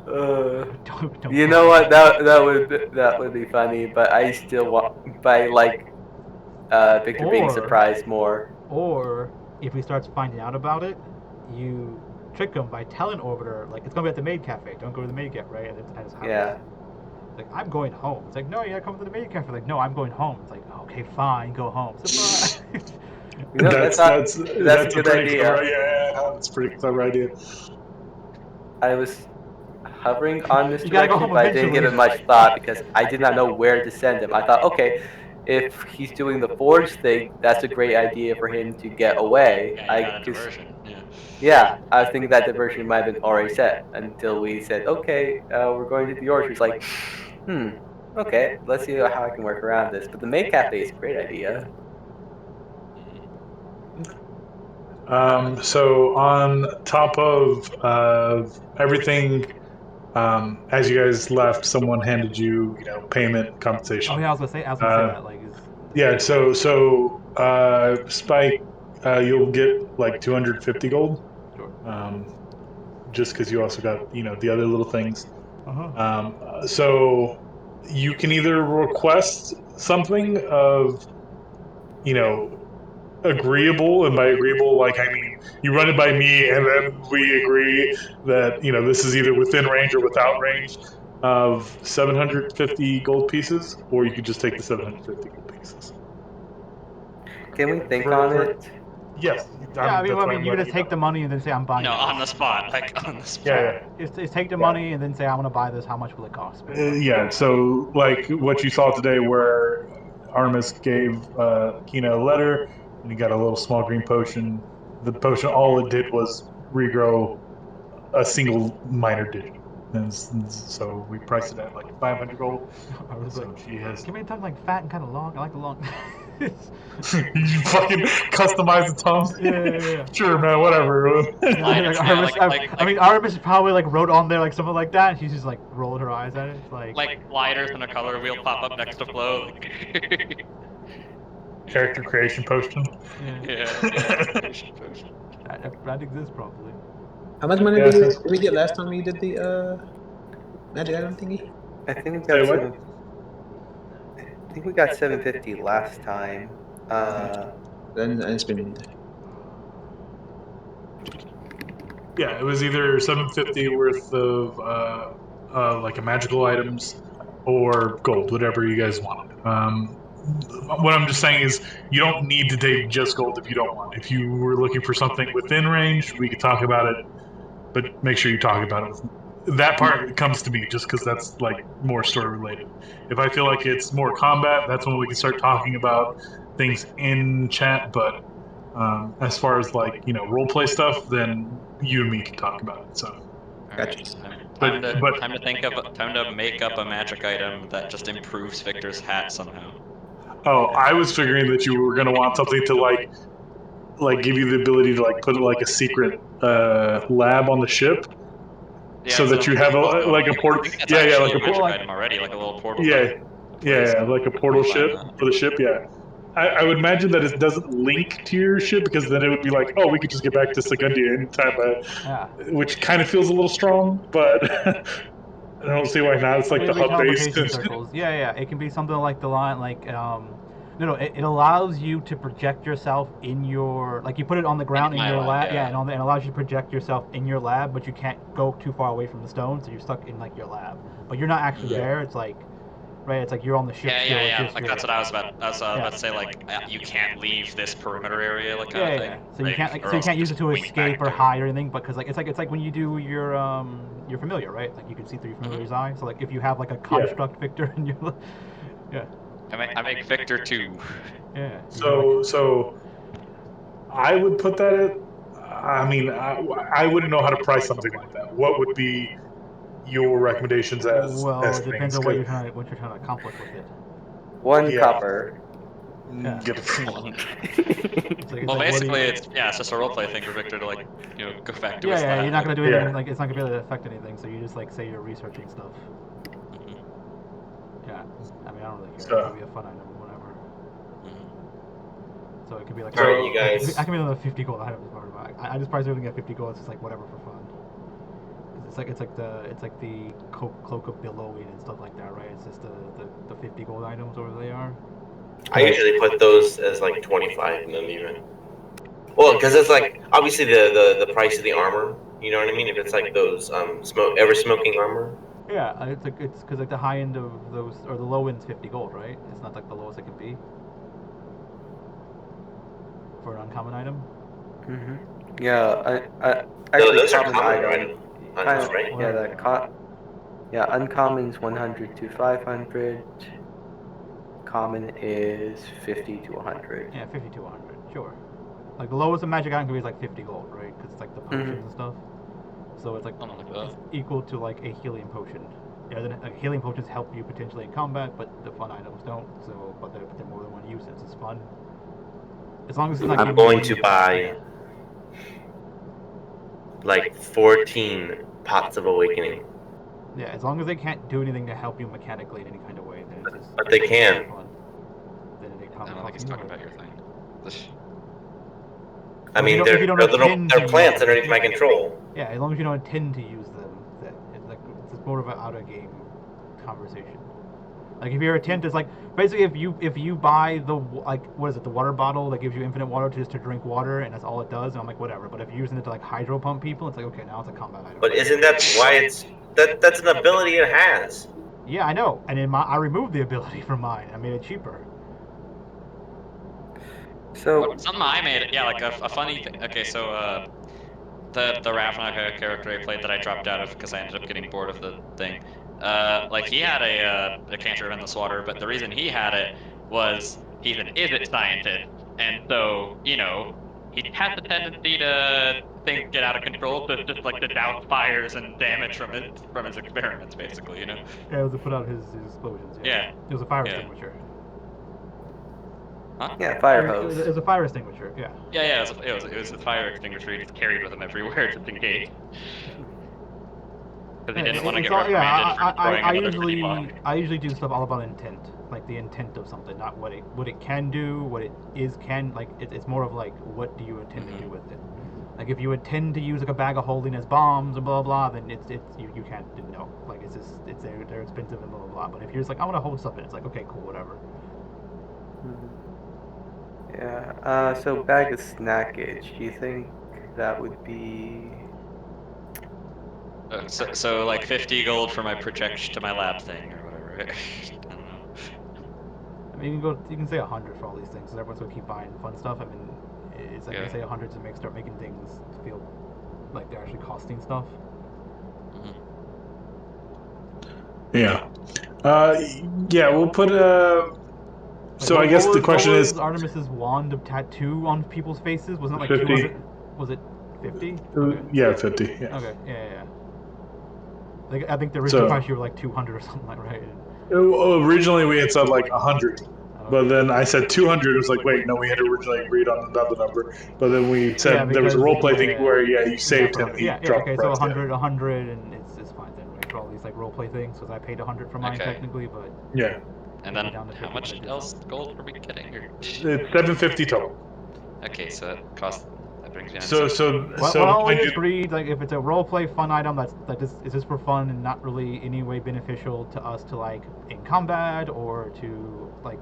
Don't you know what? That would be funny, but I still want Victor being surprised more. Or if he starts finding out about it, you trick him by telling Orbiter like it's gonna be at the maid cafe. Don't go to the maid cafe, right? At his house. Yeah. It's like I'm going home. It's like no, you gotta come to the maid cafe. Like no, I'm going home. It's like okay, fine, go home. Surprise. That's a good idea. That's a pretty clever idea. I was hovering on this You gotta go direction, home but I didn't give it eventually. much thought because I did not know where to send him. I thought, okay, if he's doing the forge thing, that's a great idea for him to get away. Yeah, you got a diversion. Yeah, I was thinking that diversion might have been already set until we said, okay, we're going to the orchard. It's like, okay, let's see how I can work around this. But the maid cafe is a great idea. So on top of everything, as you guys left, someone handed you, payment compensation. Oh yeah, I was gonna say that. Like, yeah. So Spike, you'll get like 250 gold. Sure. Just because you also got the other little things. Uh-huh. So you can either request something of agreeable, and by agreeable, like I mean you run it by me, and then we agree that this is either within range or without range of 750 gold pieces, or you could just take the 750 gold pieces. Can we think on it? Yes. Yeah, you can just take the money and then say I'm buying. No, this. on the spot, like on the spot. Yeah. It's take the money and then say I'm gonna buy this. How much will it cost? Yeah. So like what you saw today, where Artemis gave Kino a letter, and he got a little small green potion. The potion, all it did was regrow a single minor digit, and so we priced it at like 500 gold. I was So like, she has. give me a tongue like fat and kind of long. I like the long. You fucking customize the tongues. Yeah. Sure, man. Whatever. Artemis probably like wrote on there like something like that. And she's just like rolled her eyes at it. It's like lighters and a color wheel pop up next to Flo. Character creation potion. Yeah. That exists probably. How much money did we get last time we did the magic item thingy? I think we got I think we got 750 last time. Then it's been. Yeah, it was either 750 worth of like a magical items or gold, whatever you guys wanted. What I'm just saying is you don't need to take just gold if you don't want. If you were looking for something within range, we could talk about it, but make sure you talk about it. That part comes to me just because that's like more story related. If I feel like it's more combat, that's when we can start talking about things in chat. But as far as like role play stuff, then you and me can talk about it. So. Time to make up a magic item that just improves Victor's hat somehow. Oh, I was figuring that you were gonna want something to like give you the ability to like put like a secret lab on the ship, so that you have like a portal. Yeah, like a magic item already, like a little portal. Yeah, like a portal ship for the ship. Yeah, I would imagine that it doesn't link to your ship because then it would be like, oh, we could just get back to Segundia anytime, which kind of feels a little strong, but. I don't see why not. It's like the hub base. Yeah. It can be something like the line, like No, it allows you to project yourself in your, like you put it on the ground in my your lab, lab, yeah. and it allows you to project yourself in your lab, but you can't go too far away from the stone, so you're stuck in like your lab. But you're not actually there. It's like, right? It's like you're on the ship. still, it's Yeah. just Like your- that's what I was about to say. Like you can't leave this perimeter area, like kind of thing. So you can't or else use it to wing escape back or to- hide or anything, because like it's like when you do your familiar, right? Like you can see through your familiar's eye. So like if you have like a construct Victor in your, yeah. I make Victor 2. Yeah. So I would put that at. I mean, I wouldn't know how to price something like that. What would be your recommendations as it depends things? on what you're trying to accomplish with it. 1 copper. Get it. Well, basically, it's just a roleplay thing for Victor to like, go back to his lab. You're not gonna do anything. Like it's not gonna be able to affect anything. So you just like say you're researching stuff. Yeah, I mean I don't really care. It could be a fun item, whatever. So it could be like. All right, you guys. I can be another 50 gold item. I just price everything at 50 gold. It's just like whatever for fun. It's like the cloak of billowing and stuff like that, right? It's just the 50 gold items, whatever they are. I usually put those as like 25 and then even. Well, because it's like obviously the price of the armor. You know what I mean? If it's like those ever smoking armor. Yeah, it's because like the high end of those or the low end's 50 gold, right? It's not like the lowest it can be for an uncommon item. Yeah, actually, those are common common item. items, right? Yeah, uncommon's 100 to 500. Common is 50 to 100. Yeah, 50 to 100, sure. Like the lowest a magic item can be is like 50 gold, right? Because it's like the potions and stuff. So it's like it's equal to like a healing potion. Yeah, then like, healing potions help you potentially in combat, but the fun items don't. So, but they're more than one use. It's fun. As long as it's not. I'm going to buy like 14 pots of awakening. Yeah, as long as they can't do anything to help you mechanically in any kind of way, then it's just. But they can. Fun. Then they I don't think he's talking about your thing. I mean, they're plants underneath my control. Yeah, as long as you don't intend to use them, that it's more of an out of game conversation. Like if your intent is like basically if you buy the the water bottle that gives you infinite water just to drink water and that's all it does, and I'm like whatever. But if you're using it to like hydro pump people, it's like okay, now it's a combat item. But isn't that why it's that's an ability it has? Yeah, I know. And I removed the ability from mine. I made it cheaper. So something I made, like a funny thing. Okay, so the Ravnica character I played that I dropped out of because I ended up getting bored of the thing. Like he had a cantrip in this water, but the reason he had it was he's an Izzet scientist, and so he has the tendency to things get out of control, so just like to douse fires and damage from his experiments, basically, Yeah, it was to put out his explosions. Yeah. It was a fire extinguisher. Huh? Yeah, fire hose. It was a fire extinguisher. Yeah. Yeah. It was a fire extinguisher. He just carried with him everywhere just in case. Because he didn't want to get reprimanded for destroying another city block. I usually do stuff all about intent, like the intent of something, not what it can do, what it can. Like it's more of like what do you intend to do with it. Like if you intend to use like a bag of holding as bombs and blah blah, then you can't no. Like they're expensive and blah blah blah. But if you're just like I want to hold stuff in, it's like okay cool whatever. Yeah. So bag of snackage. Do you think that would be? So like 50 gold for my projection to my lab thing or whatever. I don't know. I mean, you can say 100 for all these things, because everyone's gonna keep buying fun stuff. I mean, it's like you say 100 to start making things feel like they're actually costing stuff. Yeah. We'll put So I guess the question is Artemis's wand of tattoo on people's faces wasn't it like 50. 200? Was it 50? Okay. Yeah, 50. Yeah. Okay. Yeah. Like I think the original price you were like 200 or something like right. Originally we had said like 100. But then I said 200. It was like, wait, no, we had originally agreed on another number. But then we said there was a roleplay thing where, you saved him. He dropped okay, the price. So 100, and it's fine then, right? For all these like roleplay things, because I paid 100 for mine technically, but yeah. And then how much else gold are we getting? It's 750 total. Okay, so that costs. That brings me. Well, we agreed like if it's a roleplay fun item is just for fun and not really any way beneficial to us to like in combat or to like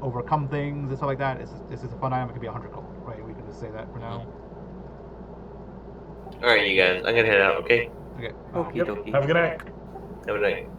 overcome things and stuff like that. This is a fun item. It could be 100 gold, right? We can just say that for now. All right, you guys. I'm gonna head out. Okay. Okay. Okie Yep. dokie. Have a good night. Have a night.